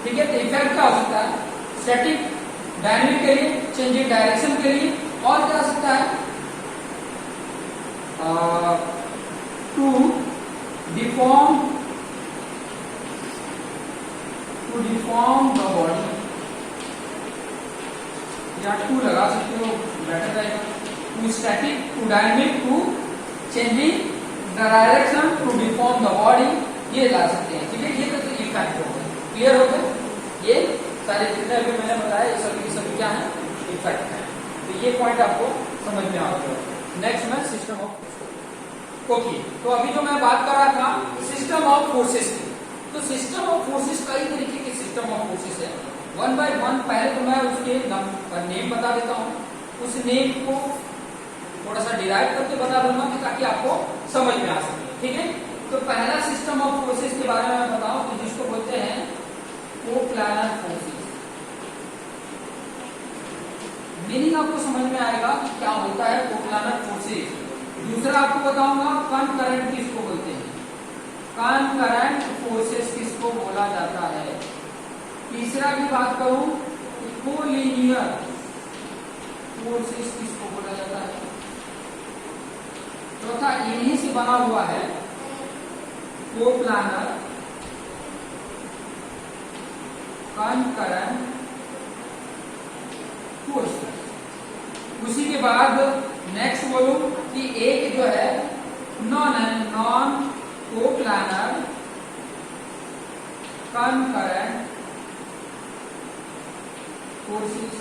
ठीक है। तो इफेक्ट क्या हो सकता है, स्टैटिक, डायनेमिक के लिए, चेंजिंग डायरेक्शन के लिए, और क्या हो सकता है, टू डिफॉर्म द बॉडी, या टू लगा सकते हो, बेटर रहेगा। To static, to dynamic, to changing direction, to deform the body, ये ला सकते हैं, ठीक है। ये तो इफेक्ट हो गए, क्लियर हो गए, ये सारे जितने अभी मैंने बताया ये सभी क्या है, इफेक्ट है। तो ये पॉइंट आपको समझ में आ गया। नेक्स्ट में सिस्टम ऑफ, ओके, तो अभी जो मैं बात कर रहा था सिस्टम ऑफ फोर्सेस की, तो सिस्टम ऑफ फोर्सेस कई तरीके के सिस्टम ऑफ फोर्सेस है। वन बाय वन पहले तो मैं उसके नेम बता देता हूँ, उस नेम को थोड़ा सा डिराइव करके बता दूंगा ताकि आपको समझ में आ सके, ठीक है। तो पहला सिस्टम ऑफ फोर्सेस के बारे में बताऊं तो जिसको बोलते हैं कोप्लानर फोर्सेस। मीनिंग आपको समझ में आएगा कि क्या होता है कोप्लानर फोर्सेस। दूसरा आपको बताऊंगा कनकरेंट किसको बोलते हैं, कनकरेंट फोर्सेस किसको बोला जाता है। तीसरा की बात करूं कोलिनियर फोर्सेस किसको बोला जाता है। चौथा इन्हीं से बना हुआ है कोप्लानर, कनकरेंट फोर्सेस। उसी के बाद नेक्स्ट बोलूं कि एक जो है नॉन कोप्लानर कनकरेंट फोर्सेस।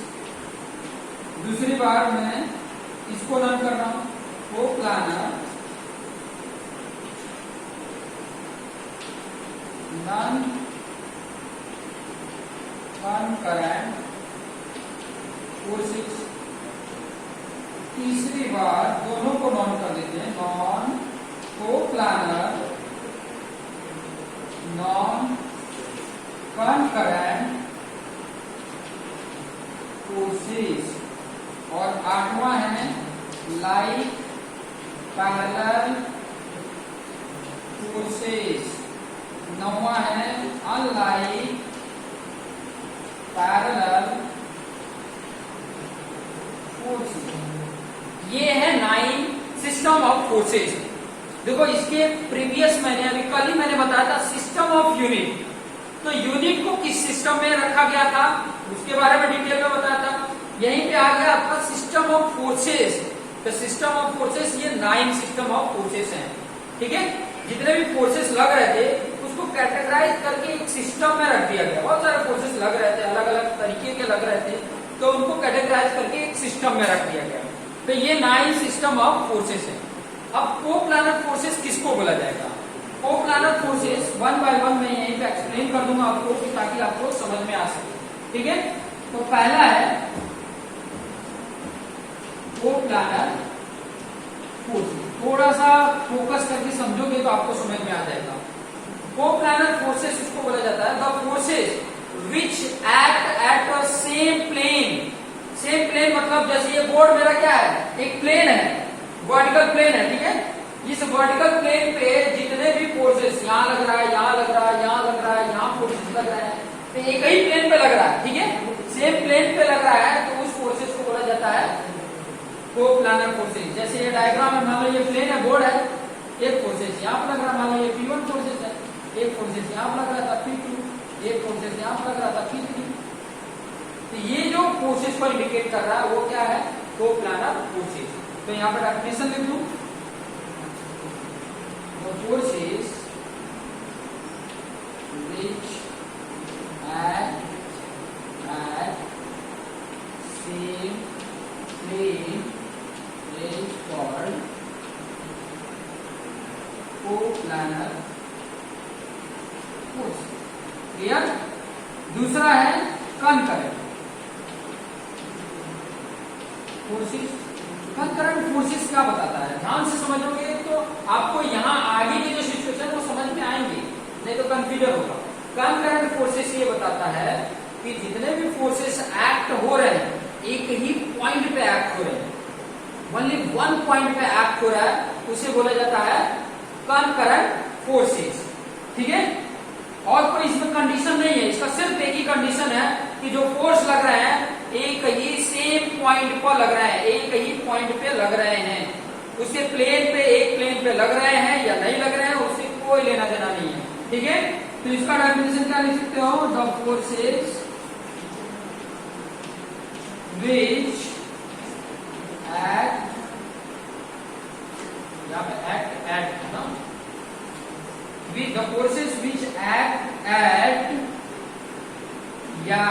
दूसरी बार मैं इसको लर्न कर रहा हूं कोप्लानर नॉन कनकरेंट फोर्सेस। तीसरी बार दोनों को नॉन कर देते हैं, non coplanar non concurrent forces. और आठवां है लाइक पैरेलल फोर्सेस। नौवां है अनलाइक पैरेलल फोर्सेस। ये है 9 सिस्टम ऑफ फोर्सेस। देखो इसके प्रीवियस मैंने अभी कल ही मैंने बताया था सिस्टम ऑफ यूनिट, तो यूनिट को किस सिस्टम में रखा गया था उसके बारे में डिटेल में बताया था। यहीं पे आ गया आपका सिस्टम ऑफ फोर्सेस। तो सिस्टम ऑफ फोर्सेस ये 9 सिस्टम ऑफ फोर्सेस हैं, ठीक है। जितने भी फोर्सेस लग रहे थे उसको कैटेगराइज करके एक सिस्टम में रख दिया गया। बहुत सारे फोर्सेस लग रहे थे, अलग अलग तरीके के लग रहे थे, तो उनको कैटेगराइज करके एक सिस्टम में रख दिया गया। तो ये 9 सिस्टम ऑफ फोर्सेस है। अब कोप्लानर फोर्सेस किसको बोला जाएगा। Coplanar forces one by one मैं यहीं पे एक्सप्लेन कर दूंगा आपको ताकि आपको समझ में आ सके, ठीक है। तो पहला है कोप्लानर फोर्सेस। थोड़ा सा फोकस करके समझोगे तो आपको समझ में आ जाएगा। कोप्लानर फोर्सेस उसको बोला जाता है the forces which act at the same plane. Same plane मतलब जैसे ये बोर्ड मेरा क्या है, एक प्लेन है, वर्टिकल प्लेन है, ठीक है। इस वर्टिकल प्लेन पे जितने भी फोर्सेस यहाँ लग रहा है, यहाँ लग रहा है, यहाँ लग रहा है, यहाँ फोर्सेस लग रहा है, तो एक ही प्लेन पे लग रहा है, ठीक है, सेम प्लेन पे लग रहा है, तो उस फोर्सेस को बोला जाता है कोप्लानर फोर्सेस। जैसे ये डायग्राम है, मान लो ये प्लेन है, बोर्ड है, एक फोर्सेस यहाँ पर लग रहा है, मान लो ये P1 फोर्सेस है, एक फोर्सेस यहाँ पर लग रहा था P2, एक फोर्सेस यहाँ पर लग रहा था P3। तो ये जो फोर्सेस को इंडिकेट कर रहा है वो क्या है, कोप्लानर फोर्सेस। तो यहाँ पर डेफिनेशन लिख दूं, the forces which act at same plane is called coplanar force. Clear. दूसरा है कनकरेंट फोर्सेस। कनकरेंट फोर्सेस क्या बताता है, ध्यान से समझोगे तो आपको यहाँ आगे की जो सिचुएशन वो समझ में आएंगे, नहीं तो कंफ्यूजन होगा। कनकरेंट फोर्सेस ये बताता है कि जितने भी फोर्सेस एक्ट हो रहे हैं एक ही पॉइंट पे एक्ट हो रहे हैं, ओनली वन पॉइंट पे एक्ट हो रहा है, उसे बोला जाता है कनकरेंट फोर्सेस, ठीक है। और कोई इसमें कंडीशन नहीं है, इसका सिर्फ एक ही कंडीशन है कि जो फोर्स लग रहे हैं एक ही सेम पॉइंट पर लग रहे हैं, एक ही पॉइंट पे लग रहे हैं, उसके प्लेन पे, एक प्लेन पे लग रहे हैं या नहीं लग रहे हैं उससे कोई लेना देना नहीं है, ठीक है। तो इसका डेफिनेशन क्या लिख सकते हो, द फोर्सेस विच एक्ट, यहाँ पे एक्ट है ना, the forces which act at या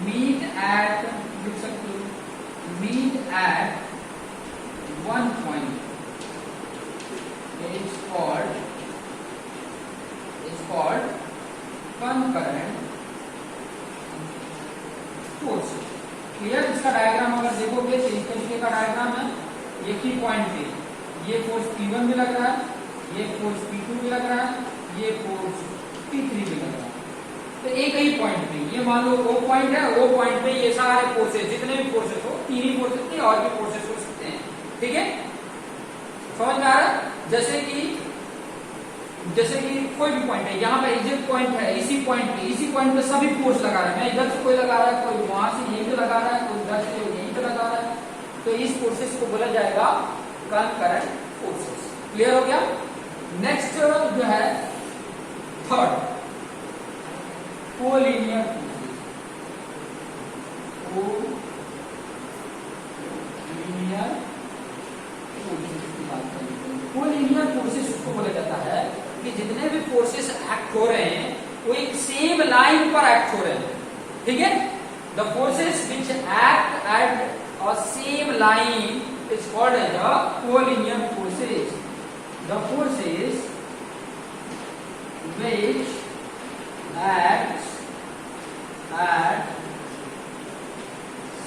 meet at, लिख सकते हो, meet at one point is called concurrent forces। Clear. इसका डायग्राम अगर देखोगे तो इस तरीके का डायग्राम है, एक ही पॉइंट पे ये फोर्स P1 भी लग रहा है, ये फोर्स P2 भी लग रहा है, ये फोर्स P3 भी लग रहा है, तो एक ही पॉइंट पे, ये मान लो O पॉइंट है, O पॉइंट पे ये सारे फोर्सेस, जितने भी फोर्सेस हो, तीन ही फोर्सेस थे और भी फोर्सेस हो सकते हैं, ठीक है। समझ में आ रहा है। जैसे कि कोई भी पॉइंट है, यहाँ पे एग्जैक्ट पॉइंट है, इसी पॉइंट पे सभी फोर्स लगा रहे हैं, मैं इधर से कोई लगा रहा है, कोई वहां से यहीं पे लगा रहा है, कोई इधर से यहीं पे लगा रहा है, तो इस फोर्सेस को बोला जाएगा कनकरेंट फोर्सेस। क्लियर हो गया। नेक्स्ट जो है third, collinear forces. Collinear forces उसको बोला जाता है कि जितने भी फोर्सेस एक्ट हो रहे हैं वो एक सेम लाइन पर एक्ट हो रहे हैं, ठीक है। The forces which act at a same line is called as the collinear forces. The forces which acts at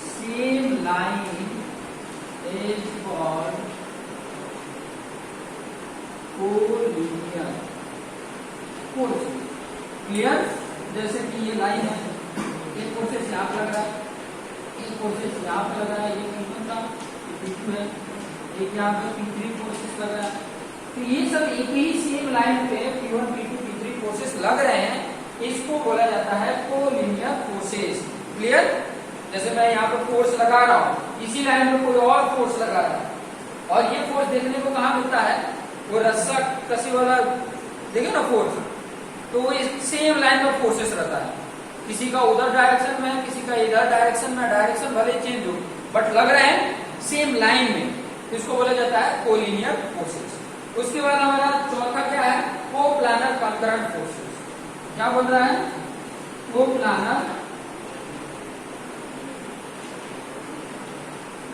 same line is called collinear forces. Clear? जैसे कि ये लाइन है, एक फोर्सेस यहाँ पर लग रहा है, एक फोर्सेस यहाँ पर लग रहा है, ये P1 का P2 है, एक यहाँ पे P3 फोर्सेस लग रहा है, तो ये सब एक ही सेम लाइन पे P1, P2, P3 फोर्सेस लग रहे हैं, इसको बोला जाता है कोलिनियर फोर्सेस। क्लियर। जैसे मैं यहाँ पे फोर्स लगा रहा हूँ, इसी लाइन में कोई और फोर्स लगा रहा है, और ये फोर्स देखने को कहाँ मिलता है, वो रस्सा कसी वाला देखे ना फोर्स, तो वो सेम लाइन में फोर्सेस रहता है, किसी का उधर डायरेक्शन में, किसी का इधर डायरेक्शन में, डायरेक्शन भले चेंज हो बट लग रहे हैं सेम लाइन में, तो इसको बोला जाता है कोलिनियर फोर्सेस। उसके बाद हमारा चौथा क्या है, कोप्लानर कनकरेंट फोर्सेस। क्या बोल रहा है, कोप्लानर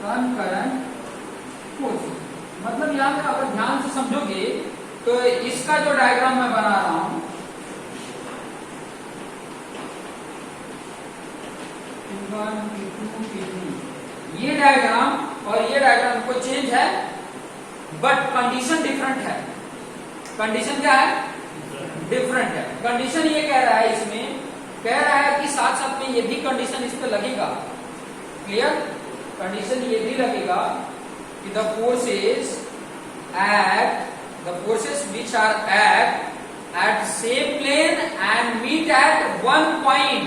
कनकरेंट फोर्सेस। मतलब यहाँ पे अगर ध्यान से समझोगे तो इसका जो डायग्राम मैं बना रहा हूं, ये डायग्राम और ये डायग्राम कोई चेंज है बट कंडीशन डिफरेंट है। कंडीशन क्या है, डिफरेंट है। कंडीशन ये कह रहा है, इसमें कह रहा है कि साथ साथ में ये भी कंडीशन इस पे लगेगा, क्लियर, कंडीशन ये भी लगेगा कि the forces which are at same plane and meet at one point,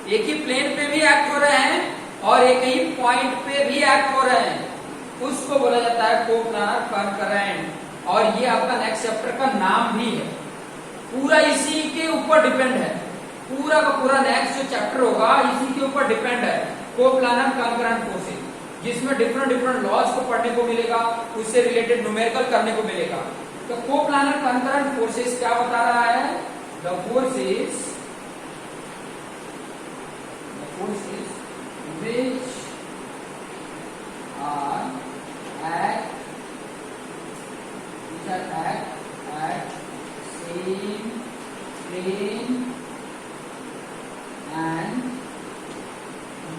एक ही प्लेन पे भी एक्ट हो रहे हैं और एक ही पॉइंट पे भी एक्ट हो रहे हैं, उसको बोला जाता है कोप्लानर कंकरेंट। और ये आपका नेक्स्ट चैप्टर का नाम भी है, पूरा इसी के ऊपर डिपेंड है, पूरा का पूरा नेक्स्ट जो चैप्टर होगा इसी के ऊपर डिपेंड है, कोप्लानर कंकरेंट फोर्सेस, जिसमें डिफरेंट लॉज को पढ़ने को मिलेगा, उससे रिलेटेड न्यूमेरिकल करने को मिलेगा। तो कोप्लानर कंकरेंट फोर्सेस क्या बता रहा है, the forces which are at same plane and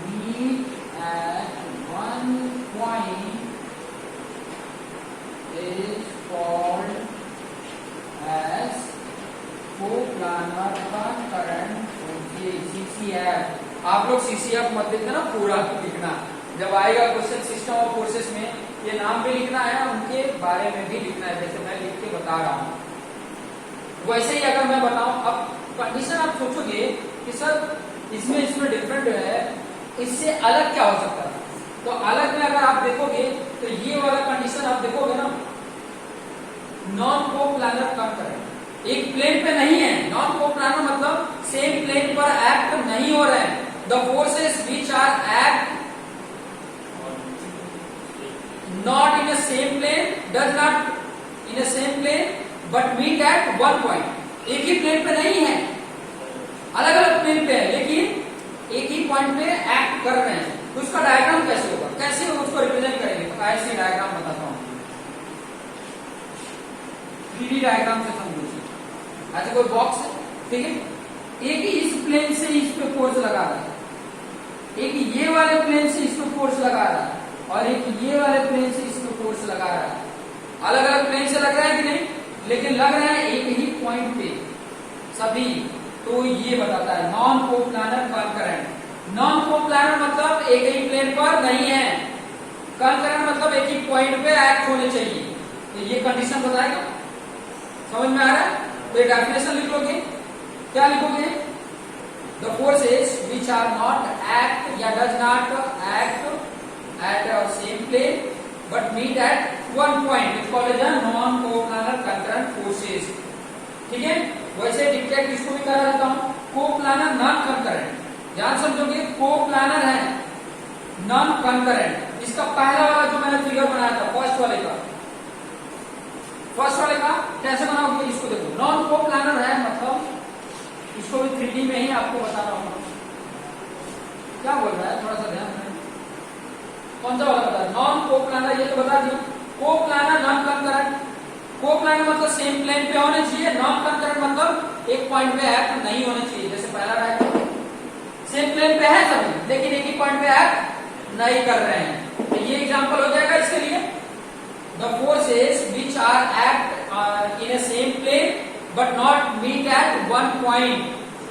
meet at one point is called as coplanar concurrent forces, CCF। आप लोग CCF मत लिखना, पूरा लिखना, जब आएगा क्वेश्चन सिस्टम ऑफ फोर्सेस में ये नाम भी लिखना है, उनके बारे में भी लिखना है, जैसे मैं लिख के बता रहा हूं वैसे ही अगर मैं बताऊं। अब कंडीशन आप सोचोगे कि सर इसमें डिफरेंट है, इससे अलग क्या हो सकता है, तो अलग में अगर आप देखोगे तो ये वाला कंडीशन आप देखोगे ना, नॉन कोप्लानर कंकरेंट, एक प्लेन पे नहीं है, नॉन कोप्लानर मतलब सेम प्लेन पर एक्ट नहीं हो रहे हैं। The forces which are act not in a same plane, does not in a same plane but meet at one point, एक ही प्लेन पे नहीं है, अलग अलग प्लेन पे है, लेकिन एक ही पॉइंट पे एक्ट कर रहे हैं। तो उसका डायग्राम कैसे होगा, कैसे उसको रिप्रेजेंट करेंगे, तो ऐसे डायग्राम बताता हूं, 3D डायग्राम से समझो। ऐसे कोई बॉक्स है, ठीक है, एक ही इस प्लेन से इस पे फोर्स लगा रहा है, एक ये वाले प्लेन से इस पे फोर्स लगा रहा है, और एक ये वाले प्लेन से इस पे फोर्स लगा रहा है। अलग अलग प्लेन से लग रहा है कि नहीं, लेकिन लग रहा है एक ही पॉइंट पे सभी। तो ये बताता है non coplanar concurrent. Non coplanar मतलब एक ही प्लेन पर नहीं है, कंकरेंट मतलब एक ही पॉइंट पे एक्ट होने चाहिए। तो ये कंडीशन बताएगा, समझ में आ रहा है। तो ये डेफिनेशन लिख लोगे, क्या लिखोगे, the forces which are not act या does not act at same plane but meet at one point is called as non coplanar concurrent forces, ठीक है। वैसे डिक्टेट इसको भी करा जाता हूं, कोप्लानर नॉन कंकरेंट, ध्यान समझोगे, कोप्लानर है नॉन कंकरेंट। इसका पहला वाला जो मैंने फिगर बनाया था, फर्स्ट वाले का कैसे बनाओगे, इसको देखो, नॉन कोप्लानर है मतलब इसको भी 3D में ही आपको बता रहा हूं, क्या बोल रहा है, थोड़ा सा ध्यान दें, कौन सा वाला बता रहा है, नॉन कोप्लानर, ये तो बता दिया, कोप्लानर नॉन कंकरेंट। कोप्लानर मतलब सेम प्लेन पे होने चाहिए, नॉन कंकरेंट मतलब एक पॉइंट पे एक्ट नहीं होने चाहिए। जैसे पहला डायग्राम, सेम प्लेन पे है सभी, लेकिन एक ही पॉइंट पे एक्ट नहीं कर रहे हैं, तो ये एग्जांपल हो जाएगा इसके लिए। The forces which are act in a same plane but not meet at one point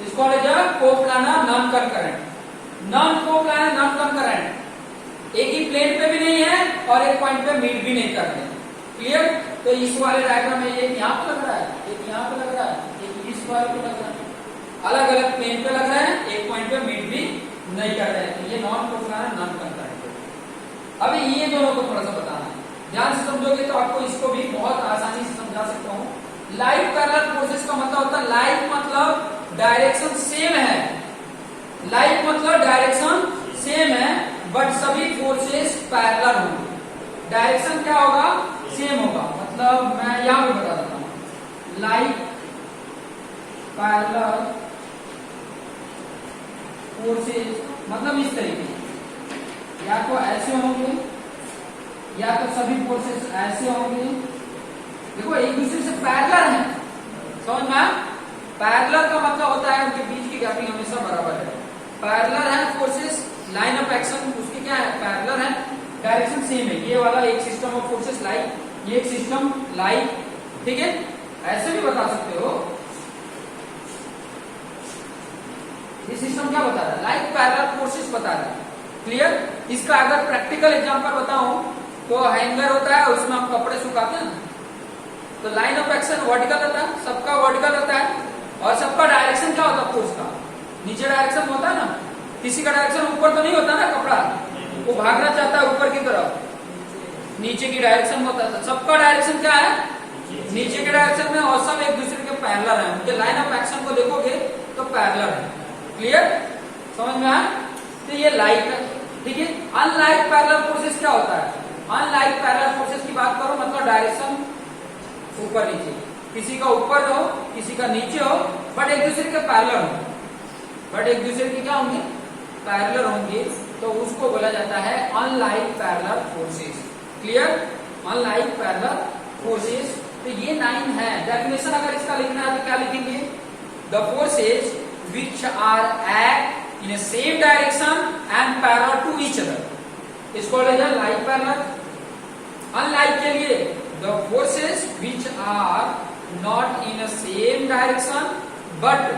is called as coplanar non concurrent. Non coplanar non concurrent, एक ही प्लेन पे भी नहीं है और एक पॉइंट पे मीट भी नहीं कर रहे, क्लियर। तो इस वाले डायग्राम में एक यहाँ पे लग रहा है, एक यहाँ पे लग रहा है, एक इस वाले पे लग रहा है, अलग अलग प्लेन पे लग रहा है, एक पॉइंट पे मीट भी नहीं कर रहे हैं, तो ये नॉन कोप्लानर नॉन कंकरेंट। अभी ये दोनों को थोड़ा सा बताना है, ध्यान से समझोगे तो आपको इसको भी बहुत आसानी से समझा सकता हूँ। लाइव पैरेलल फोर्सेस का मतलब होता है, लाइव मतलब डायरेक्शन सेम है, लाइव मतलब डायरेक्शन सेम है बट सभी फोर्सेस पैरेलल होंगे, डायरेक्शन क्या होगा, सेम होगा। मतलब मैं यहां पे बता देता हूं, लाइव पैरेलल फोर्सेस मतलब इस तरीके, या तो ऐसे होंगे या तो सभी फोर्सेस ऐसे होंगे, देखो एक दूसरे से पैरेलल है, समझ में। पैरेलल का मतलब होता है उनके बीच की गैपिंग हमेशा बराबर है, पैरेलल है फोर्सेस, लाइन ऑफ एक्शन उसकी क्या है, पैरेलल है, डायरेक्शन सेम है। ये वाला एक सिस्टम ऑफ फोर्सेस लाइक, ये एक सिस्टम लाइक, ठीक है। ऐसे भी बता सकते हो। ये सिस्टम क्या बता रहा है? लाइक पैरेलल फोर्सेस बता रहा है। क्लियर? इसका अगर प्रैक्टिकल एग्जांपल बताऊं तो हैंगर होता है, उसमें हम कपड़े सुखाते हैं, तो लाइन ऑफ एक्शन वर्टिकल रहता है, सबका वर्टिकल रहता है, और सबका डायरेक्शन क्या होता है फोर्स का? नीचे डायरेक्शन होता है ना, किसी का डायरेक्शन ऊपर तो नहीं होता ना, कपड़ा वो भागना चाहता है ऊपर की तरफ, नीचे की डायरेक्शन होता है। सबका डायरेक्शन क्या है? नीचे के डायरेक्शन में, और सब एक दूसरे के पैरेलल है। मुझे लाइन ऑफ एक्शन को देखोगे तो पैरेलल है। क्लियर? समझ में आया? तो ये लाइक है, ठीक है। अनलाइक पैरेलल फोर्सेस क्या होता है? अनलाइक पैरेलल फोर्सेस की बात करो मतलब डायरेक्शन ऊपर नीचे, किसी का ऊपर हो किसी का नीचे हो, बट एक दूसरे के पैरेलल हो, बट एक दूसरे के क्या होंगे? पैरेलल होंगे, तो उसको बोला जाता है unlike parallel forces. Clear? Unlike parallel forces. तो ये 9 है। डेफिनेशन अगर इसका लिखना है तो क्या लिखेंगे? The forces which are act in a same direction and parallel to each other is called as a like parallel. Unlike के लिए the forces which are not in a same direction but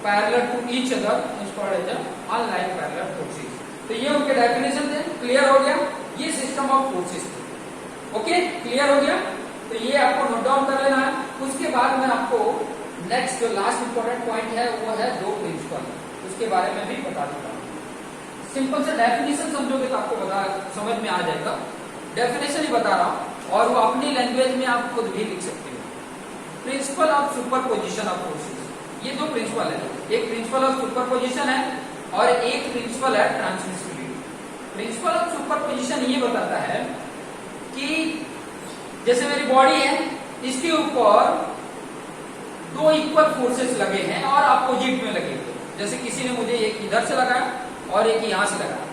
parallel to each other is called as a unlike parallel forces. तो ये उनके definition थे। Clear हो गया? ये system of forces थे। ओके, क्लियर हो गया? तो ये आपको नोट डाउन कर लेना है। उसके बाद मैं आपको नेक्स्ट जो लास्ट इंपॉर्टेंट पॉइंट है वो है दो प्रिंसिपल, उसके बारे में भी बता देता हूँ। सिंपल से डेफिनेशन समझोगे तो आपको समझ में आ जाएगा। डेफिनेशन ही बता रहा हूँ और वो अपनी लैंग्वेज में आप खुद भी लिख सकते हो। Principal of superposition of forces, ये दो प्रिंसिपल है। एक प्रिंसिपल ऑफ सुपरपोजिशन है और एक प्रिंसिपल है ट्रांसमिसिबिलिटी। प्रिंसिपल ऑफ सुपरपोजिशन ये बताता है कि जैसे मेरी बॉडी है, इसके ऊपर दो इक्वल फोर्सेस लगे हैं और अपोजिट में लगे हुए। जैसे किसी ने मुझे एक इधर से लगाया और एक यहां से लगाया,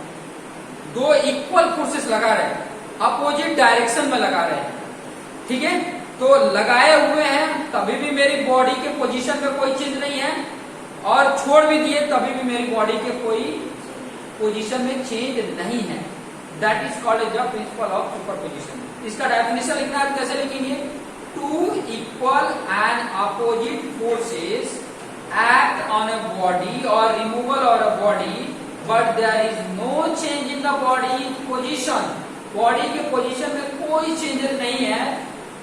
दो इक्वल फोर्सेस लगा रहे हैं, अपोजिट डायरेक्शन में लगा रहे हैं। ठीक है? तो लगाए हुए हैं तभी भी मेरी बॉडी के पोजीशन में कोई चेंज नहीं है, और छोड़ भी दिए तभी भी मेरी बॉडी के कोई पोजीशन में चेंज नहीं है। That is called as the principle of superposition. इसका डेफिनेशन लिखना है, कैसे लिखेंगे? Two equal and opposite forces act on a body or removal of a body, but there is no change in the body position. Body के position में कोई changes नहीं है,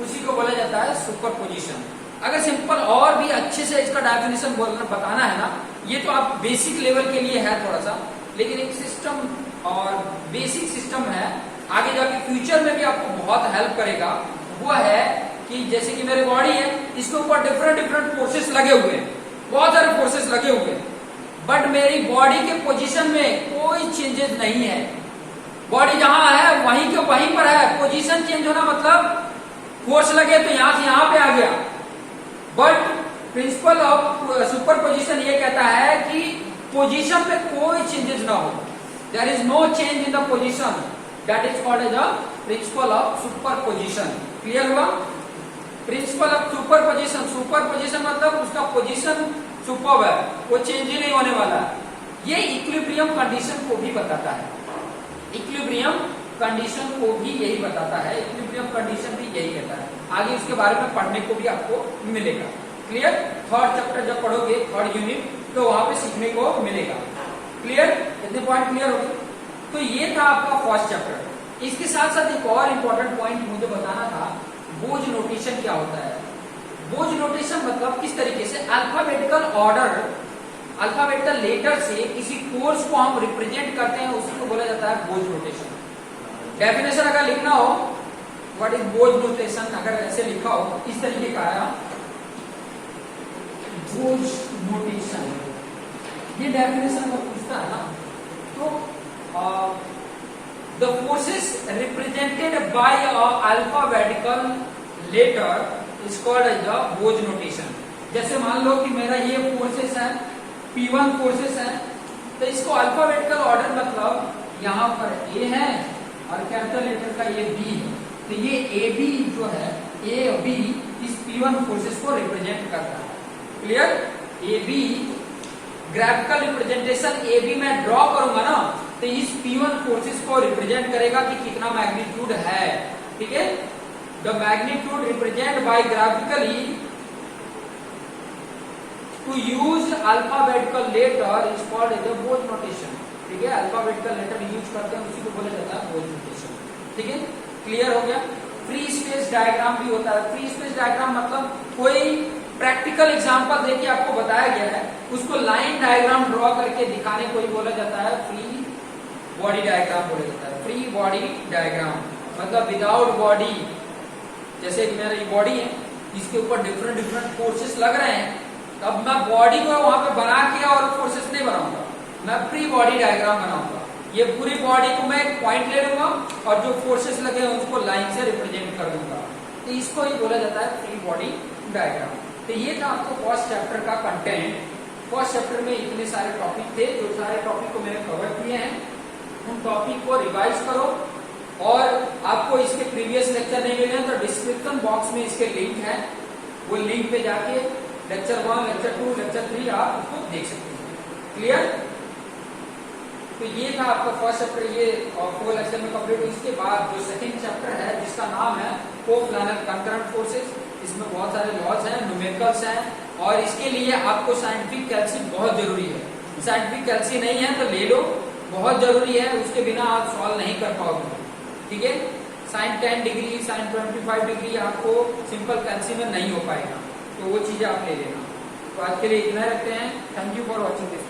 उसी को बोला जाता है सुपरपोजिशन। अगर सिंपल और भी अच्छे से इसका डेफिनेशन बताना है ना, ये तो आप बेसिक लेवल के लिए है थोड़ा सा, लेकिन एक सिस्टम और बेसिक सिस्टम है, आगे जाके फ्यूचर में भी आपको बहुत हेल्प करेगा। वो है कि जैसे कि मेरी बॉडी है, इसके ऊपर डिफरेंट फोर्सेस लगे हुए हैं, बहुत सारे फोर्सेस लगे हुए हैं, बट मेरी बॉडी के पोजीशन में कोई चेंजेस नहीं है। बॉडी जहां है वहीं के वहीं पर है। पोजीशन चेंज होना मतलब फोर्स लगे तो यहां से यहां पे आ गया, बट प्रिंसिपल ऑफ सुपरपोजिशन ये कहता है कि पोजीशन पे कोई चेंजेस ना हो, there is no change in the position, that is called as a principle of superposition. Clear हुआ? प्रिंसिपल ऑफ सुपरपोजिशन, सुपरपोजिशन मतलब उसका पोजीशन सुपर्ब है, वो चेंज ही नहीं होने वाला। ये इक्विलिब्रियम कंडीशन को भी बताता है, इक्विलिब्रियम कंडीशन को भी यही बताता है, इक्विलिब्रियम कंडीशन भी यही कहता है। आगे उसके बारे में पढ़ने को भी आपको मिलेगा। क्लियर? थर्ड चैप्टर जब पढ़ोगे, थर्ड यूनिट, तो वहां पे सीखने को मिलेगा। क्लियर? इतने पॉइंट क्लियर हो गए? तो ये था आपका फर्स्ट चैप्टर। इसके साथ साथ एक और इंपॉर्टेंट पॉइंट मुझे बताना था, बोझ नोटेशन क्या होता है। बोझ नोटेशन मतलब किस तरीके से अल्फाबेटिकल ऑर्डर, अल्फाबेटिकल लेटर से किसी फोर्स को हम रिप्रेजेंट करते हैं, उसी को बोला जाता है बोझ नोटेशन। डेफिनेशन अगर लिखना हो, व्हाट इज बोझ नोटेशन, अगर ऐसे लिखा हो, इस तरीके का आया बोझ नोटेशन, ये डेफिनेशन अगर पूछता है ना, तो the forces represented by a alphabetical letter is called as the बोझ नोटेशन। जैसे मान लो कि मेरा ये फोर्सेस है, P1 फोर्सेस है, तो इसको अल्फाबेटिकल ऑर्डर मतलब यहाँ पर A है और कैपिटल लेटर का ये B है, तो ये AB जो है, A और B इस P1 फोर्सेस को रिप्रेजेंट करता है। Clear? AB graphical representation AB में ड्रॉ करूंगा ना, तो इस P1 फोर्सेस को रिप्रेजेंट करेगा कि कितना मैग्नीट्यूड है। ठीक है? The magnitude represent by graphically to use alphabetical letter is called as a बोझ नोटेशन। ठीक है, अल्फाबेटिकल लेटर यूज करते हैं उसी को बोला जाता है बोझ नोटेशन। ठीक है, क्लियर हो गया। फ्री स्पेस डायग्राम भी होता है। फ्री स्पेस डायग्राम मतलब कोई प्रैक्टिकल एग्जांपल देके आपको बताया गया है, उसको लाइन डायग्राम ड्रॉ करके दिखाने को ही बोला जाता है फ्री बॉडी डायग्राम बोला जाता है। फ्री बॉडी डायग्राम मतलब विदाउट बॉडी, जैसे मेरी बॉडी है, इसके ऊपर डिफरेंट डिफरेंट फोर्सेस लग रहे हैं, अब मैं बॉडी को वहां पे बना के और फोर्सेस नहीं बनाऊंगा, मैं फ्री बॉडी डायग्राम बनाऊंगा। ये पूरी बॉडी को मैं एक पॉइंट ले लूंगा और जो फोर्सेस लगे हैं उसको लाइन से रिप्रेजेंट कर दूंगा, तो इसको ही बोला जाता है फ्री बॉडी डायग्राम। तो ये था आपको फर्स्ट चैप्टर का कंटेंट। फर्स्ट चैप्टर में इतने सारे टॉपिक थे, जो सारे टॉपिक को मैंने कवर किए हैं, उन टॉपिक को रिवाइज करो। और आपको इसके प्रीवियस लेक्चर नहीं मिले हैं तो डिस्क्रिप्शन बॉक्स में इसके लिंक है, वो लिंक पे जाके लेक्चर 1, लेक्चर 2, लेक्चर 3 आप उसको देख सकते हैं। क्लियर? तो ये था आपका फर्स्ट चैप्टर, ये 4 लेक्चर में कंप्लीट। इसके बाद जो सेकंड चैप्टर है जिसका नाम है को-प्लानर कंकरेंट फोर्सेस, इसमें बहुत सारे लॉज हैं, न्यूमेरिकल्स हैं, और इसके लिए आपको साइंटिफिक कैल्सी बहुत जरूरी है। साइंटिफिक कैल्सी नहीं है तो ले लो, बहुत जरूरी है, उसके बिना आप सॉल्व नहीं कर पाओगे। ठीक है, साइन 10 डिग्री, साइन 25 डिग्री आपको सिंपल कैल्सी में नहीं हो पाएगा, तो वो चीजें आप ले लेना। तो आज के लिए इतना रखते हैं। Thank you for watching this.